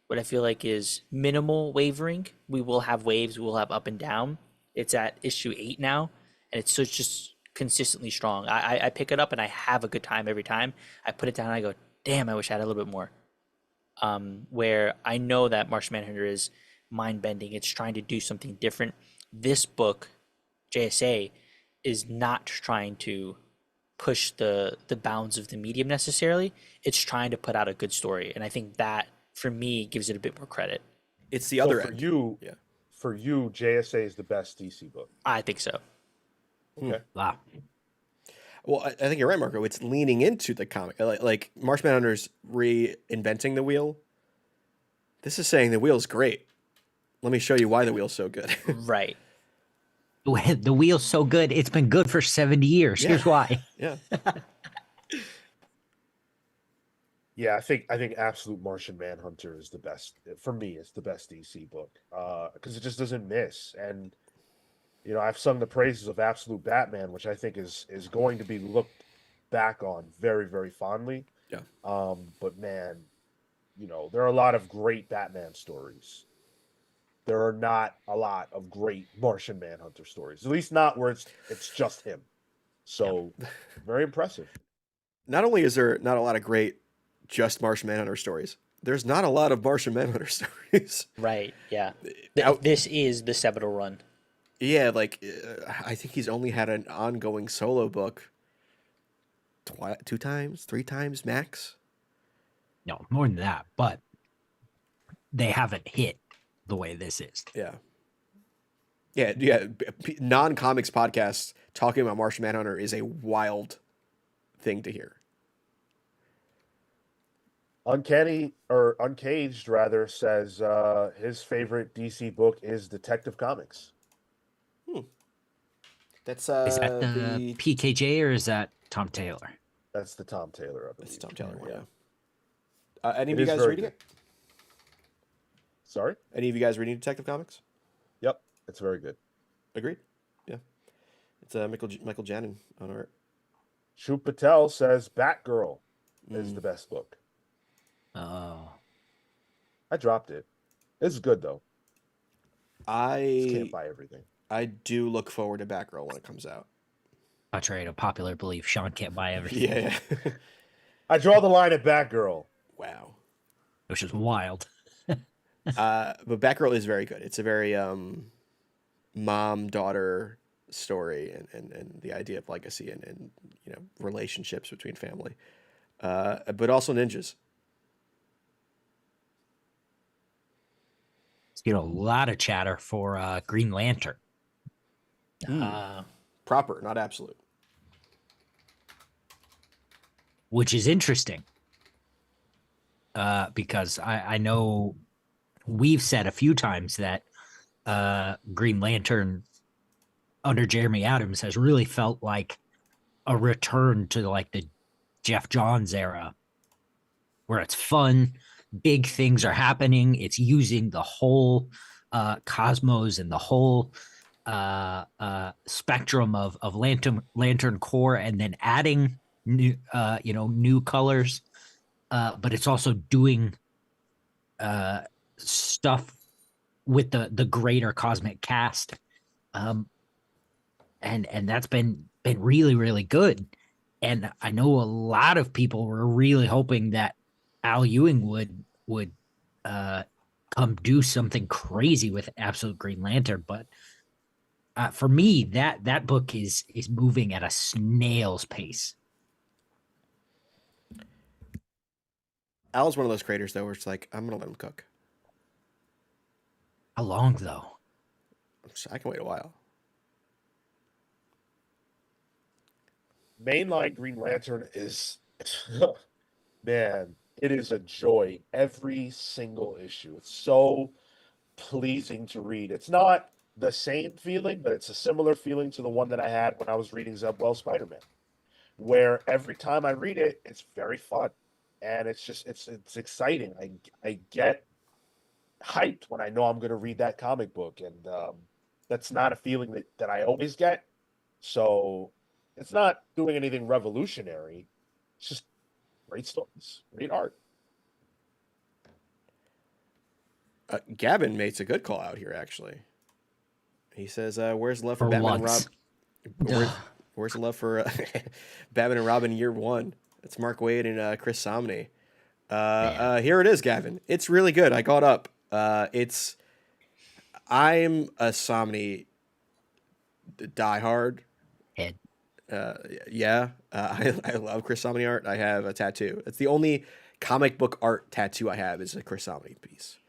D: what I feel like is minimal wavering. We will have waves, we will have up and down. It's at issue 8 now, and it's just consistently strong. I pick it up and I have a good time every time. I put it down and I go, damn, I wish I had a little bit more. Where I know that Martian Manhunter is mind-bending. It's trying to do something different. This book, JSA, is not trying to push the bounds of the medium necessarily. It's trying to put out a good story. And I think that, for me, gives it a bit more credit.
C: It's the
A: So
C: other
A: for
C: end.
A: you,
C: Yeah.
A: JSA is the best DC book.
D: I think so.
A: Okay.
B: Wow.
C: Well, I think you're right, Marco. It's leaning into the comic. Like Marsh Manhunter's reinventing the wheel. This is saying the wheel's great. Let me show you why the wheel's so good.
D: Right.
B: The wheel's so good. It's been good for 70 years.
C: Yeah.
B: Here's why.
C: Yeah.
A: Yeah, I think Absolute Martian Manhunter is the best for me. It's the best DC book because it just doesn't miss. And I've sung the praises of Absolute Batman, which I think is going to be looked back on very, very fondly.
C: Yeah.
A: But man, there are a lot of great Batman stories. There are not a lot of great Martian Manhunter stories, at least not where it's just him. So very impressive.
C: Not only is there not a lot of great just Martian Manhunter stories, there's not a lot of Martian Manhunter stories.
D: Right. Yeah.
C: Out-
D: This is the seminal run.
C: Yeah, like I think he's only had an ongoing solo book 2 times, 3 times max.
B: No, more than that, but they haven't hit the way this is.
C: Yeah. Yeah. Non-comics podcasts talking about Martian Manhunter is a wild thing to hear.
A: Uncaged rather says his favorite DC book is Detective Comics.
C: That's
B: Is that the PKJ or is that Tom Taylor?
A: That's the Tom Taylor of it.
C: That's Tom Taylor. Yeah. Any of
A: It
C: you
A: is
C: guys
A: very
C: reading
A: good.
C: it?
A: Sorry?
C: Any of you guys reading Detective Comics?
A: Yep, it's very good.
C: Agreed. Yeah. It's Michael Janin on art.
A: Shu Patel says Batgirl is the best book.
B: Oh,
A: I dropped it. It's good though. Just
C: I
A: can't buy everything.
C: do look forward to Batgirl when it comes out.
B: contrary to popular belief, Sean can't buy everything,
C: Yeah.
A: I draw the line at Batgirl.
C: Wow.
B: which is wild.
C: But Batgirl is very good. It's a very mom-daughter story and the idea of legacy and relationships between family. But also ninjas.
B: You know, a lot of chatter for Green Lantern.
C: Proper, not absolute.
B: Which is interesting because I know we've said a few times that Green Lantern under Jeremy Adams has really felt like a return to like the Jeff Johns era where it's fun, big things are happening, it's using the whole cosmos and the whole spectrum of Lantern core and then adding new colors, but it's also doing stuff with the greater cosmic cast, and that's been really, really good. And I know a lot of people were really hoping that Al Ewing would come do something crazy with Absolute Green Lantern, but for me, that book is moving at a snail's pace.
C: Al's one of those creators though, where it's like, I'm gonna let him cook.
B: How long though?
C: I can wait a while.
A: Mainline Green Lantern is, man, it is a joy every single issue. It's so pleasing to read. It's not the same feeling, but it's a similar feeling to the one that I had when I was reading Zeb Wells Spider-Man, where every time I read it, it's very fun. And it's just it's exciting. I get hyped when I know I'm going to read that comic book, and that's not a feeling that I always get. So it's not doing anything revolutionary. It's just great stories, great art.
C: Gavin makes a good call out here, actually. He says, "Where's the love for
B: For
C: Batman and
B: once.
C: Rob? Where's the love for Batman and Robin Year One? It's Mark Waid and Chris Somney. Here it is, Gavin. It's really good. I got up. I'm a Somney diehard.
B: Head.
C: I love Chris Somney art. I have a tattoo. It's the only comic book art tattoo I have is a Chris Somney piece.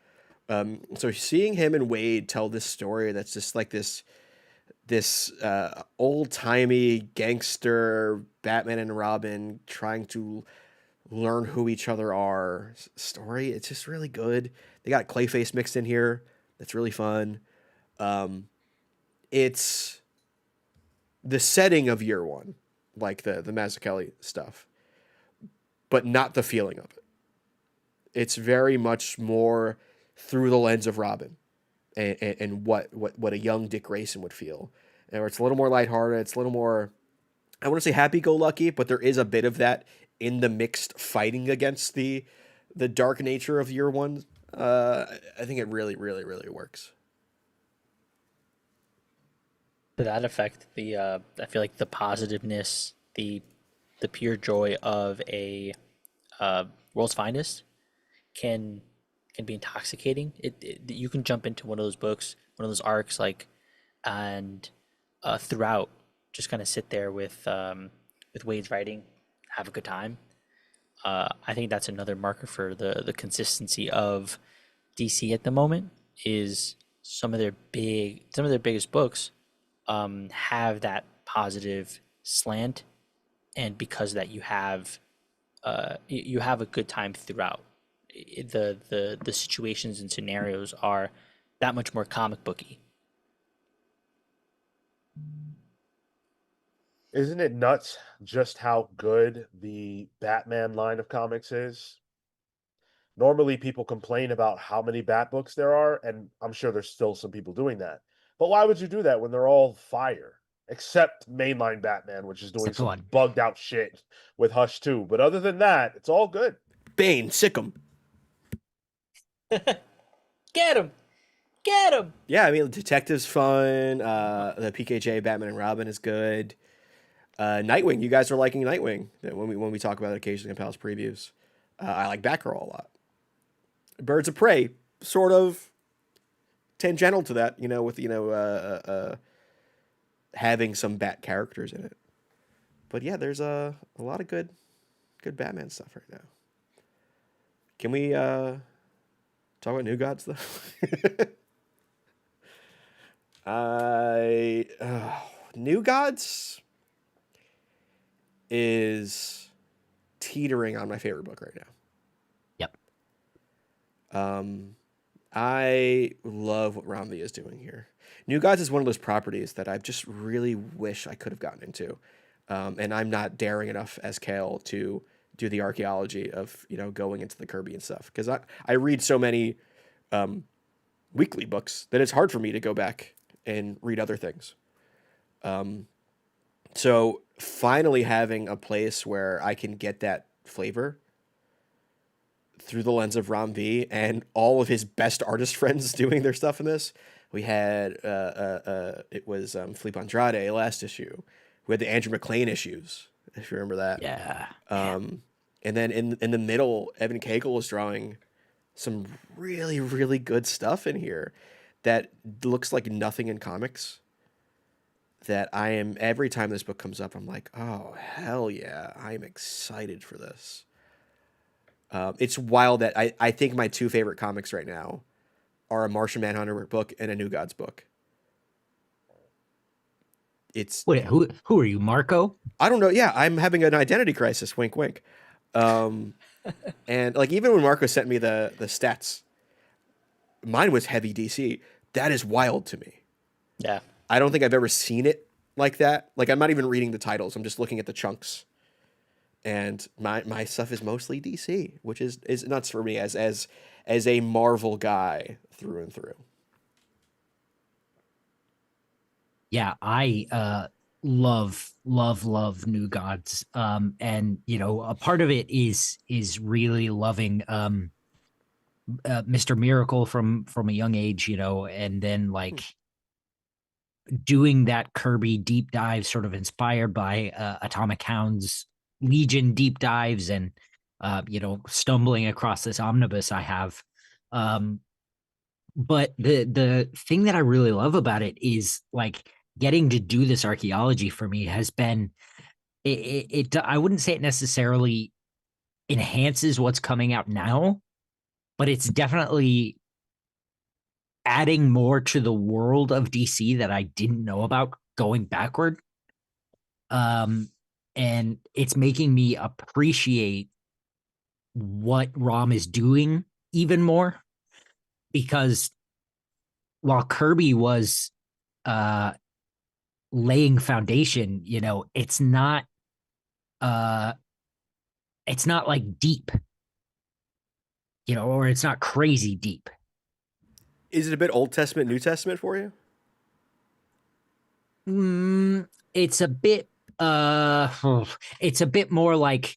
C: So seeing him and Wade tell this story that's just like this old timey gangster Batman and Robin trying to learn who each other are story. It's just really good. They got Clayface mixed in here. That's really fun. It's the setting of year one, like the Mazzucchelli stuff, but not the feeling of it. It's very much more through the lens of Robin and what a young Dick Grayson would feel. And it's a little more lighthearted. It's a little more, I want to say happy-go-lucky, but there is a bit of that in the mixed fighting against the dark nature of year one. I think it really, really, really works.
D: To that effect, I feel like the positiveness, the pure joy of a World's Finest can be intoxicating. You can jump into one of those books, one of those arcs, like, and throughout just kind of sit there with Wade's writing, have a good time. I think that's another marker for the consistency of DC at the moment. Is some of their biggest books have that positive slant, and because of that you have a good time throughout. The situations and scenarios are that much more comic booky.
A: Isn't it nuts just how good the Batman line of comics is? Normally, people complain about how many Bat books there are, and I'm sure there's still some people doing that. But why would you do that when they're all fire? Except mainline Batman, which is doing
B: Except
A: some
B: one.
A: bugged out shit with Hush too. But other than that, it's all good.
C: Bane, sick 'em.
D: Get him! Get him!
C: Yeah, I mean, the Detective's fun. The PKJ Batman and Robin is good. Nightwing, you guys are liking Nightwing when we talk about it occasionally in Pals previews. I like Batgirl a lot. Birds of Prey, sort of tangential to that, with having some Bat characters in it. But yeah, there's a lot of good Batman stuff right now. Can we talk about New Gods though? New Gods is teetering on my favorite book right now.
B: Yep.
C: I love what Ramvi is doing here. New Gods is one of those properties that I just really wish I could have gotten into. And I'm not daring enough as Cale to do the archaeology of, going into the Kirby and stuff. Because I read so many weekly books that it's hard for me to go back and read other things. So finally having a place where I can get that flavor through the lens of Ram V and all of his best artist friends doing their stuff in this. We had it was Felipe Andrade last issue. We had the Andrew McLean issues, if you remember that.
B: Yeah.
C: And then in the middle, Evan Cagle was drawing some really, really good stuff in here that looks like nothing in comics. That I am, every time this book comes up, I'm like, oh, hell yeah, I'm excited for this. It's wild that I think my two favorite comics right now are a Martian Manhunter book and a New Gods book.
B: Wait, who are you, Marco?
C: I don't know. Yeah, I'm having an identity crisis. Wink, wink. And like even when Marco sent me the stats, mine was heavy DC. That is wild to me.
D: Yeah.
C: I don't think I've ever seen it like that. Like I'm not even reading the titles. I'm just looking at the chunks. And my stuff is mostly DC, which is nuts for me as a Marvel guy through and through.
B: Yeah, I love New Gods. And a part of it is really loving Mr. Miracle from a young age, and then like doing that Kirby deep dive sort of inspired by Atomic Hound's Legion deep dives and stumbling across this omnibus I have. But the thing that I really love about it is like getting to do this archaeology for me has been it I wouldn't say it necessarily enhances what's coming out now, but it's definitely adding more to the world of DC that I didn't know about going backward. And it's making me appreciate what Rom is doing even more, because while Kirby was uh laying foundation, uh it's not like deep, or it's not crazy deep.
C: Is it a bit Old Testament, New Testament for you?
B: It's a bit it's a bit more like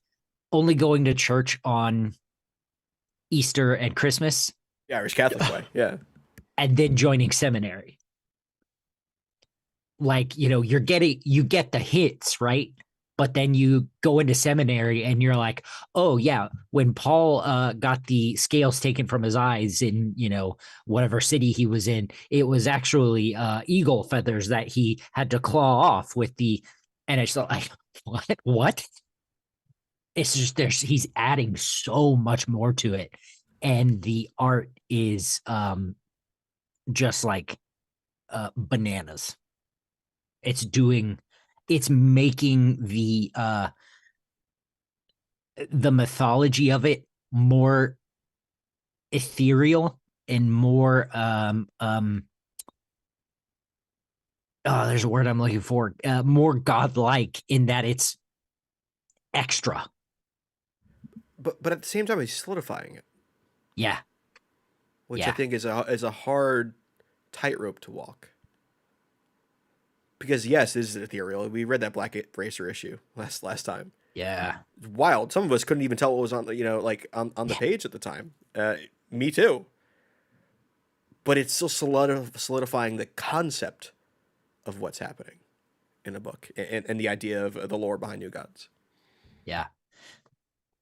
B: only going to church on Easter and Christmas
C: The Irish Catholic way, yeah.
B: and then joining seminary. Like, you get the hits, right? But then you go into seminary and you're like, oh yeah, when Paul got the scales taken from his eyes in, whatever city he was in, it was actually eagle feathers that he had to claw off with the, and it's like, what? It's just he's adding so much more to it. And the art is just like bananas. It's making the mythology of it more ethereal and more oh, there's a word I'm looking for, more godlike, in that it's extra.
C: But at the same time, he's solidifying it,
B: Yeah.
C: which
B: Yeah.
C: I think is a hard tightrope to walk. Because yes, this is ethereal. We read that Black Racer issue last time.
B: Yeah.
C: Wild. Some of us couldn't even tell what was on on the page at the time. Me too. But it's still solidifying the concept of what's happening in the book, and the idea of the lore behind New Gods.
B: Yeah.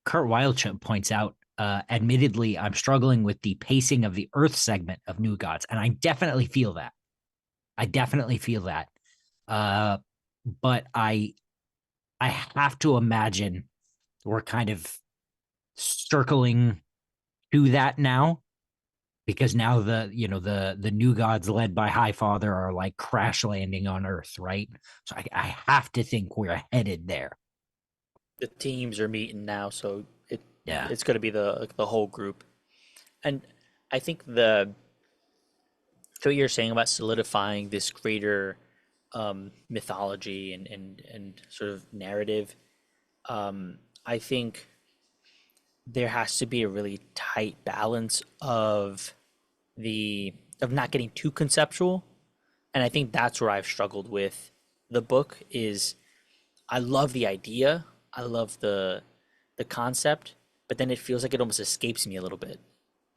B: Kurt Wildchip points out, admittedly, I'm struggling with the pacing of the Earth segment of New Gods, and I definitely feel that. But I have to imagine we're kind of circling to that now, because now the New Gods led by Highfather are like crash landing on Earth, right? So I have to think we're headed there.
D: The teams are meeting now, so
B: Yeah.
D: it's going to be the whole group. And I think so what you're saying about solidifying this greater mythology and sort of narrative, I think there has to be a really tight balance of not getting too conceptual. And I think that's where I've struggled with the book. Is I love the idea, I love the concept, but then it feels like it almost escapes me a little bit.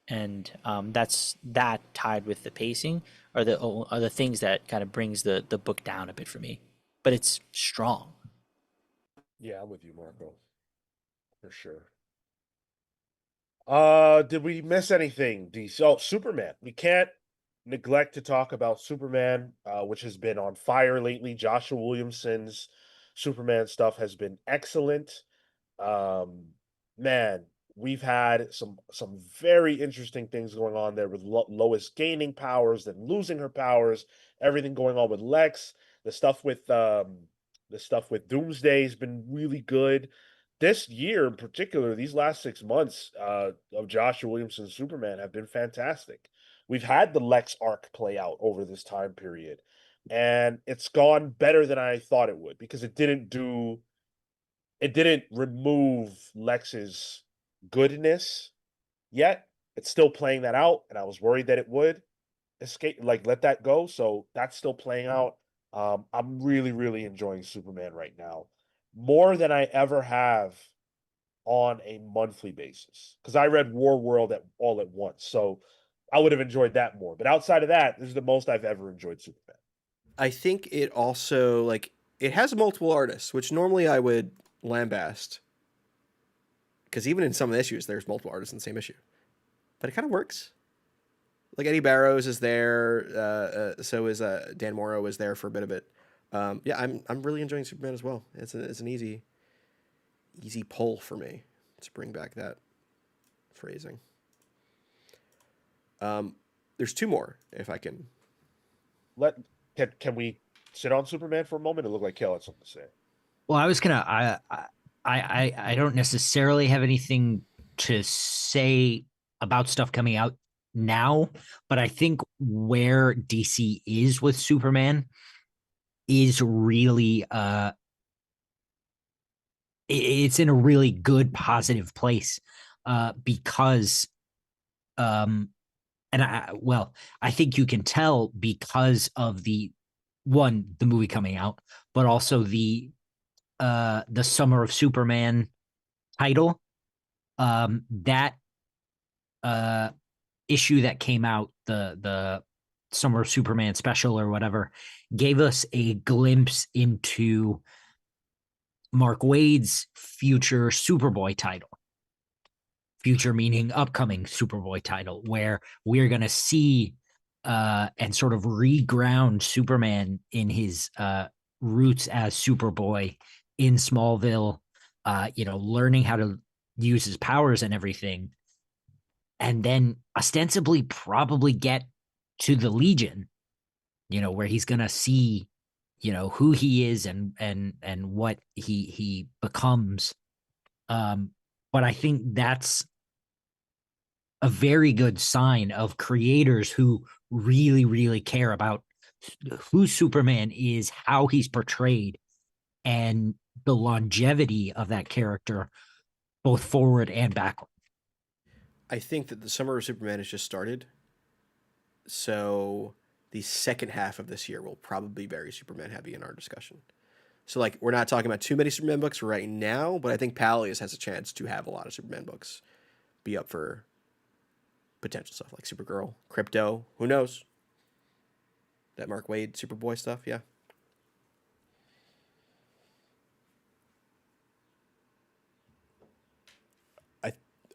D: And that tied with the pacing are the things that kind of brings the book down a bit for me. But it's strong.
A: Yeah, I'm with you, Marco, for sure. Did we miss anything, DC? Oh, Superman. We can't neglect to talk about Superman, which has been on fire lately. Joshua Williamson's Superman stuff has been excellent. Um, Man, we've had some very interesting things going on there with Lois gaining powers, then losing her powers. Everything going on with Lex. The stuff with Doomsday has been really good. This year in particular, these last 6 months of Joshua Williamson's Superman have been fantastic. We've had the Lex arc play out over this time period, and it's gone better than I thought it would, because it didn't remove Lex's goodness yet. It's still playing that out, and I was worried that it would escape, like let that go. So that's still playing out. I'm really, really enjoying Superman right now, more than I ever have on a monthly basis. Because I read War World all at once, so I would have enjoyed that more. But outside of that, this is the most I've ever enjoyed Superman.
C: I think it also it has multiple artists, which normally I would lambast, because even in some of the issues, there's multiple artists in the same issue, but it kind of works. Like Eddie Barrows is there, so is Dan Morrow is there for a bit of it. Yeah, I'm really enjoying Superman as well. It's an easy pull for me to bring back that phrasing. There's two more, if I can.
A: Let can we sit on Superman for a moment? It looked like Cale had something to say.
B: Well, I was gonna. I don't necessarily have anything to say about stuff coming out now, but I think where DC is with Superman is really it's in a really good positive place because and I think you can tell because of the movie coming out, but also the Summer of Superman title. That issue that came out, the Summer of Superman special or whatever, gave us a glimpse into Mark Waid's future Superboy title. Future meaning upcoming Superboy title, where we're gonna see and sort of reground Superman in his roots as Superboy in Smallville, learning how to use his powers and everything, and then ostensibly probably get to the Legion, where he's gonna see, who he is and what he becomes. But I think that's a very good sign of creators who really, really care about who Superman is, how he's portrayed, and the longevity of that character, both forward and backward.
C: I think that the Summer of Superman has just started. So the second half of this year will probably be very Superman heavy in our discussion. So like we're not talking about too many Superman books right now, but I think Palias has a chance to have a lot of Superman books be up for potential stuff like Supergirl, Crypto, who knows? That Mark Waid Superboy stuff, yeah.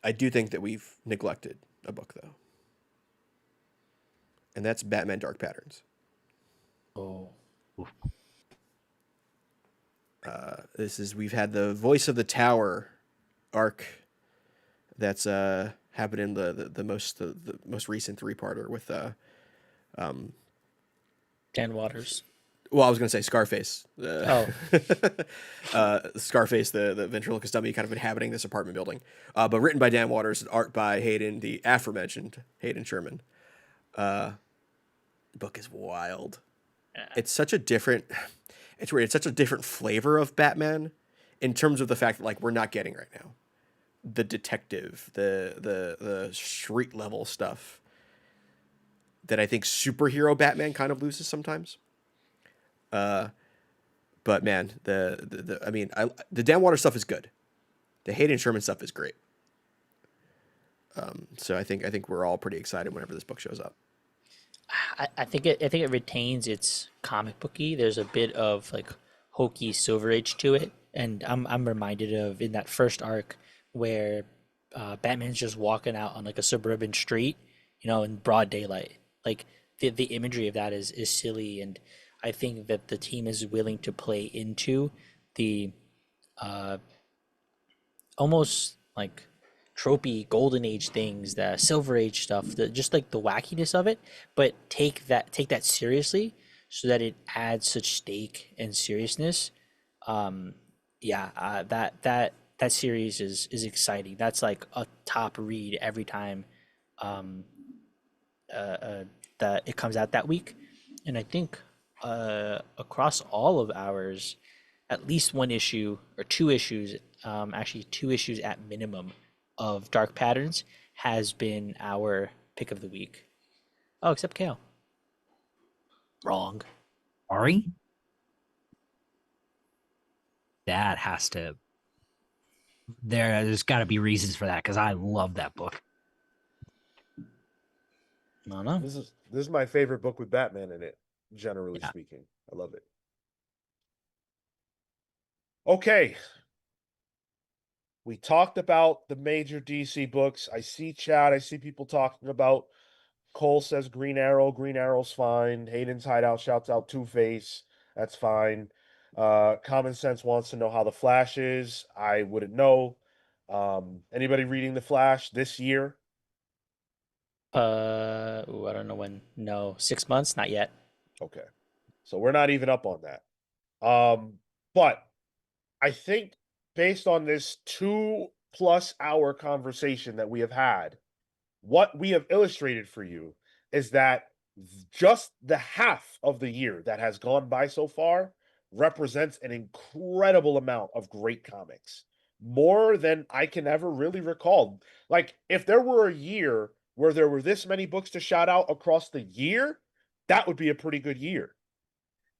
C: I do think that we've neglected a book though. And that's Batman Dark Patterns.
D: Oh.
C: We've had the Voice of the Tower arc that's happened in the most recent 3-parter with
D: Dan Waters.
C: well, I was going to say Scarface.
D: Oh.
C: Scarface, the ventriloquist dummy, kind of inhabiting this apartment building. But written by Dan Waters, art by Hayden, the aforementioned Hayden Sherman. The book is wild.
D: Yeah.
C: It's such a different, it's weird. It's such a different flavor of Batman in terms of the fact that like we're not getting right now the detective, the street level stuff that I think superhero Batman kind of loses sometimes. But man, the Dan Water stuff is good. The Hayden Sherman stuff is great. So I think we're all pretty excited whenever this book shows up.
D: I think it retains its comic booky. There's a bit of like hokey Silver Age to it, and I'm reminded of in that first arc where Batman's just walking out on like a suburban street, in broad daylight. Like the imagery of that is silly, and I think that the team is willing to play into the almost like tropey golden age things, the silver age stuff, just like the wackiness of it, but take that seriously so that it adds such stake and seriousness. That series is exciting. That's like a top read every time that it comes out that week. And I think across all of ours, at least one issue or two issues, actually two issues at minimum of Dark Patterns has been our pick of the week. Oh, except Cale. Wrong.
B: Ari? That has to. There's got to be reasons for that because I love that book.
D: No.
A: This is my favorite book with Batman in it, generally speaking. I love it. Okay. We talked about the major DC books. I see chat. I see people talking about Cole says Green Arrow. Green Arrow's fine. Hayden's Hideout shouts out Two-Face. That's fine. Common Sense wants to know how the Flash is. I wouldn't know. Anybody reading the Flash this year?
D: I don't know when. No, 6 months, not yet.
A: Okay. So we're not even up on that. But I think based on this 2+ hour conversation that we have had, what we have illustrated for you is that just the half of the year that has gone by so far represents an incredible amount of great comics. More than I can ever really recall. Like, if there were a year where there were this many books to shout out across the year, that would be a pretty good year.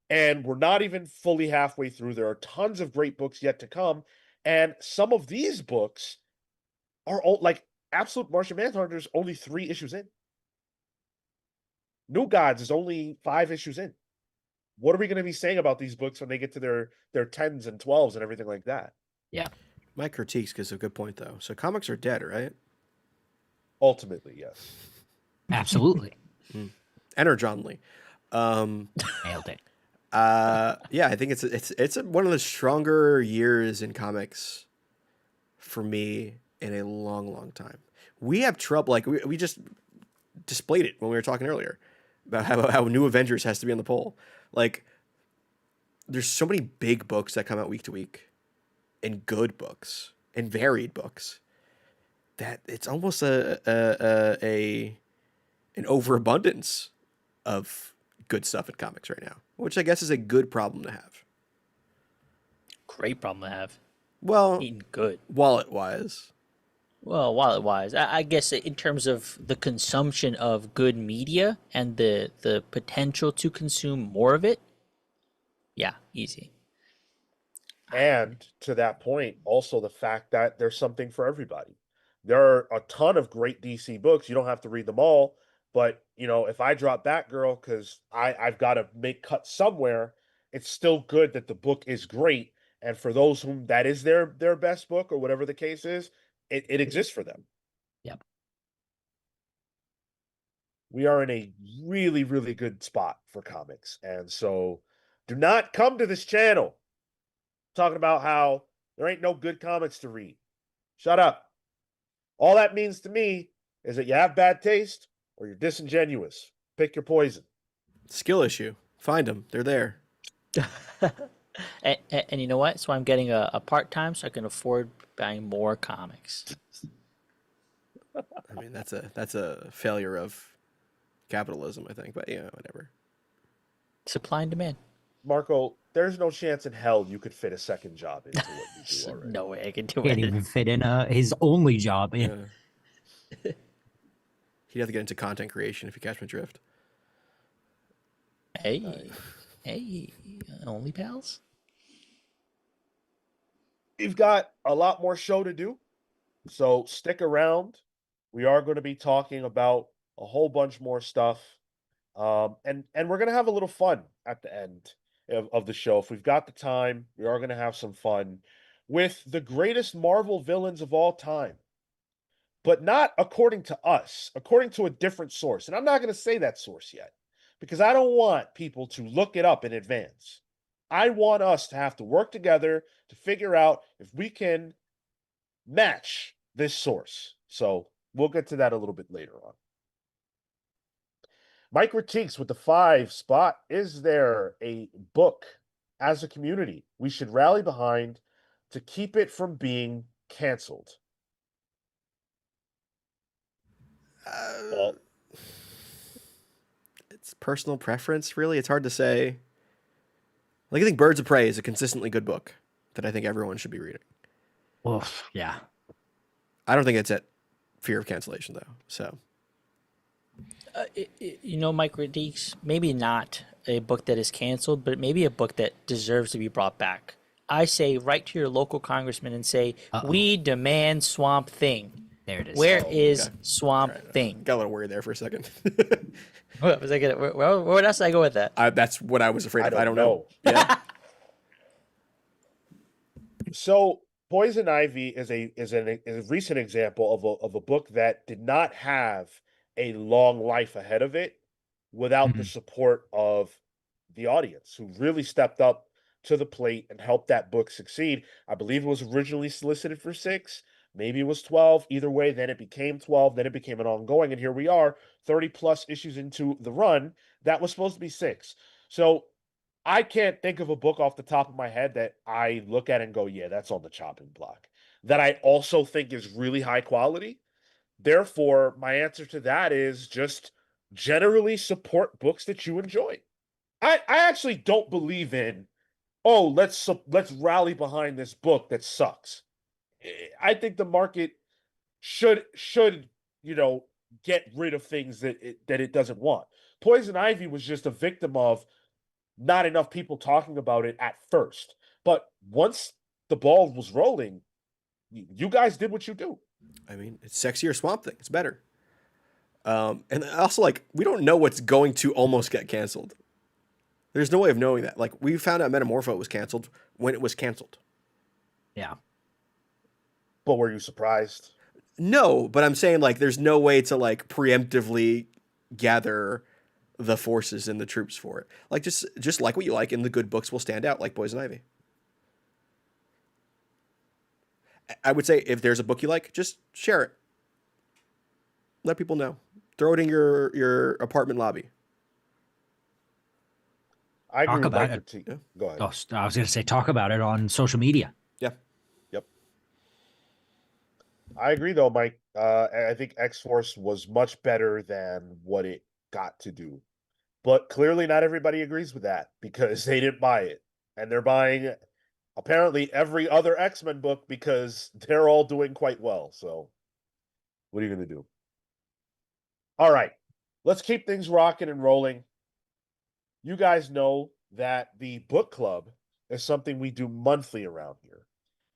A: And we're not even fully halfway through. There are tons of great books yet to come. And some of these books are all like Absolute Martian Manhunter is only 3 issues in. New Gods is only 5 issues in. What are we going to be saying about these books when they get to their 10s and 12s and everything like that?
B: Yeah.
C: My critiques gives a good point though. So comics are dead, right?
A: Ultimately, yes.
B: Absolutely.
C: Energonly.
B: Nailed it.
C: Yeah, I think it's one of the stronger years in comics for me in a long time. We have trouble, like we just displayed it when we were talking earlier about how New Avengers has to be on the poll. Like, there's so many big books that come out week to week, and good books and varied books, that it's almost an overabundance of good stuff in comics right now, which I guess is a good problem to have.
D: Great problem to have.
C: Well,
D: Eating good.
C: wallet wise.
D: Well, wallet-wise, I guess in terms of the consumption of good media and the potential to consume more of it, yeah, easy.
A: And to that point, also the fact that there's something for everybody. There are a ton of great DC books. You don't have to read them all, but if I drop Batgirl because I've got to make cuts somewhere, it's still good that the book is great. And for those whom that is their best book or whatever the case is, it exists for them.
B: Yep.
A: We are in a really, really good spot for comics. And so do not come to this channel talking about how there ain't no good comics to read. Shut up. All that means to me is that you have bad taste or you're disingenuous. Pick your poison.
C: Skill issue. Find them. They're there.
D: And you know what? So I'm getting a part-time so I can afford buying more comics.
C: I mean, that's a failure of capitalism, I think. But yeah, whatever.
D: Supply and demand.
A: Marco, there's no chance in hell you could fit a second job into what you do already.
D: No way I can do
B: Can't
D: it.
B: even fit in his only job. In.
C: Yeah. He'd have to get into content creation if you catch my drift.
D: Hey, only pals?
A: We've got a lot more show to do, so stick around. We are going to be talking about a whole bunch more stuff, and we're going to have a little fun at the end of the show. If we've got the time, we are going to have some fun with the greatest Marvel villains of all time, but not according to us, according to a different source. And I'm not going to say that source yet because I don't want people to look it up in advance. I want us to have to work together to figure out if we can match this source. So we'll get to that a little bit later on. My critiques with the 5 spot. Is there a book as a community we should rally behind to keep it from being canceled? Well,
C: It's personal preference, really. It's hard to say. Like, I think Birds of Prey is a consistently good book that I think everyone should be reading.
B: Oof, yeah.
C: I don't think it's at fear of cancellation, though. So,
D: My critiques, maybe not a book that is canceled, but maybe a book that deserves to be brought back. I say write to your local congressman and say, we demand Swamp Thing.
B: There it is.
D: Where is
C: okay.
D: Swamp
C: All right,
D: Thing?
C: got a little worried there for a second.
D: What was I gonna? Where else did I go with that?
C: That's what I was afraid of. I don't
A: know.
C: Yeah.
A: So Poison Ivy is a recent example of a book that did not have a long life ahead of it without the support of the audience, who really stepped up to the plate and helped that book succeed. I believe it was originally solicited for 6, Maybe it was 12. Either way, then it became 12. Then it became an ongoing. And here we are, 30 plus issues into the run. That was supposed to be 6. So I can't think of a book off the top of my head that I look at and go, yeah, that's on the chopping block. That I also think is really high quality. Therefore, my answer to that is just generally support books that you enjoy. I actually don't believe in, oh, let's rally behind this book that sucks. I think the market should get rid of things that it doesn't want. Poison Ivy was just a victim of not enough people talking about it at first, but once the ball was rolling, you guys did what you do.
C: I mean, it's sexier Swamp Thing. It's better. And also, like, we don't know what's going to almost get canceled. There's no way of knowing that. Like, we found out Metamorpho was canceled when it was canceled.
B: Yeah.
A: But were you surprised?
C: No, but I'm saying, like, there's no way to, like, preemptively gather the forces and the troops for it. Like, just like what you like, and the good books will stand out, like Poison Ivy. I would say if there's a book you like, just share it. Let people know. Throw it in your apartment lobby.
A: I agree
B: Talk
A: with my
B: about it.
A: critique. Go ahead.
B: Oh, I was going to say, talk about it on social media.
C: Yeah.
A: Yep. I agree, though, Mike. I think X-Force was much better than what it got to do. But clearly not everybody agrees with that because they didn't buy it. And they're buying apparently every other X-Men book because they're all doing quite well. So what are you going to do? All right. Let's keep things rocking and rolling. You guys know that the book club is something we do monthly around here.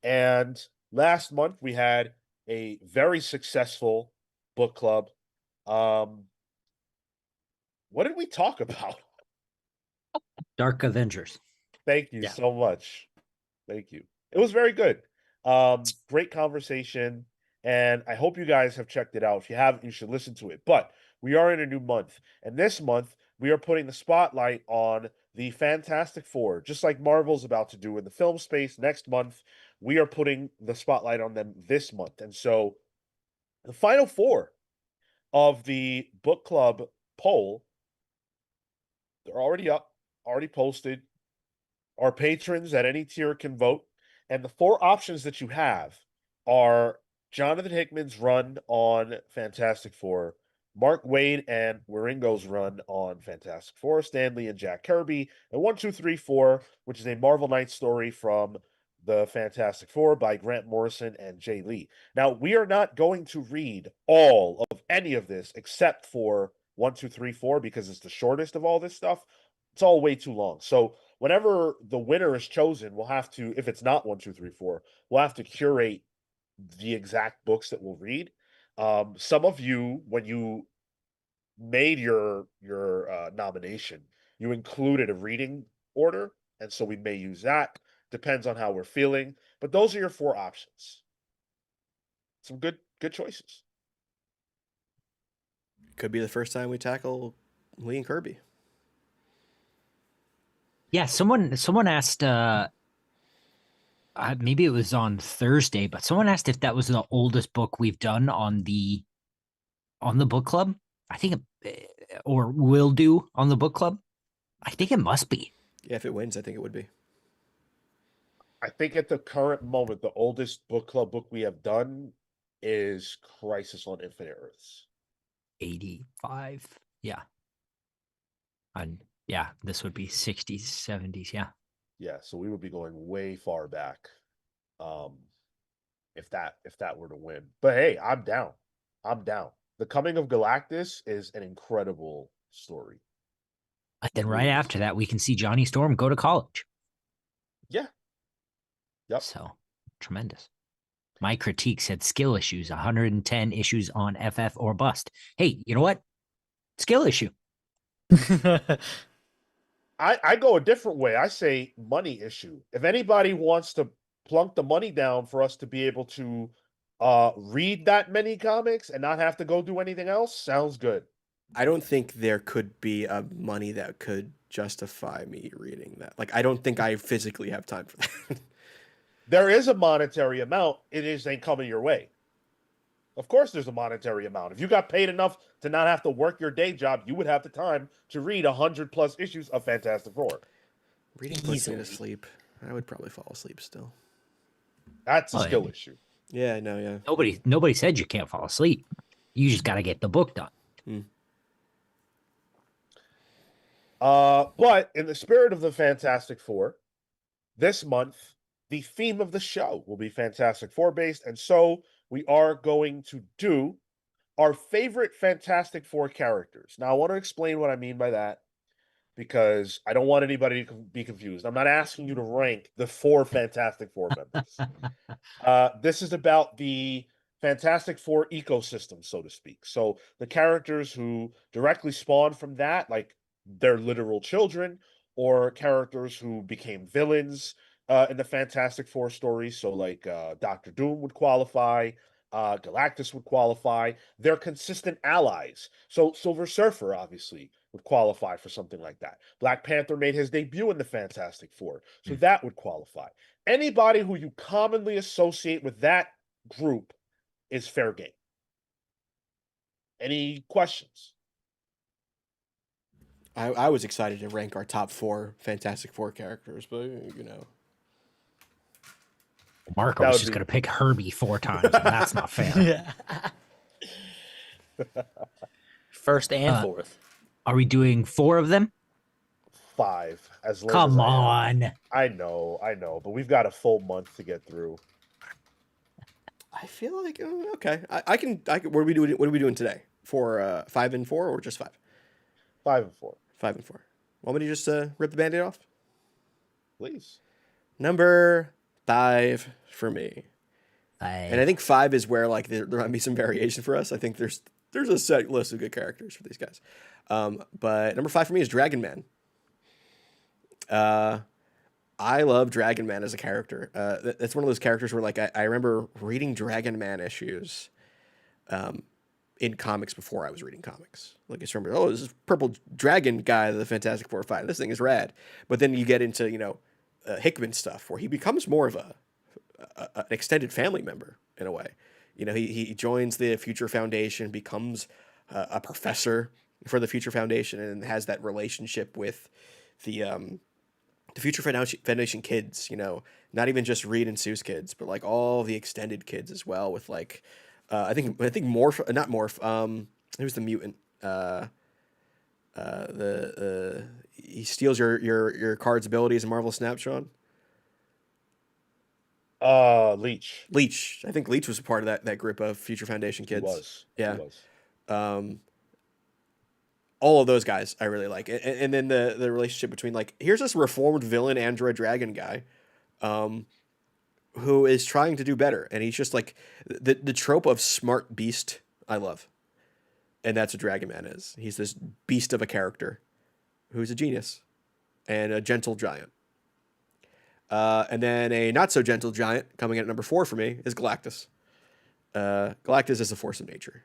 A: And last month we had a very successful book club. What did we talk about?
B: Dark Avengers.
A: Thank you
D: Yeah.
A: so much. Thank you. It was very good. Great conversation. And I hope you guys have checked it out. If you haven't, you should listen to it. But we are in a new month. And this month, we are putting the spotlight on the Fantastic Four, just like Marvel's about to do in the film space next month. We are putting the spotlight on them this month. And so the final four of the book club poll, they're already up, already posted. Our patrons at any tier can vote. And the 4 options that you have are Jonathan Hickman's run on Fantastic Four, Mark Waid and Wieringo's run on Fantastic Four, Stan Lee and Jack Kirby, and 1, 2, 3, 4, which is a Marvel Knights story from the Fantastic Four by Grant Morrison and Jay Lee. Now, we are not going to read all of any of this except for 1, 2, 3, 4 because it's the shortest of all this stuff. It's all way too long. So whenever the winner is chosen, we'll have to, if it's not 1, 2, 3, 4, we'll have to curate the exact books that we'll read. Some of you, when you made your nomination, you included a reading order, and so we may use that. Depends on how we're feeling, but those are your 4 options. Some good choices.
C: Could be the first time we tackle Lee and Kirby.
B: Yeah, someone asked maybe it was on Thursday, but someone asked if that was the oldest book we've done on the book club. I think or will do on the book club. I think it must be.
C: Yeah, if it wins, I think it would be.
A: I think at the current moment, the oldest book club book we have done is Crisis on Infinite Earths.
B: 85. Yeah. And yeah, this would be 60s, 70s. Yeah.
A: Yeah, so we would be going way far back, if that were to win. But hey, I'm down. I'm down. The Coming of Galactus is an incredible story.
B: And then right after that, we can see Johnny Storm go to college.
A: Yeah. Yep.
B: So tremendous. My critique said skill issues, 110 issues on FF or bust. Hey, you know what? Skill issue.
A: I go a different way. I say money issue. If anybody wants to plunk the money down for us to be able to read that many comics and not have to go do anything else, sounds good.
C: I don't think there could be a money that could justify me reading that. Like, I don't think I physically have time for that.
A: there is a monetary amount. It just ain't coming your way. Of course, there's a monetary amount. If you got paid enough to not have to work your day job, you would have the time to read 100+ issues of Fantastic Four.
C: Reading puts me
D: Easily.
C: to sleep. I would probably fall asleep still.
A: That's a
B: Oh,
A: skill
B: yeah.
A: issue.
C: Yeah, I know, yeah.
B: Nobody said you can't fall asleep. You just got to get the book done.
A: But in the spirit of the Fantastic Four, this month, the theme of the show will be Fantastic Four based. And so we are going to do our favorite Fantastic Four characters. Now, I want to explain what I mean by that because I don't want anybody to be confused. I'm not asking you to rank the 4 Fantastic Four members. This is about the Fantastic Four ecosystem, so to speak. So the characters who directly spawn from that, like their literal children, or characters who became villains in the Fantastic Four stories. So like Doctor Doom would qualify, Galactus would qualify. They're consistent allies. So Silver Surfer obviously would qualify for something like that. Black Panther made his debut in the Fantastic Four, so that would qualify. Anybody who you commonly associate with that group is fair game. Any questions?
C: I was excited to rank our top 4 Fantastic Four characters, but
B: Marco
A: That
B: was
A: would
B: just
A: be-
B: going to pick Herbie 4 times, and that's not fair.
D: Yeah. First and
B: Uh,
D: fourth.
B: Are we doing 4 of them?
A: 5, as late
B: Come
A: as I am.
B: on.
A: I know, but we've got a full month to get through.
C: I feel like okay. I can. What are we doing? What are we doing today? For 5 and 4 or just 5?
A: 5 and 4,
C: 5 and 4. Want me to just rip the Band-Aid off?
A: please.
C: Number 5 for me. And I think 5 is where like there might be some variation for us. I think there's a set list of good characters for these guys. But number 5 for me is Dragon Man. I love Dragon Man as a character. That's one of those characters where like I remember reading Dragon Man issues in comics before I was reading comics. Like I just remember, oh, this is purple dragon guy, the Fantastic Four fight. This thing is rad. But then you get into Hickman stuff where he becomes more of an extended family member in a way. He joins the Future Foundation, becomes a professor for the Future Foundation, and has that relationship with the Future Foundation kids. Not even just Reed and Sue's kids, but like all the extended kids as well. With like, I think Morph, not Morph. Who's the mutant? He steals your card's abilities in Marvel Snap, Sean.
A: Leech.
C: Leech. I think Leech was a part of that group of Future Foundation kids.
A: He was.
C: Yeah.
A: He was.
C: All of those guys I really like. And then the relationship between like, here's this reformed villain android dragon guy who is trying to do better. And he's just like the trope of smart beast I love. And that's what Dragon Man is. He's this beast of a character who's a genius and a gentle giant. And then a not so gentle giant coming in at number 4 for me is Galactus. Galactus is a force of nature.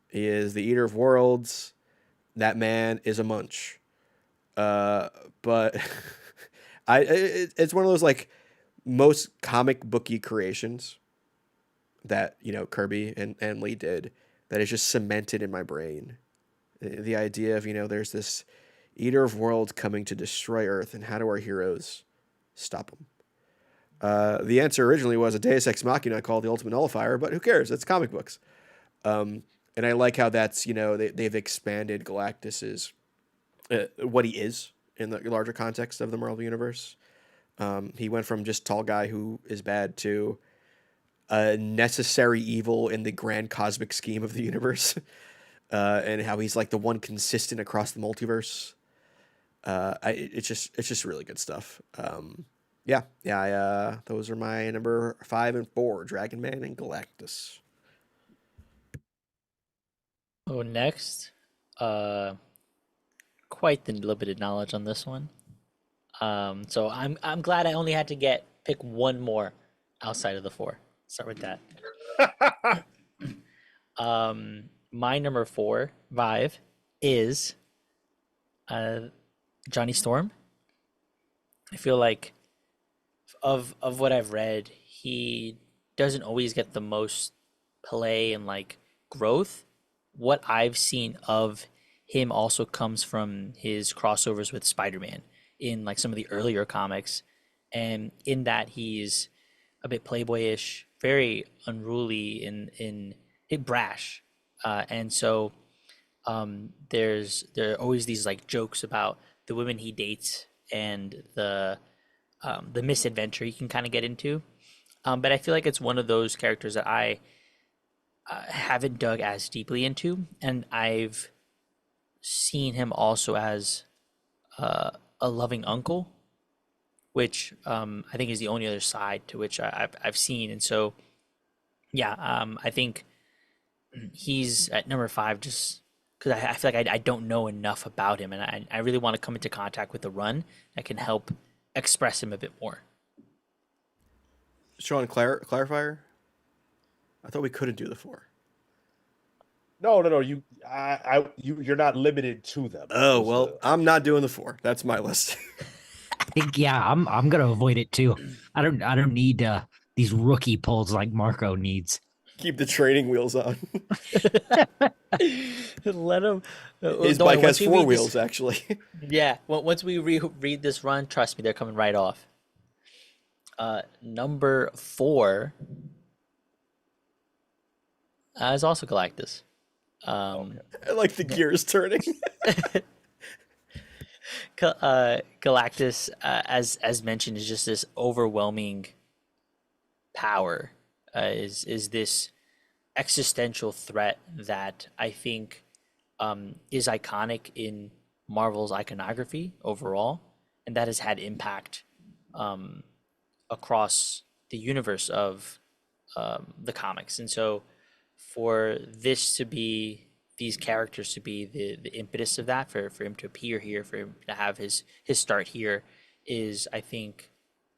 C: He is the eater of worlds. That man is a munch. But it's one of those like most comic booky creations that Kirby and Lee did that is just cemented in my brain. The idea of there's this eater of worlds coming to destroy Earth, and how do our heroes stop him? The answer originally was a Deus Ex Machina called the Ultimate Nullifier, but who cares? It's comic books. And I like how that's, they've expanded Galactus's, what he is in the larger context of the Marvel Universe. He went from just tall guy who is bad to a necessary evil in the grand cosmic scheme of the universe. And how he's like the one consistent across the multiverse. It's just really good stuff. Those are my number 5 and 4, Dragon Man and Galactus.
D: Oh, next, quite the limited knowledge on this one. So I'm glad I only had to pick one more outside of the 4. Start with that. My number 4, Vive, is Johnny Storm. I feel like of what I've read, he doesn't always get the most play and like growth. What I've seen of him also comes from his crossovers with Spider-Man in like some of the earlier comics, and in that he's a bit playboyish, very unruly in brash, and so there are always these like jokes about the women he dates and the misadventure he can kind of get into. But I feel like it's one of those characters that I haven't dug as deeply into, and I've seen him also as a loving uncle, which I think is the only other side to which I've seen. And so, yeah, I think he's at number 5 just because I feel like I don't know enough about him, and I really want to come into contact with a run that can help express him a bit more.
C: Sean, clarifier. I thought we couldn't do the 4.
A: No. You're not limited to them.
C: Oh well, I'm not doing the 4. That's my list.
B: I think I'm gonna avoid it too. I don't need these rookie pulls like Marco needs.
C: Keep the training wheels on.
D: Let him.
C: His bike has 4 wheels, actually.
D: Yeah. Once we read this run, trust me, they're coming right off. Number 4 is also Galactus.
C: I like the gears turning.
D: Galactus, as mentioned, is just this overwhelming power. Is this existential threat that I think is iconic in Marvel's iconography overall, and that has had impact across the universe of the comics. And so, for these characters to be the impetus of that, for him to appear here, for him to have his start here, is I think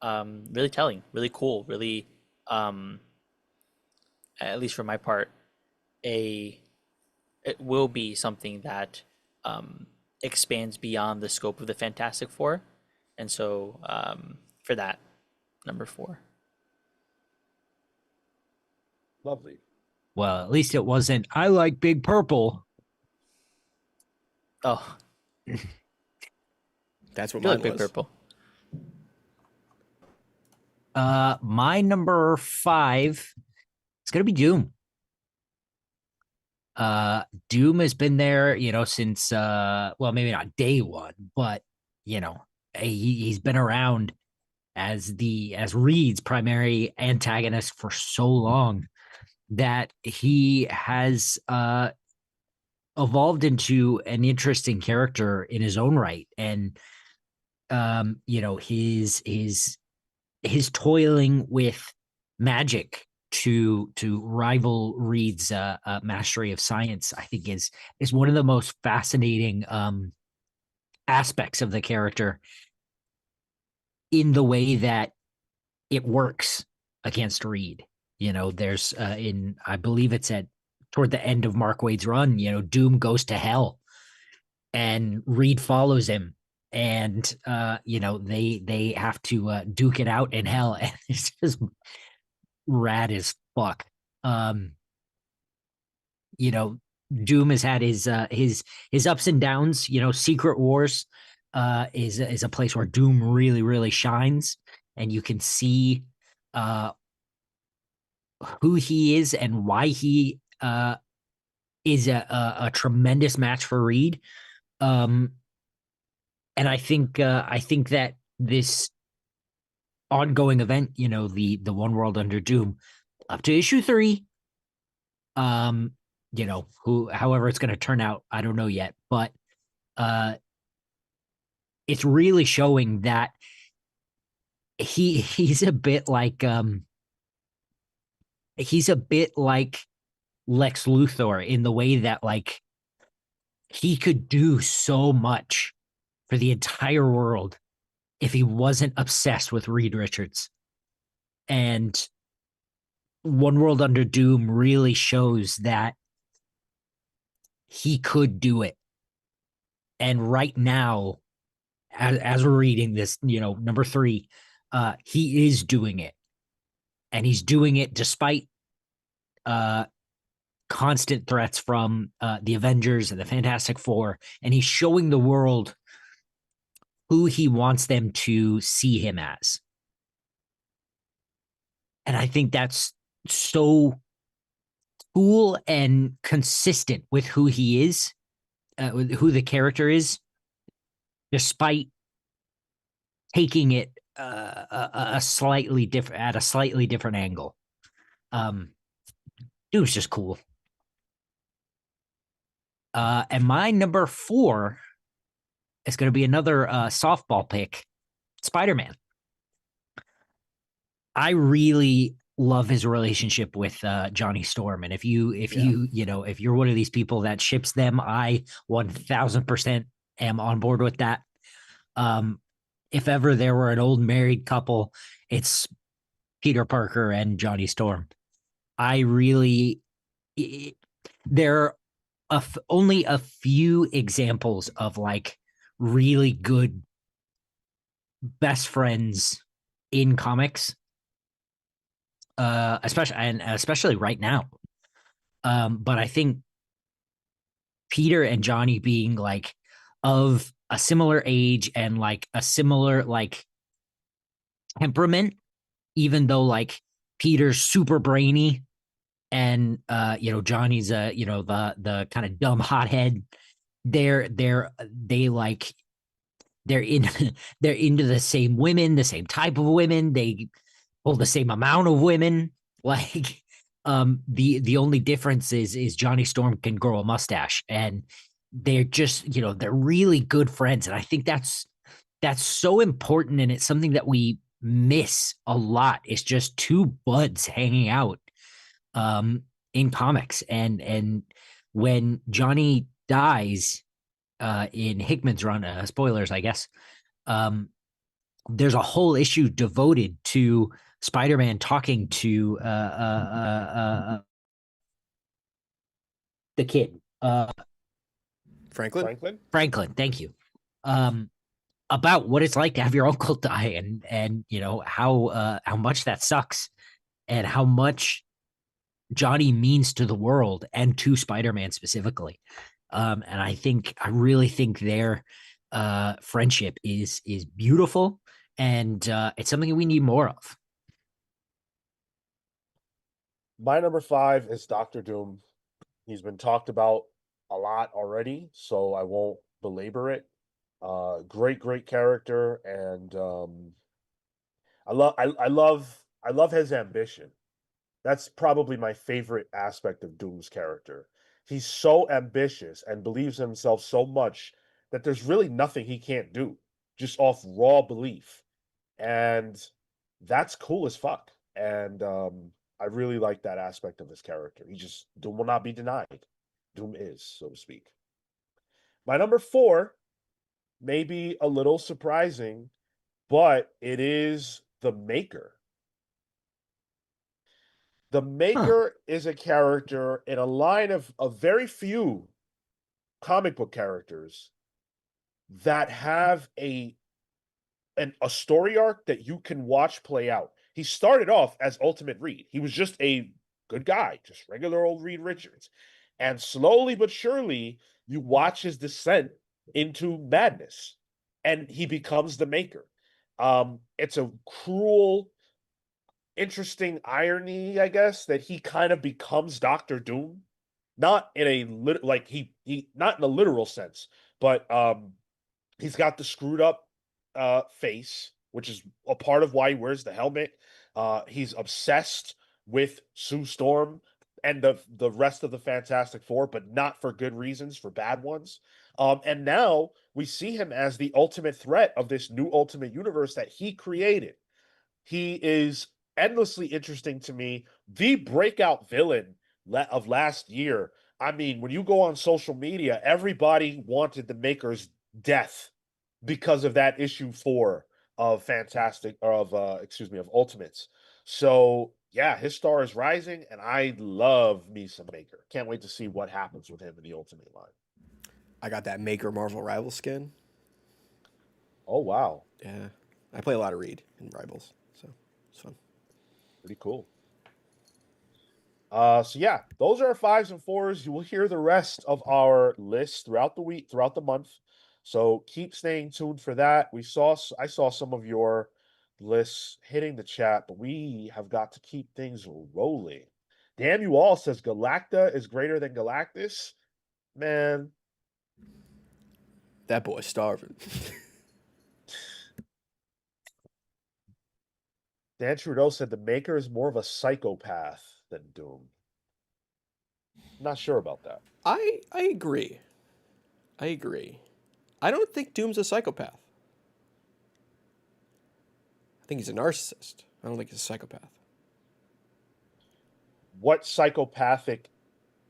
D: really telling, really cool, really at least for my part, it will be something that expands beyond the scope of the Fantastic Four, and so for that, number 4.
A: Lovely.
B: Well, at least it wasn't. I like Big Purple.
D: Oh,
C: That's what
D: you
C: mine
D: like Big
C: was.
D: Purple.
B: My number 5 is gonna be Doom. Doom has been there, since well, maybe not day one, but he's been around as Reed's primary antagonist for so long that he has evolved into an interesting character in his own right. And his toiling with magic to rival Reed's mastery of science, I think is one of the most fascinating aspects of the character, in the way that it works against Reed. There's I believe it's toward the end of Mark Waid's run, Doom goes to hell and Reed follows him, and they have to duke it out in hell, and it's just rad as fuck. Doom has had his ups and downs. Secret Wars is a place where Doom really, really shines, and you can see who he is and why he is a tremendous match for Reed. And I think that this ongoing event, the One World Under Doom, up to issue 3, however it's going to turn out, I don't know yet, but it's really showing that he's a bit like Lex Luthor, in the way that like he could do so much for the entire world if he wasn't obsessed with Reed Richards. And One World Under Doom really shows that he could do it. And right now, as we're reading this, number 3, he is doing it, and he's doing it despite constant threats from the Avengers and the Fantastic Four, and he's showing the world who he wants them to see him as. And I think that's so cool and consistent with who he is, with who the character is, despite taking it a slightly different at a slightly different angle. It was just cool. And my number 4 is going to be another softball pick, Spider-Man. I really love his relationship with Johnny Storm, and if you if you're one of these people that ships them, I 1000% am on board with that. If ever there were an old married couple, it's Peter Parker and Johnny Storm. I really there are only a few examples of like really good best friends in comics, especially right now. But I think Peter and Johnny being like of a similar age and like a similar like temperament, even though like Peter's super brainy and Johnny's the kind of dumb hothead. They like they're in they're into the same women, the same type of women. They pull the same amount of women. Like the only difference is Johnny Storm can grow a mustache, and they're just they're really good friends, and I think that's so important, and it's something that we miss a lot. It's just two buds hanging out in comics, and when Johnny dies in Hickman's run, spoilers, I guess, there's a whole issue devoted to Spider-Man talking to the kid,
C: Franklin.
B: Franklin. Thank you. About what it's like to have your uncle die, and how much that sucks, and how much Johnny means to the world and to Spider-Man specifically. And I really think their friendship is beautiful, and it's something we need more of.
A: My number 5 is Doctor Doom. He's been talked about a lot already, so I won't belabor it. Great character, and I love his ambition. That's probably my favorite aspect of Doom's character. He's so ambitious and believes in himself so much that there's really nothing he can't do, just off raw belief. And that's cool as fuck. And I really like that aspect of his character. Doom will not be denied. Doom is, so to speak. My number 4 may be a little surprising, but it is the Maker. The Maker is a character in a line of very few comic book characters that have a story arc that you can watch play out. He started off as Ultimate Reed. He was just a good guy, just regular old Reed Richards. And slowly but surely, you watch his descent into madness, and he becomes the Maker. It's a cruel, interesting irony, I guess, that he kind of becomes Doctor Doom, not in a like he not in a literal sense, but he's got the screwed up face, which is a part of why he wears the helmet. He's obsessed with Sue Storm and the rest of the Fantastic Four, but not for good reasons, for bad ones. And now we see him as the ultimate threat of this new Ultimate Universe that he created. He is endlessly interesting to me. The breakout villain of last year. I mean, when you go on social media, everybody wanted the Maker's death because of that issue 4 of of Ultimates. So yeah, his star is rising, and I love me some Maker. Can't wait to see what happens with him in the Ultimate line.
C: I got that Maker Marvel Rival skin.
A: Oh wow.
C: Yeah. I play a lot of Reed in Rivals, so it's fun.
A: Pretty cool. So yeah, those are our 5s and 4s. You will hear the rest of our list throughout the week, throughout the month. So keep staying tuned for that. I saw some of your lists hitting the chat, but we have got to keep things rolling. Damn you all says Galacta is greater than Galactus. Man,
C: That boy's starving.
A: Dan Trudeau said the Maker is more of a psychopath than Doom. Not sure about that.
C: I agree. I agree. I don't think Doom's a psychopath. I think he's a narcissist. I don't think he's a psychopath.
A: What psychopathic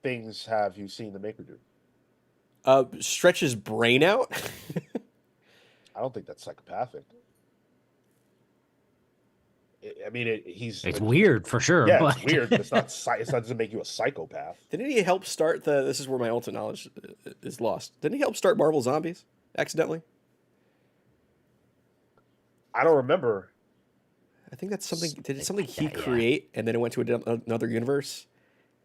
A: things have you seen the Maker do?
C: Stretch his brain out.
A: I don't think that's psychopathic. I mean,
B: It's weird for sure.
A: Yeah,
B: but...
A: it's weird, but it's not. It doesn't make you a psychopath.
C: Didn't he help start the? This is where my ultimate knowledge is lost. Didn't he help start Marvel Zombies accidentally?
A: I don't remember.
C: I think that's something. Did it something he create, and then it went to another universe,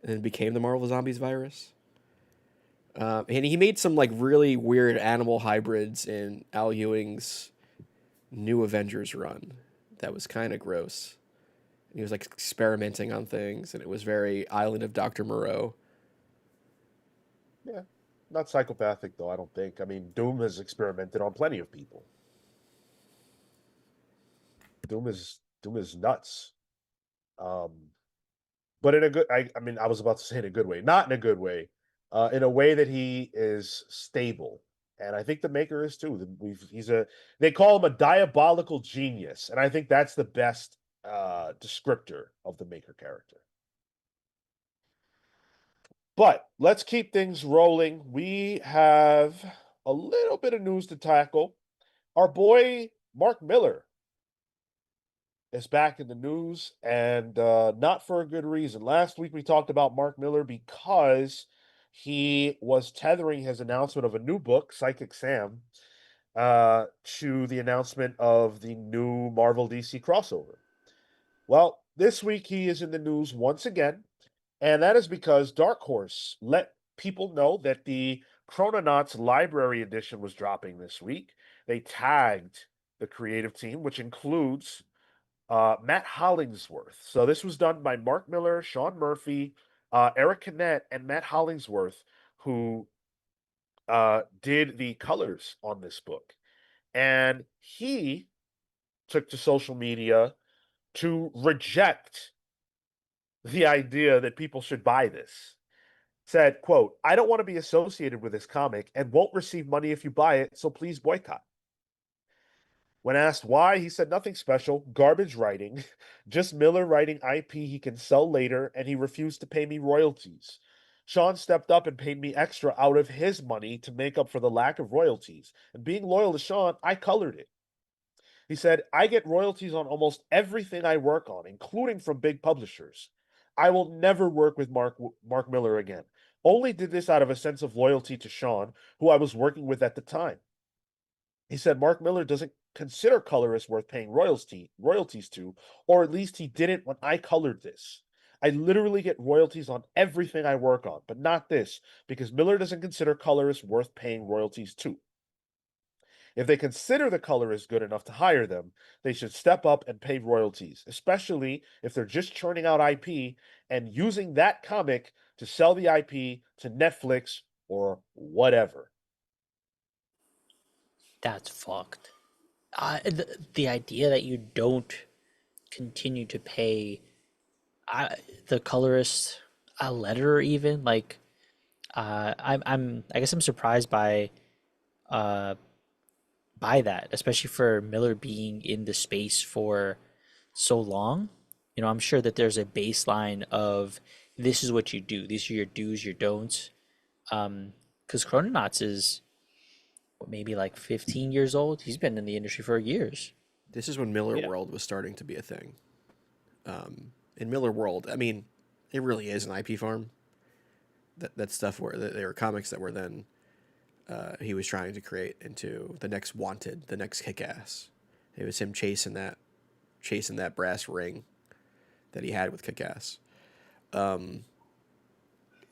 C: and then became the Marvel Zombies virus? And he made some like really weird animal hybrids in Al Ewing's New Avengers run. That was kind of gross. And he was like experimenting on things, and it was very Island of Dr. Moreau.
A: Yeah, not psychopathic though. I don't think. I mean, Doom has experimented on plenty of people. Doom is nuts. But in a good. I mean, I was about to say in a good way, not in a good way. In a way that he is stable. And I think the Maker is too. They call him a diabolical genius, and I think that's the best descriptor of the Maker character. But let's keep things rolling. We have a little bit of news to tackle. Our boy Mark Millar is back in the news, and not for a good reason. Last week we talked about Mark Millar because he was tethering his announcement of a new book, Psychic Sam, to the announcement of the new Marvel DC crossover. Well, this week he is in the news once again, and that is because Dark Horse let people know that the Chrononauts Library Edition was dropping this week. They tagged the creative team, which includes Matt Hollingsworth. So this was done by Mark Millar, Sean Murphy, Eric Kinnett, and Matt Hollingsworth, who did the colors on this book. And he took to social media to reject the idea that people should buy this. Said, quote, "I don't want to be associated with this comic and won't receive money if you buy it, so please boycott." When asked why, he said nothing special, garbage writing, just Millar writing IP he can sell later, and he refused to pay me royalties. Sean stepped up and paid me extra out of his money to make up for the lack of royalties. And being loyal to Sean, I colored it. He said, "I get royalties on almost everything I work on, including from big publishers. I will never work with Mark Millar again. Only did this out of a sense of loyalty to Sean, who I was working with at the time." He said Mark Millar doesn't consider colorists worth paying royalties to, or at least he didn't when I colored this. I literally get royalties on everything I work on, but not this, because Millar doesn't consider colorists worth paying royalties to. If they consider the colorist good enough to hire them, they should step up and pay royalties, especially if they're just churning out IP and using that comic to sell the IP to Netflix or whatever.
D: That's fucked. The idea that you don't continue to pay the colorist a letter, even like, I guess I'm surprised by that, especially for Millar being in the space for so long. You know, I'm sure that there's a baseline of this is what you do. These are your do's, your don'ts. Because Chrononauts is maybe like 15 years old. He's been in the industry for years.
C: This is when Millar World was starting to be a thing. In Millar World, I mean, it really is an IP farm. That stuff where there were comics that were then he was trying to create into the next Wanted, the next Kick-Ass, It was him chasing that brass ring that he had with Kick-Ass. And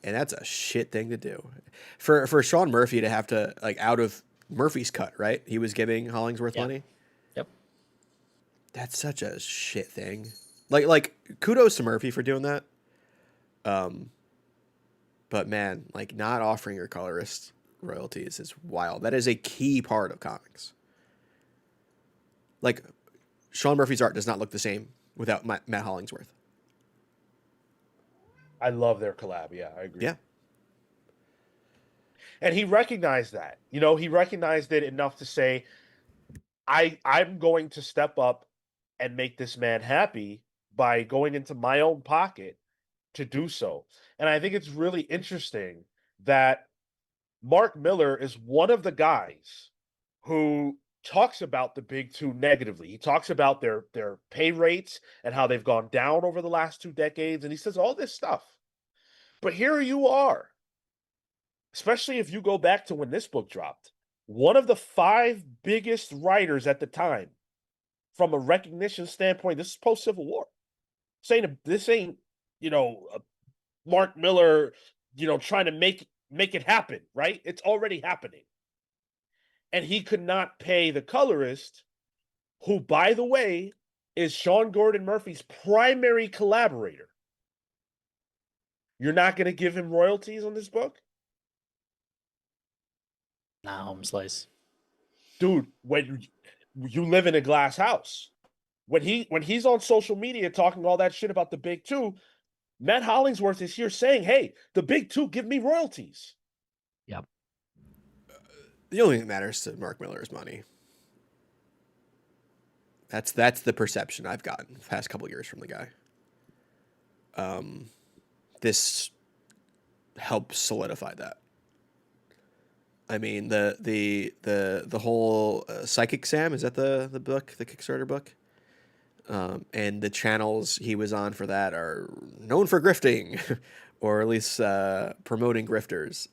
C: that's a shit thing to do. For Sean Murphy to have to, like, out of Murphy's cut, right? He was giving Hollingsworth money.
D: Yep.
C: That's such a shit thing. Like kudos to Murphy for doing that. But man, like, not offering your colorist royalties is wild. That is a key part of comics. Like, Sean Murphy's art does not look the same without Matt Hollingsworth.
A: I love their collab. Yeah, I agree.
C: Yeah.
A: And he recognized that. He recognized it enough to say, I'm going to step up and make this man happy by going into my own pocket to do so. And I think it's really interesting that Mark Millar is one of the guys who talks about the big two negatively. He talks about their pay rates and how they've gone down over the last 2 decades. And he says all this stuff. But here you are, especially if you go back to when this book dropped, one of the 5 biggest writers at the time, from a recognition standpoint. This is post-Civil War. This ain't Mark Millar, trying to make it happen, right? It's already happening. And he could not pay the colorist, who, by the way, is Sean Gordon Murphy's primary collaborator. You're not going to give him royalties on this book?
D: Nah, home slice.
A: Dude, when you live in a glass house, when he's on social media talking all that shit about the big two, Matt Hollingsworth is here saying, hey, the big two give me royalties.
B: Yep.
C: The only thing that matters to Mark Millar is money. That's the perception I've gotten the past couple of years from the guy. This helps solidify that. I mean, the whole Psychic Sam, is that the book, the Kickstarter book? And the channels he was on for that are known for grifting, or at least promoting grifters.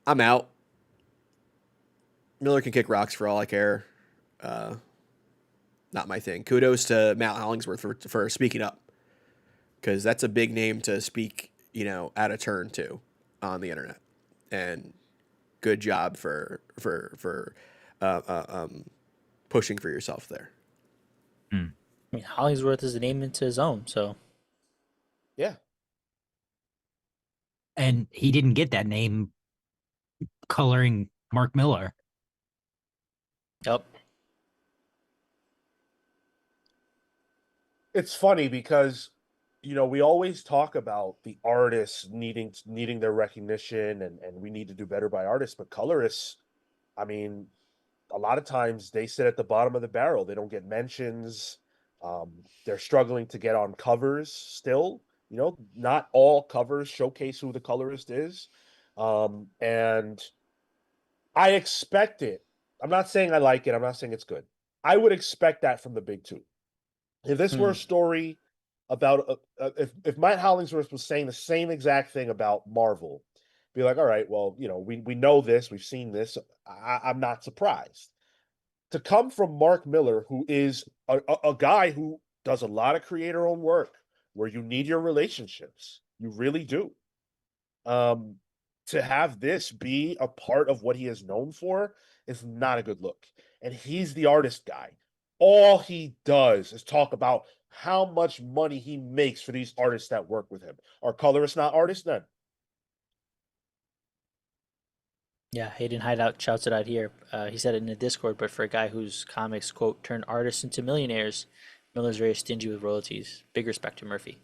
C: I'm out. Millar can kick rocks for all I care. Not my thing. Kudos to Matt Hollingsworth for speaking up, because that's a big name to speak, out of turn to on the internet. And good job for pushing for yourself there.
D: I mean, Hollingsworth is a name into his own, so.
A: Yeah.
B: And he didn't get that name coloring Mark Millar.
D: Yep.
A: It's funny because, we always talk about the artists needing their recognition, and we need to do better by artists, but colorists, I mean, a lot of times they sit at the bottom of the barrel. They don't get mentions. They're struggling to get on covers still. Not all covers showcase who the colorist is. And I expect it. I'm not saying I like it. I'm not saying it's good. I would expect that from the big two. If this were a story about, if Matt Hollingsworth was saying the same exact thing about Marvel, be like, all right, well, we know this, we've seen this. I'm not surprised. To come from Mark Millar, who is a guy who does a lot of creator-owned work, where you need your relationships, you really do. To have this be a part of what he is known for is not a good look. And he's the artist guy. All he does is talk about how much money he makes for these artists that work with him. Are colorists not artists then?
D: Yeah, Hayden Hideout shouts it out here. He said it in the Discord, but for a guy whose comics, quote, turn artists into millionaires, Millar's very stingy with royalties. Big respect to Murphy.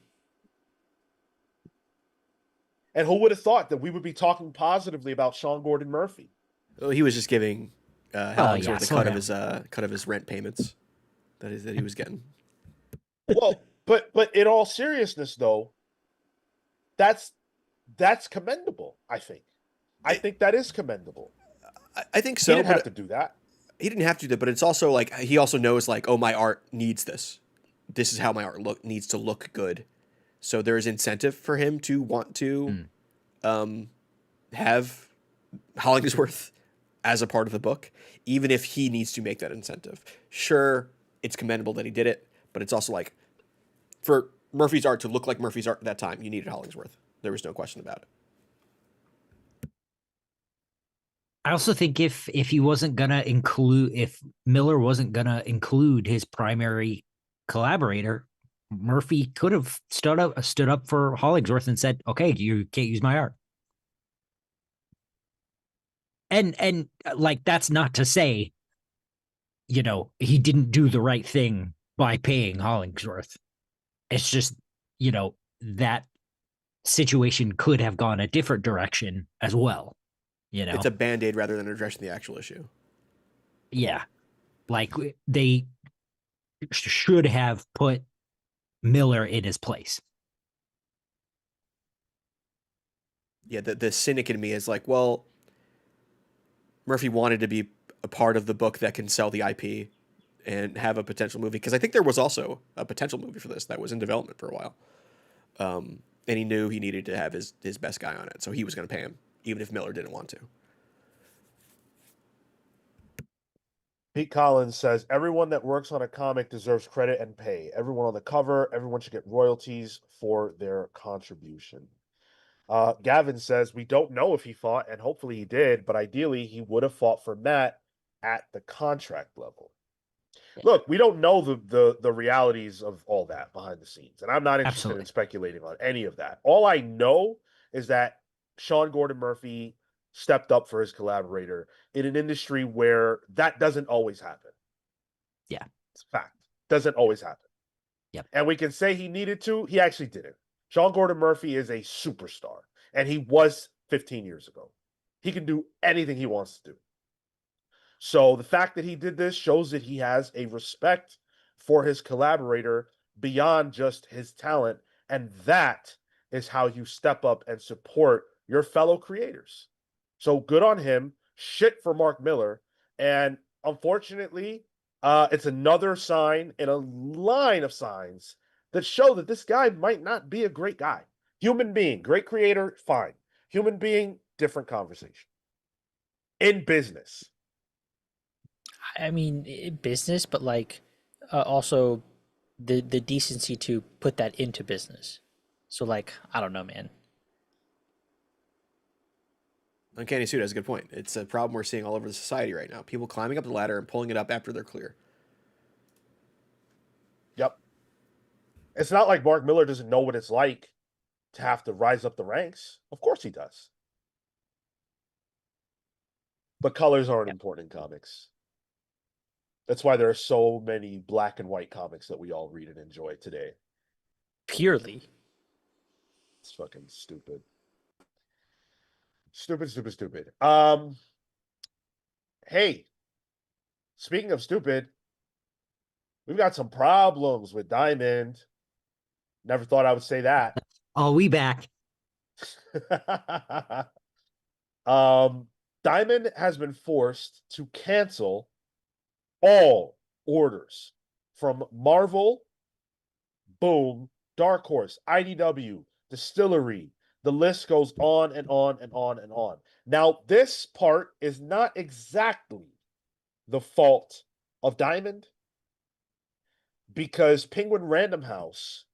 A: And who would have thought that we would be talking positively about Sean Gordon Murphy?
C: Well, he was just giving Hollingsworth
B: yeah,
C: a cut of his rent payments that he was getting.
A: Well, but in all seriousness, though, that's commendable. I think that is commendable.
C: I think so.
A: He didn't have to do that.
C: He didn't have to do that, but it's also like he also knows, like, oh, my art needs this. This is how my art needs to look good. So there's incentive for him to want to have Hollingsworth as a part of the book, even if he needs to make that incentive. Sure, it's commendable that he did it, but it's also like, for Murphy's art to look like Murphy's art at that time, you needed Hollingsworth. There was no question about it.
B: I also think if he wasn't gonna include, if Millar wasn't gonna include his primary collaborator, Murphy could have stood up for Hollingsworth and said, "Okay, you can't use my art." And like, that's not to say, he didn't do the right thing by paying Hollingsworth. It's just, that situation could have gone a different direction as well.
C: It's a band-aid rather than addressing the actual issue.
B: Yeah. Like, they should have put Millar in his place.
C: Yeah, the cynic in me is like, well, Murphy wanted to be a part of the book that can sell the IP and have a potential movie, because I think there was also a potential movie for this that was in development for a while. And he knew he needed to have his best guy on it, so he was going to pay him, even if Millar didn't want to.
A: Pete Collins says, everyone that works on a comic deserves credit and pay. Everyone on the cover, everyone should get royalties for their contribution. Gavin says, we don't know if he fought, and hopefully he did, but ideally he would have fought for Matt at the contract level. Look, we don't know the realities of all that behind the scenes, and I'm not interested in speculating on any of that. All I know is that Sean Gordon Murphy stepped up for his collaborator in an industry where that doesn't always happen.
B: Yeah.
A: It's a fact. Doesn't always happen.
B: Yep.
A: And we can say he needed to. He actually didn't. Sean Gordon Murphy is a superstar, and he was 15 years ago. He can do anything he wants to do. So the fact that he did this shows that he has a respect for his collaborator beyond just his talent. And that is how you step up and support your fellow creators. So good on him. Shit for Mark Millar. And unfortunately, it's another sign in a line of signs that show that this guy might not be a great guy. Human being, great creator, fine. Human being, different conversation. In business.
D: I mean, business, but like also the decency to put that into business. So like, I don't know, man.
C: Uncanny Suit has a good point. It's a problem we're seeing all over the society right now. People climbing up the ladder and pulling it up after they're clear.
A: Yep. It's not like Mark Millar doesn't know what it's like to have to rise up the ranks. Of course he does. But colors aren't important in comics. That's why there are so many black and white comics that we all read and enjoy today.
D: Purely.
A: It's fucking stupid. Stupid. Hey, speaking of stupid, we've got some problems with Diamond. Never thought I would say that.
B: Oh, we back.
A: Diamond has been forced to cancel all orders from Marvel, Boom, Dark Horse, IDW, Distillery. The list goes on and on and on and on. Now, this part is not exactly the fault of Diamond, because Penguin Random House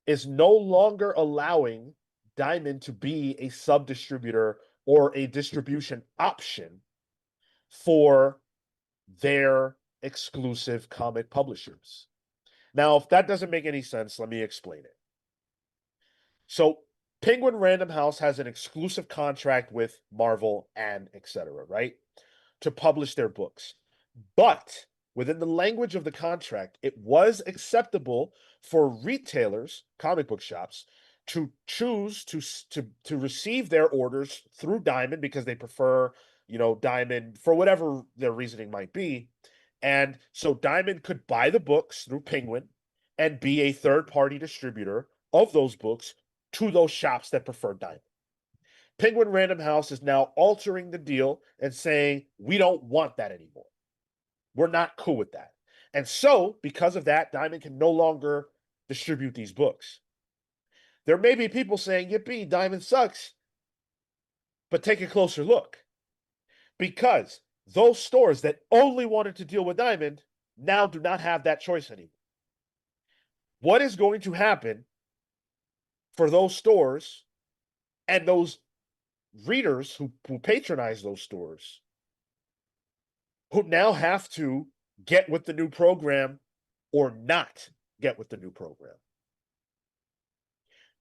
A: is no longer allowing Diamond to be a sub-distributor or a distribution option for their exclusive comic publishers. Now, if that doesn't make any sense, let me explain it. So, Penguin Random House has an exclusive contract with Marvel and etc., right? To publish their books. But within the language of the contract, it was acceptable for retailers, comic book shops, to choose to receive their orders through Diamond because they prefer, Diamond for whatever their reasoning might be. And so Diamond could buy the books through Penguin and be a third-party distributor of those books to those shops that prefer Diamond. Penguin Random House is now altering the deal and saying, we don't want that anymore. We're not cool with that. And so, because of that, Diamond can no longer distribute these books. There may be people saying, yippee, Diamond sucks. But take a closer look. Because those stores that only wanted to deal with Diamond now do not have that choice anymore. What is going to happen for those stores and those readers who patronize those stores, who now have to get with the new program or not get with the new program?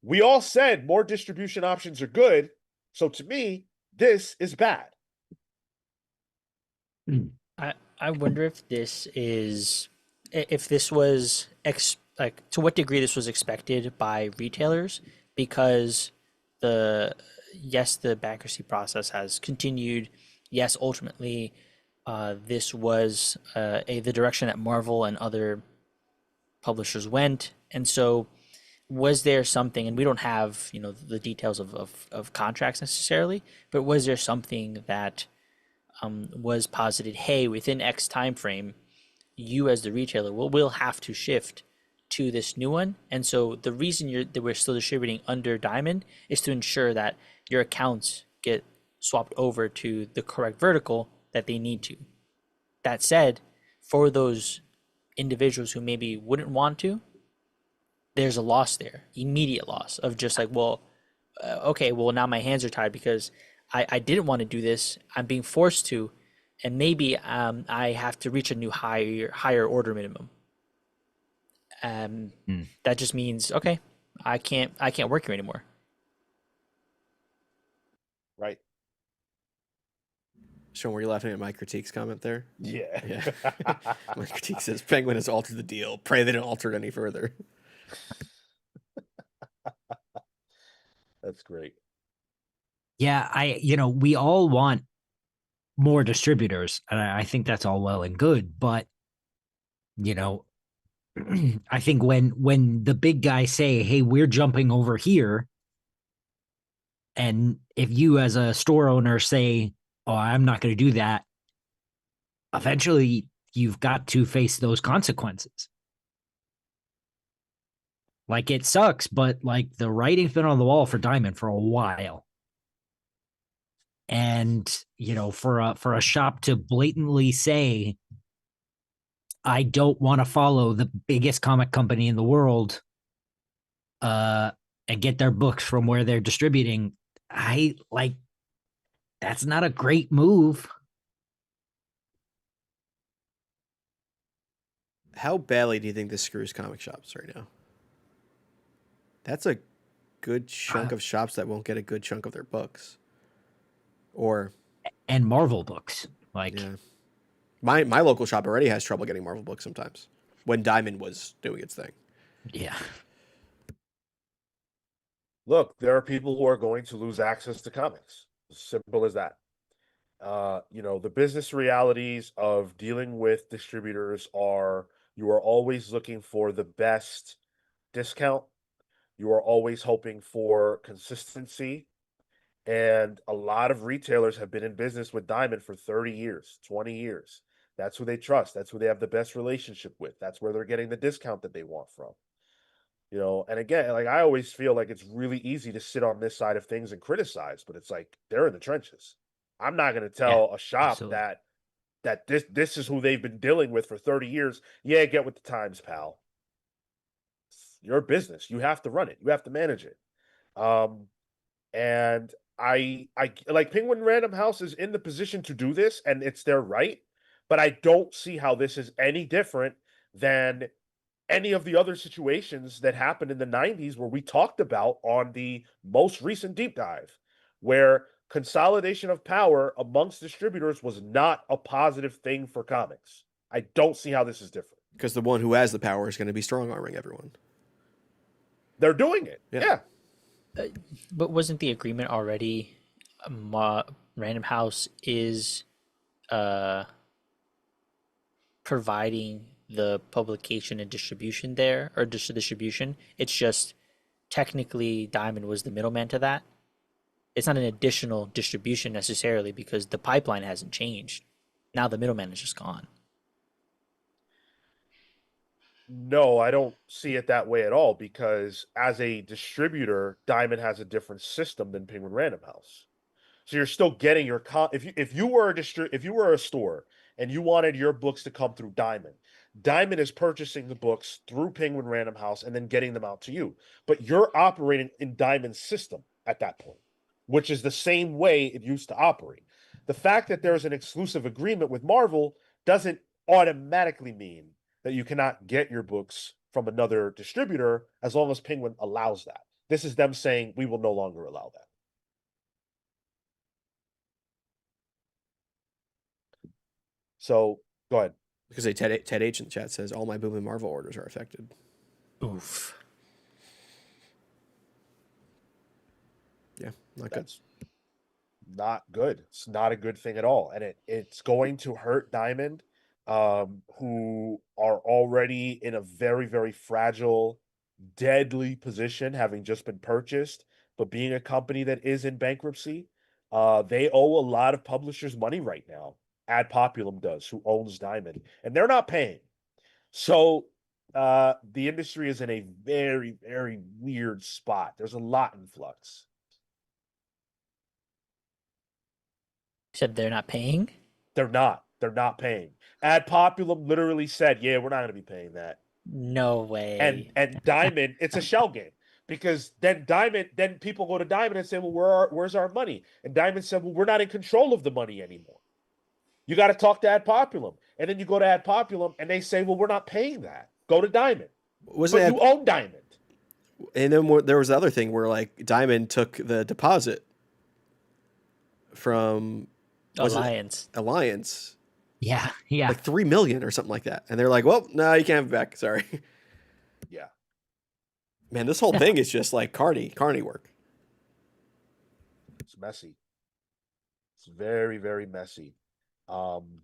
A: We all said more distribution options are good. So to me, this is bad.
D: I wonder if this is if this was like to what degree this was expected by retailers, because the yes, the bankruptcy process has continued. Yes, ultimately this was the direction that Marvel and other publishers went. And so was there something, and we don't have, the details of contracts necessarily, but was there something that was posited, hey, within X time frame, you as the retailer will have to shift to this new one. And so the reason that we're still distributing under Diamond is to ensure that your accounts get swapped over to the correct vertical that they need to. That said, for those individuals who maybe wouldn't want to, there's a loss there, immediate loss of just like, well, okay, well, now my hands are tied because I didn't want to do this. I'm being forced to, and maybe I have to reach a new higher order minimum. That just means, okay, I can't work here anymore.
A: Right.
C: Sean, were you laughing at my critiques comment there?
A: Yeah.
C: Yeah. My critique says Penguin has altered the deal. Pray they don't alter it any further.
A: That's great.
B: Yeah, we all want more distributors, and I think that's all well and good, but I think when the big guys say, "Hey, we're jumping over here," and if you as a store owner say, "Oh, I'm not going to do that," eventually you've got to face those consequences. Like, it sucks, but like the writing's been on the wall for Diamond for a while. And for a shop to blatantly say, I don't want to follow the biggest comic company in the world and get their books from where they're distributing, that's not a great move.
C: How badly do you think this screws comic shops right now? That's a good chunk of shops that won't get a good chunk of their books.
B: And Marvel books.
C: Yeah. My local shop already has trouble getting Marvel books sometimes when Diamond was doing its thing.
B: Yeah.
A: Look, there are people who are going to lose access to comics. Simple as that. The business realities of dealing with distributors are you are always looking for the best discount. You are always hoping for consistency. And a lot of retailers have been in business with Diamond for 30 years, 20 years. That's who they trust. That's who they have the best relationship with. That's where they're getting the discount that they want from. And again, like I always feel like it's really easy to sit on this side of things and criticize, but it's like they're in the trenches. I'm not going to tell a shop
B: absolutely.
A: that this is who they've been dealing with for 30 years. Yeah, get with the times, pal. It's your business. You have to run it. You have to manage it. And I like Penguin Random House is in the position to do this, and it's their right. But I don't see how this is any different than any of the other situations that happened in the 90s where we talked about on the most recent deep dive, where consolidation of power amongst distributors was not a positive thing for comics. I don't see how this is different.
C: Because the one who has the power is going to be strong arming everyone.
A: They're doing it. Yeah.
D: But wasn't the agreement already Random House is providing the publication and distribution there, or just the distribution? It's just technically Diamond was the middleman to that. It's not an additional distribution necessarily because the pipeline hasn't changed. Now the middleman is just gone.
A: No, I don't see it that way at all because as a distributor, Diamond has a different system than Penguin Random House. So you're still getting your if you were a store and you wanted your books to come through Diamond, Diamond is purchasing the books through Penguin Random House and then getting them out to you. But you're operating in Diamond's system at that point, which is the same way it used to operate. The fact that there's an exclusive agreement with Marvel doesn't automatically mean that you cannot get your books from another distributor as long as Penguin allows that. This is them saying we will no longer allow that. So go ahead.
C: Because Ted H in the chat says all my Boom and Marvel orders are affected.
D: Oof.
C: Yeah, not good.
A: That's not good. It's not a good thing at all, and it's going to hurt Diamond, who are already in a very, very fragile, deadly position, having just been purchased, but being a company that is in bankruptcy. They owe a lot of publishers money right now. Ad Populum does, who owns Diamond, and they're not paying. So the industry is in a very, very weird spot. There's a lot in flux.
D: Said they're not paying?
A: They're not. They're not paying. Ad Populum literally said, yeah, we're not going to be paying that.
D: No way.
A: And Diamond, it's a shell game. Because then people go to Diamond and say, well, where's our money? And Diamond said, well, we're not in control of the money anymore. You got to talk to Ad Populum. And then you go to Ad Populum and they say, well, we're not paying that. Go to Diamond. But you own Diamond.
C: And then there was the other thing where like Diamond took the deposit from
D: Alliance.
B: Yeah.
C: Like $3 million or something like that. And they're like, well, no, you can't have it back. Sorry.
A: Yeah.
C: Man, this whole thing is just like carny work.
A: It's messy. It's very, very messy. And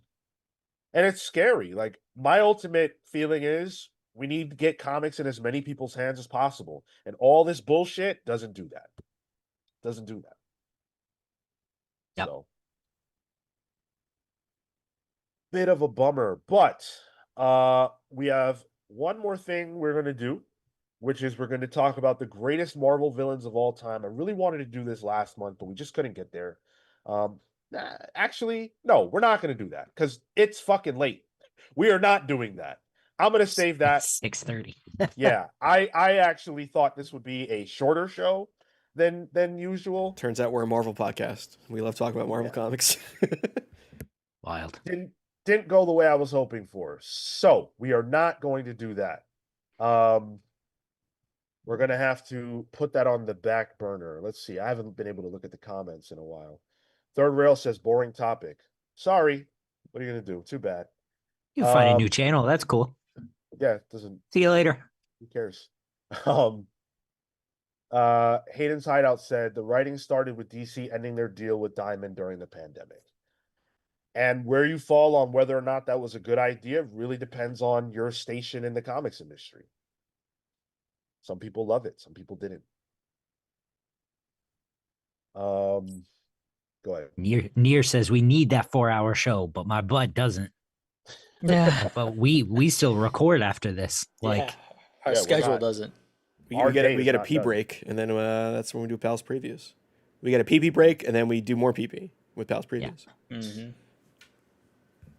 A: it's scary. Like, my ultimate feeling is we need to get comics in as many people's hands as possible. And all this bullshit doesn't do that. Doesn't do that.
B: Yep.
A: So, bit of a bummer. But we have one more thing we're going to do, which is we're going to talk about the greatest Marvel villains of all time. I really wanted to do this last month, but we just couldn't get there. Actually, no, we're not going to do that because it's fucking late. We are not doing that. I'm going to save that.
B: 6:30.
A: Yeah, I actually thought this would be a shorter show than usual.
C: Turns out we're a Marvel podcast. We love talking about Marvel comics.
B: Wild.
A: Didn't go the way I was hoping for. So we are not going to do that. We're going to have to put that on the back burner. Let's see. I haven't been able to look at the comments in a while. Third Rail says boring topic. Sorry. What are you going to do? Too bad.
B: You find a new channel. That's cool.
A: Yeah, it doesn't.
B: See you later.
A: Who cares? Hayden's Hideout said the writing started with DC ending their deal with Diamond during the pandemic. And where you fall on whether or not that was a good idea really depends on your station in the comics industry. Some people love it. Some people didn't. Go ahead.
B: Near says we need that 4-hour show, but my butt doesn't.
D: Yeah.
B: But we still record after this. Like
D: Our schedule doesn't.
C: We get a pee break, and then that's when we do Pals previews. We get a PP break, and then we do more PP with Pals previews.
D: Yeah. Mm-hmm.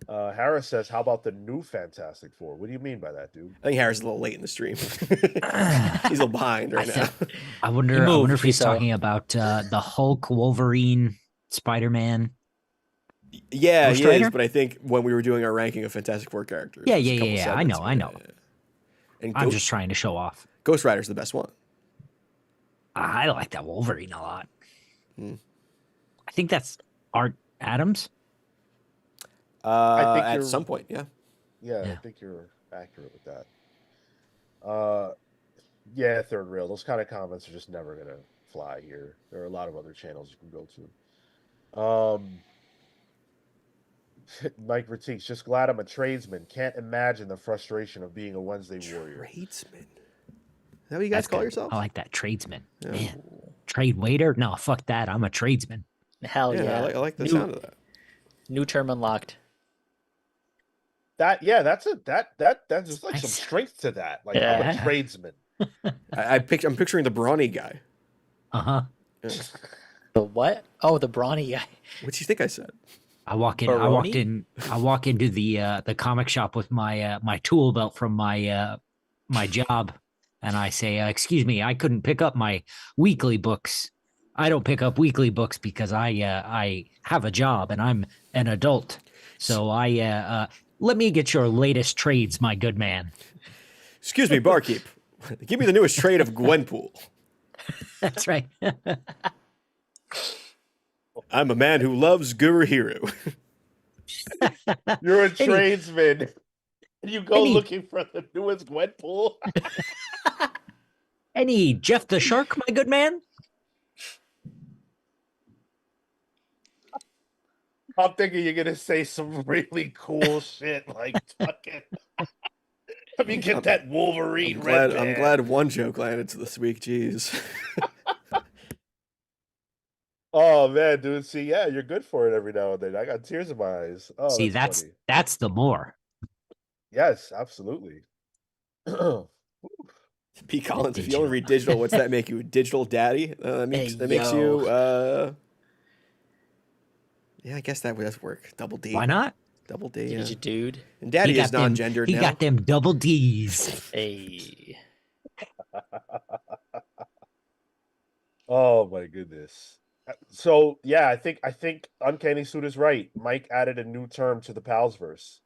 A: Harris says, how about the new Fantastic Four? What do you mean by that, dude?
C: I think Harris is a little late in the stream. He's a little behind right now.
B: I wonder if he's talking about the Hulk, Wolverine, Spider-Man.
C: Yeah,
B: Ghost
C: he
B: Rider?
C: is, but I think when we were doing our ranking of Fantastic Four characters.
B: Yeah. I know.
C: And
B: I'm just trying to show off.
C: Ghost Rider's the best one.
B: I like that Wolverine a lot.
C: Hmm.
B: I think that's Art Adams.
A: I think
C: At some point, yeah.
A: Yeah, I think you're accurate with that. Yeah, Third Rail. Those kind of comments are just never gonna fly here. There are a lot of other channels you can go to. Mike Vertiques, just glad I'm a tradesman. Can't imagine the frustration of being a Wednesday warrior.
C: Tradesman. Is that what you guys call yourselves?
B: I like that, tradesman.
C: Yeah.
B: Man, trade waiter? No, fuck that. I'm a tradesman.
D: Hell yeah.
C: I like the sound of that.
D: New term unlocked.
A: That's just like some strength to that. Like I'm a tradesman.
C: I'm picturing the brawny guy.
B: Uh-huh.
C: Yeah.
D: The what? Oh, the brawny guy.
C: What do you think I said?
B: I walk
D: Baroni?
B: into the comic shop with my my tool belt from my job, and I say, "Excuse me, I couldn't pick up my weekly books. I don't pick up weekly books because I have a job and I'm an adult. So let me get your latest trades, my good man."
C: Excuse me, barkeep. Give me the newest trade of Gwenpool.
B: That's right.
C: I'm a man who loves Guru Hero.
A: You're a
B: Any-
A: tradesman. And you go
B: any-
A: looking for the newest Gwenpool.
B: Any Jeff the Shark, my good man?
A: I'm thinking you're gonna say some really cool shit like fucking. Let me get that Wolverine red
C: I'm
A: band.
C: glad one joke landed this week. Jeez.
A: Oh man, dude. See, yeah, you're good for it every now and then. I got tears in my eyes. Oh,
B: See,
A: that's funny.
B: that's the more.
A: Yes, absolutely.
C: P. Collins, if you
B: Digital.
C: only read digital, what's that make you? Digital daddy? That makes
D: yo.
C: you. Yeah, I guess that does work. Double D.
B: Why not?
C: Double D.
D: Did
C: Yeah.
D: you, dude?
C: And daddy
B: He
C: is
B: got them-
C: non-gendered
B: He
C: now.
B: got them double D's.
D: Hey.
A: Oh my goodness. So yeah, I think Uncanny Suit is right. Mike added a new term to the PalsVerse.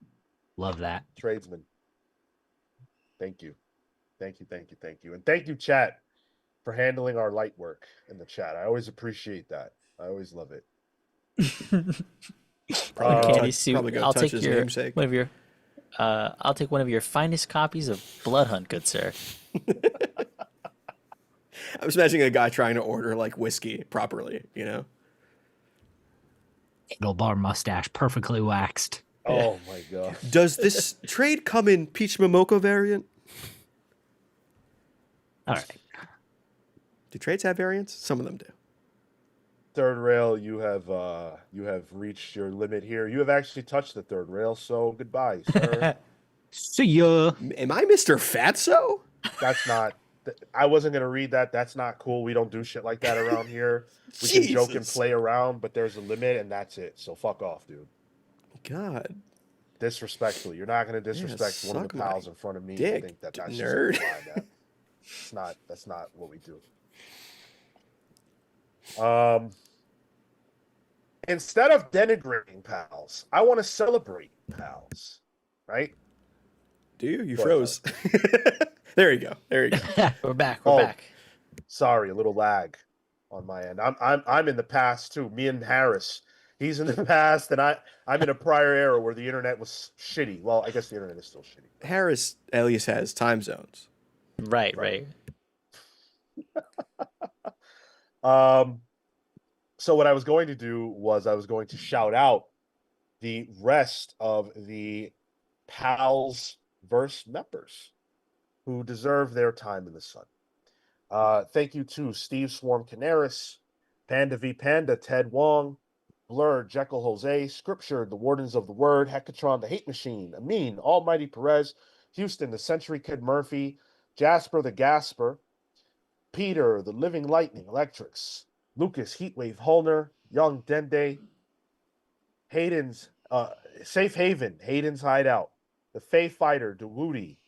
B: Love that.
A: Tradesman. Thank you. Thank you, thank you, thank you. And thank you, chat, for handling our light work in the chat. I always appreciate that. I always love it.
D: Uncanny Suit.
C: Probably gonna
D: I'll
C: touch
D: take
C: his
D: your
C: namesake.
D: one of your. I'll take one of your finest copies of Blood Hunt, good sir.
C: I was imagining a guy trying to order like whiskey properly, you know?
B: Handlebar mustache, perfectly waxed.
A: Oh my god.
C: Does this trade come in peach Momoko variant?
B: All right.
C: Do trades have variants? Some of them do.
A: Third rail, you have reached your limit here. You have actually touched the third rail, so goodbye, sir.
B: See ya.
C: Am I Mr. Fatso?
A: That's not. I wasn't gonna read that. That's not cool. We don't do shit like that around here. We can joke and
C: Jesus.
A: play around, but there's a limit, and that's it. So fuck off, dude.
C: God.
A: Disrespectfully, you're not gonna disrespect one of
C: suck
A: the
C: my
A: pals in front of me.
C: dick,
A: and think that that's
C: nerd.
A: just fine, man. It's not. That's not what we do. Instead of denigrating pals, I want to celebrate pals. Right?
C: Do you? You
A: What?
C: froze. There you go. There you go.
D: We're back.
A: Oh.
D: We're back.
A: Sorry, a little lag on my end. I'm in the past too. Me and Harris. He's in the past, and I'm in a prior era where the internet was shitty. Well, I guess the internet is still shitty.
C: Harris at least has time zones.
D: Right.
A: Right. So what I was going to do was I was going to shout out the rest of the PalsVerse members who deserve their time in the sun. Thank you to Steve Swarm Canaris, Panda V Panda, Ted Wong, Blur, Jekyll Jose, Scripture, the Wardens of the Word, Hecatron, the Hate Machine, Amin, Almighty Perez, Houston, the Century Kid Murphy, Jasper the Gasper, Peter, the Living Lightning, Electrics, Lucas, Heatwave Holner, Young Dende, Hayden's Safe Haven, Hayden's Hideout, the Fae Fighter, DeWoody,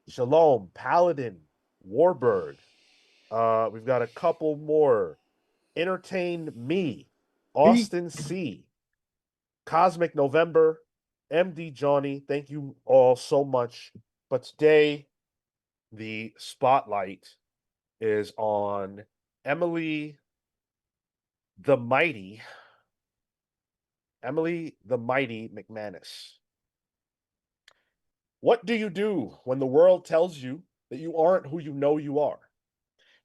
A: Shalom, Paladin, Warbird. We've got a couple more. Entertain Me, Austin C, Cosmic November, MD Johnny. Thank you all so much. But today, the spotlight is on Emily the Mighty McManus. What do you do when the world tells you that you aren't who you know you are?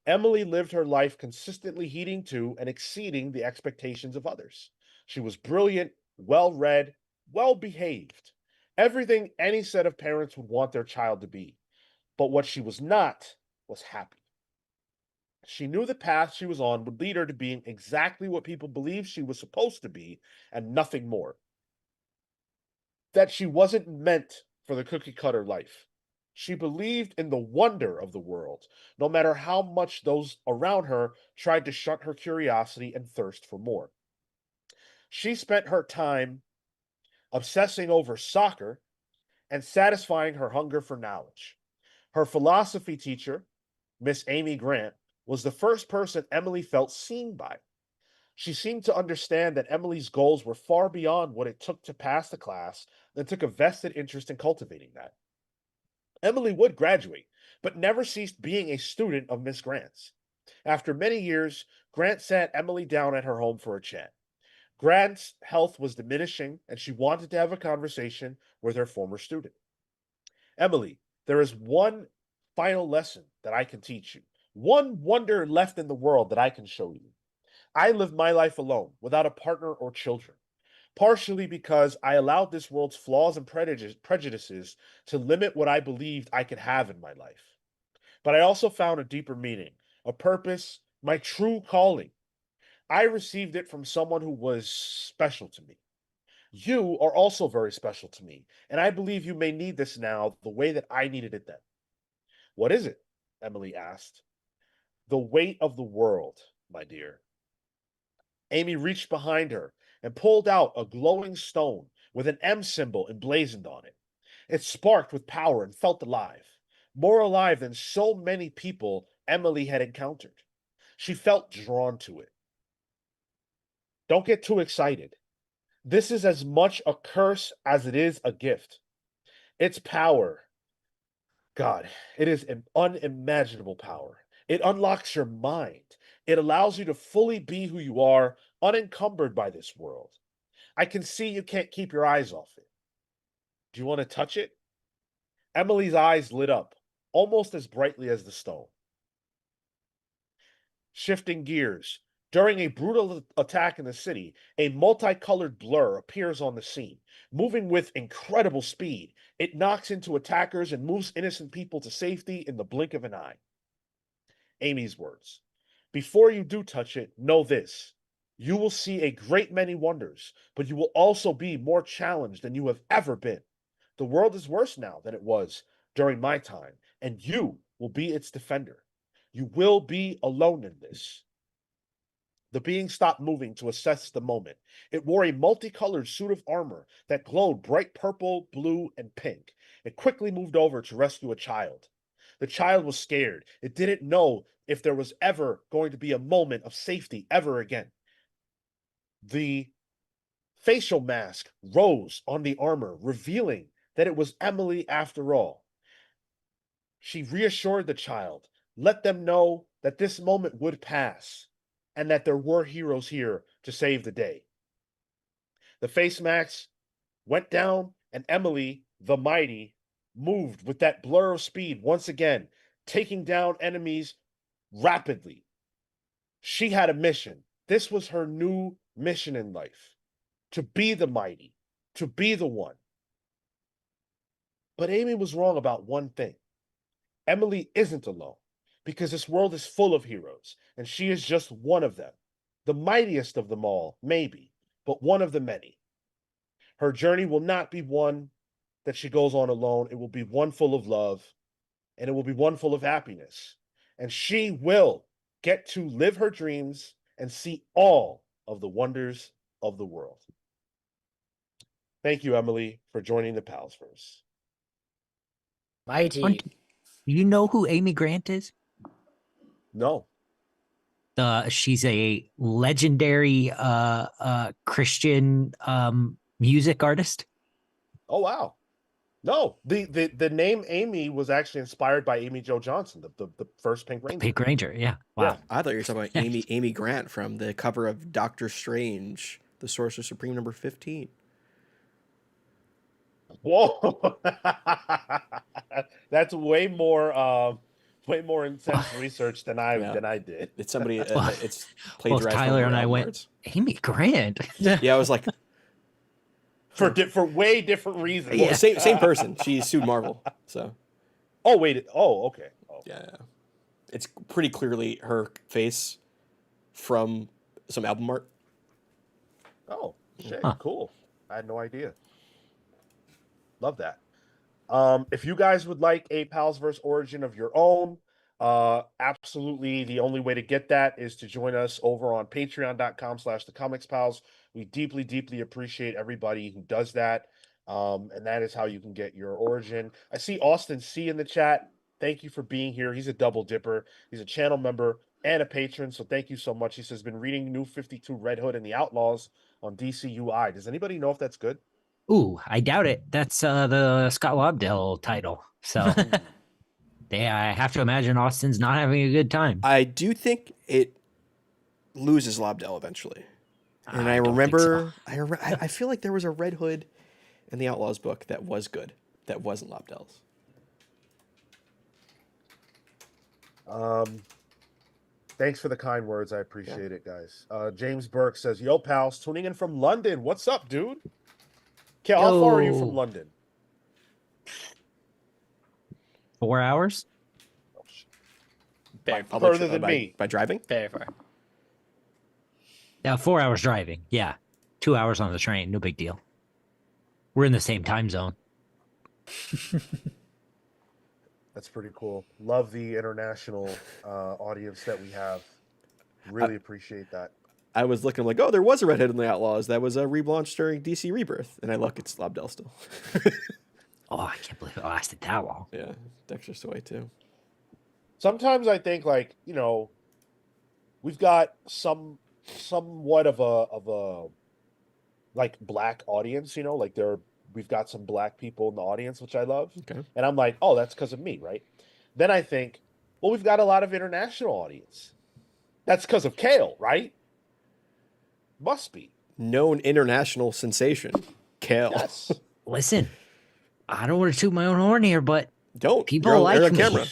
A: Emily lived her life consistently heeding to and exceeding the expectations of others. She was brilliant, well-read, well-behaved, everything any set of parents would want their child to be. But what she was not was happy. She knew the path she was on would lead her to being exactly what people believed she was supposed to be and nothing more. That she wasn't meant for the cookie-cutter life. She believed in the wonder of the world, no matter how much those around her tried to shut her curiosity and thirst for more. She spent her time obsessing over soccer and satisfying her hunger for knowledge. Her philosophy teacher, Miss Amy Grant, was the first person Emily felt seen by. She seemed to understand that Emily's goals were far beyond what it took to pass the class and took a vested interest in cultivating that. Emily would graduate, but never ceased being a student of Miss Grant's. After many years, Grant sat Emily down at her home for a chat. Grant's health was diminishing, and she wanted to have a conversation with her former student. Emily, there is one final lesson that I can teach you, one wonder left in the world that I can show you. I lived my life alone, without a partner or children, partially because I allowed this world's flaws and prejudices to limit what I believed I could have in my life. But I also found a deeper meaning, a purpose, my true calling. I received it from someone who was special to me. You are also very special to me, and I believe you may need this now the way that I needed it then. What is it? Emily asked. The weight of the world, my dear. Amy reached behind her and pulled out a glowing stone with an M symbol emblazoned on it. It sparked with power and felt alive, more alive than so many people Emily had encountered. She felt drawn to it. Don't get too excited. This is as much a curse as it is a gift. Its power, God, it is an unimaginable power. It unlocks your mind. It allows you to fully be who you are, unencumbered by this world. I can see you can't keep your eyes off it. Do you want to touch it? Emily's eyes lit up, almost as brightly as the stone. Shifting gears. During a brutal attack in the city, a multicolored blur appears on the scene. Moving with incredible speed, it knocks into attackers and moves innocent people to safety in the blink of an eye. Amy's words. Before you do touch it, know this. You will see a great many wonders, but you will also be more challenged than you have ever been. The world is worse now than it was during my time, and you will be its defender. You will be alone in this. The being stopped moving to assess the moment. It wore a multicolored suit of armor that glowed bright purple, blue, and pink. It quickly moved over to rescue a child. The child was scared. It didn't know if there was ever going to be a moment of safety ever again. The facial mask rose on the armor, revealing that it was Emily after all. She reassured the child, let them know that this moment would pass, and that there were heroes here to save the day. The face mask went down, and Emily, the mighty, moved with that blur of speed once again, taking down enemies rapidly. She had a mission. This was her new mission in life, to be the mighty, to be the one. But Amy was wrong about one thing. Emily isn't alone, because this world is full of heroes, and she is just one of them. The mightiest of them all, maybe, but one of the many. Her journey will not be one that she goes on alone. It will be one full of love, and it will be one full of happiness. And she will get to live her dreams and see all of the wonders of the world. Thank you, Emily, for joining the PalsVerse.
D: Mighty.
B: Do you know who Amy Grant is?
A: No.
B: She's a legendary Christian music artist.
A: Oh, wow. No, the name Amy was actually inspired by Amy Jo Johnson, the first Pink Ranger.
B: Pink Ranger, yeah. Wow.
A: Yeah.
C: I thought you were talking about Amy Grant from the cover of Doctor Strange, the Sorcerer Supreme number 15.
A: Whoa. That's way more intense research than I did.
C: It's somebody. It's
B: Both
C: plagiarized.
B: Tyler and I went, Amy Grant.
C: Yeah, I was like,
A: for way different reasons.
C: well, same person. She sued Marvel. So.
A: Oh wait. Oh, okay. Oh.
C: Yeah. It's pretty clearly her face from some album art.
A: Oh, shit.
B: Huh.
A: Cool. I had no idea. Love that. If you guys would like a PalsVerse origin of your own, absolutely the only way to get that is to join us over on patreon.com/thecomicspals. We deeply, deeply appreciate everybody who does that. And that is how you can get your origin. I see Austin C in the chat. Thank you for being here. He's a double dipper. He's a channel member and a patron. So thank you so much. He says, been reading New 52 Red Hood and the Outlaws on DCUI. Does anybody know if that's good?
B: Ooh, I doubt it. That's the Scott Lobdell title. So I have to imagine Austin's not having a good time.
C: I do think it loses Lobdell eventually. And I
B: don't think so.
C: remember, I feel like there was a Red Hood in the Outlaws book that was good, that wasn't Lobdell's.
A: Thanks for the kind words. I appreciate it, guys. James Burke says, yo, pals, tuning in from London. What's up, dude? Cale, how far are you from London?
B: 4 hours?
A: Oh, shit.
C: Further
A: than me.
C: By driving?
D: Very far.
B: Yeah, 4 hours driving. Yeah. 2 hours on the train. No big deal. We're in the same time zone.
A: That's pretty cool. Love the international audience that we have. Really appreciate that.
C: I was looking, I'm like, oh, there was a Red Hood in the Outlaws that was relaunched during DC Rebirth. And I look, it's Lobdell still.
B: Oh, I can't believe it lasted that long.
C: Yeah, Dexter Soy too.
A: Sometimes I think, like, you know, we've got somewhat of a like black audience, you know, like we've got some black people in the audience, which I love.
C: Okay.
A: And I'm like, oh, that's because of me, right? Then I think, well, we've got a lot of international audience. That's because of Cale, right? Must be.
C: Known international sensation, Cale.
A: Yes.
B: Listen, I don't want to toot my own horn here, but
C: Don't.
B: people
C: You're
B: like
C: on
B: me.
C: camera.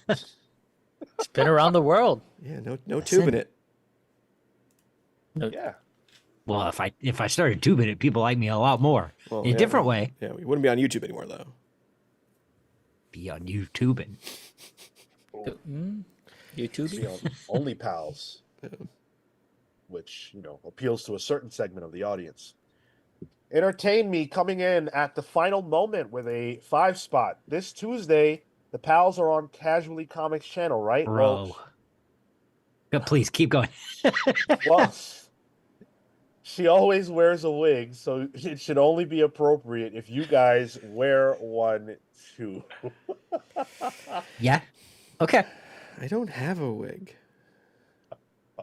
D: It's been around the world.
C: Yeah, no
B: Listen.
C: tubing it.
A: Yeah.
B: Well, if I started tubing it, people like me a lot more.
C: Well,
B: In a
C: yeah,
B: different
C: well,
B: way.
C: Yeah, we wouldn't be on YouTube anymore though.
B: Be on YouTubing.
D: YouTube.
A: Be on Only Pals. Which, you know, appeals to a certain segment of the audience. Entertain Me coming in at the final moment with a 5 spot. This Tuesday, the Pals are on Casually Comics channel, right?
B: Bro. Please keep going.
A: Well, she always wears a wig, so it should only be appropriate if you guys wear one too.
B: Yeah. Okay.
C: I don't have a wig.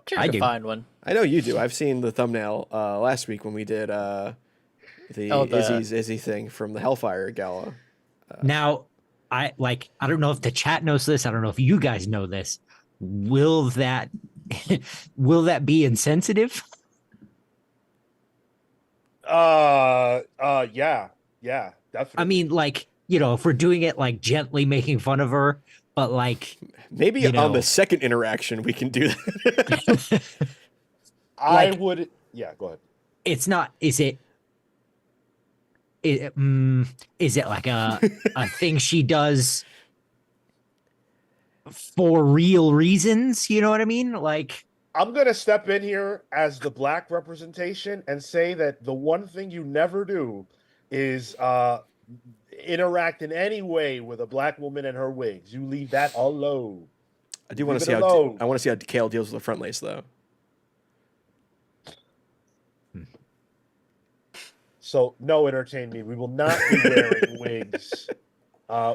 D: Sure
B: I
D: to
B: do.
D: find one.
C: I know you do. I've seen the thumbnail last week when we did the Izzy thing from the Hellfire Gala.
B: Now, I don't know if the chat knows this. I don't know if you guys know this. Will that be insensitive?
A: Yeah, definitely.
B: I mean, like, you know, if we're doing it like gently making fun of her, but like
C: Maybe
B: you
C: on
B: know.
C: the second interaction we can do that.
A: I would. Yeah, go ahead.
B: It's not. Is it like a thing she does for real reasons? You know what I mean? Like,
A: I'm going to step in here as the black representation and say that the one thing you never do is interact in any way with a black woman and her wigs. You leave that alone.
C: I do want to
A: Leave
C: see
A: it alone.
C: I want to see how Cale deals with the front lace though.
A: So, no, Entertain Me. We will not be wearing wigs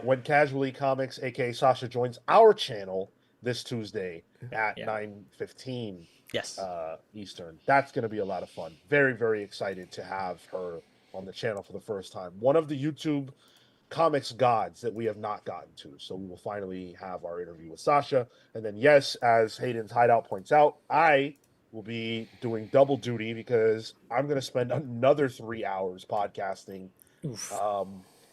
A: when Casually Comics, aka Sasha, joins our channel this Tuesday at 9:15
D: Yes.
A: Eastern. That's going to be a lot of fun. Very, very excited to have her on the channel for the first time. One of the YouTube comics gods that we have not gotten to. So we will finally have our interview with Sasha. And then, yes, as Hayden's Hideout points out, I will be doing double duty because I'm going to spend another 3 hours podcasting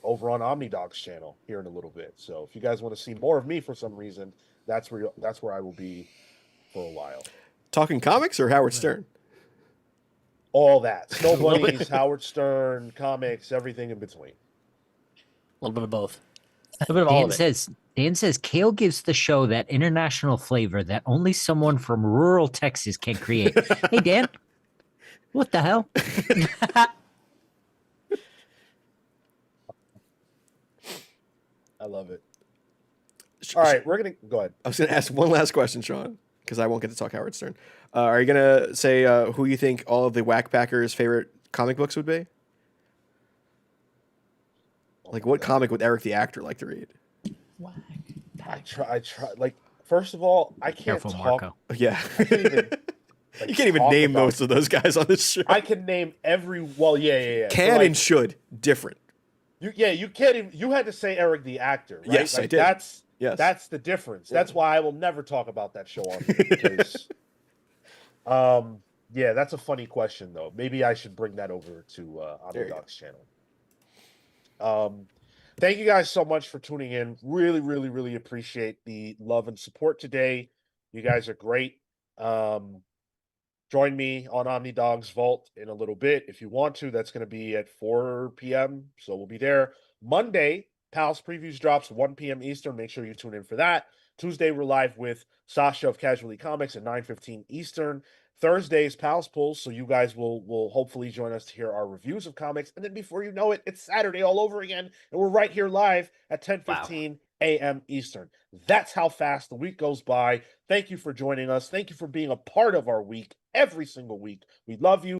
A: over on OmniDog's channel here in a little bit. So if you guys want to see more of me for some reason, that's where I will be for a while.
C: Talking comics or Howard Stern?
A: All that. Snow Bunnies, Howard Stern, comics, everything in between.
D: A little bit of both. A little bit of all of it.
B: Dan says Cale gives the show that international flavor that only someone from rural Texas can create. Hey, Dan, what the hell?
A: I love it. All right, we're gonna go ahead.
C: I was gonna ask one last question, Sean, because I won't get to talk Howard Stern. Are you gonna say who you think all of the Whack Packers' favorite comic books would be? Like, what comic would Eric the actor like to read?
D: Whack.
A: I try. Like, first of all, I can't
B: Careful,
A: talk.
B: Marco.
C: Yeah,
A: I can't even. Like,
C: you can't even
A: talk
C: name
A: about-
C: most of those guys on this show.
A: I can name every. Well, yeah. So,
C: Can
A: like,
C: and should different.
A: you can't even. You had to say Eric the actor, right?
C: Yes,
A: like,
C: I did. Yes.
A: That's the difference.
C: Yeah.
A: That's why I will never talk about that show on here because, yeah, that's a funny question though. Maybe I should bring that over to on the Docs channel. Thank you guys so much for tuning in. Really, really, really appreciate the love and support today. You guys are great. Join me on OmniDog's Vault in a little bit if you want to. That's going to be at 4 p.m. So we'll be there. Monday, Pals Previews drops 1 p.m. Eastern. Make sure you tune in for that. Tuesday, we're live with Sasha of Casually Comics at 9:15 Eastern. Thursday is Pals Pulls, so you guys will hopefully join us to hear our reviews of comics. And then before you know it, it's Saturday all over again, and we're right here live at 10:15 a.m. Eastern. That's how fast the week goes by. Thank you for joining us. Thank you for being a part of our week every single week. We love you.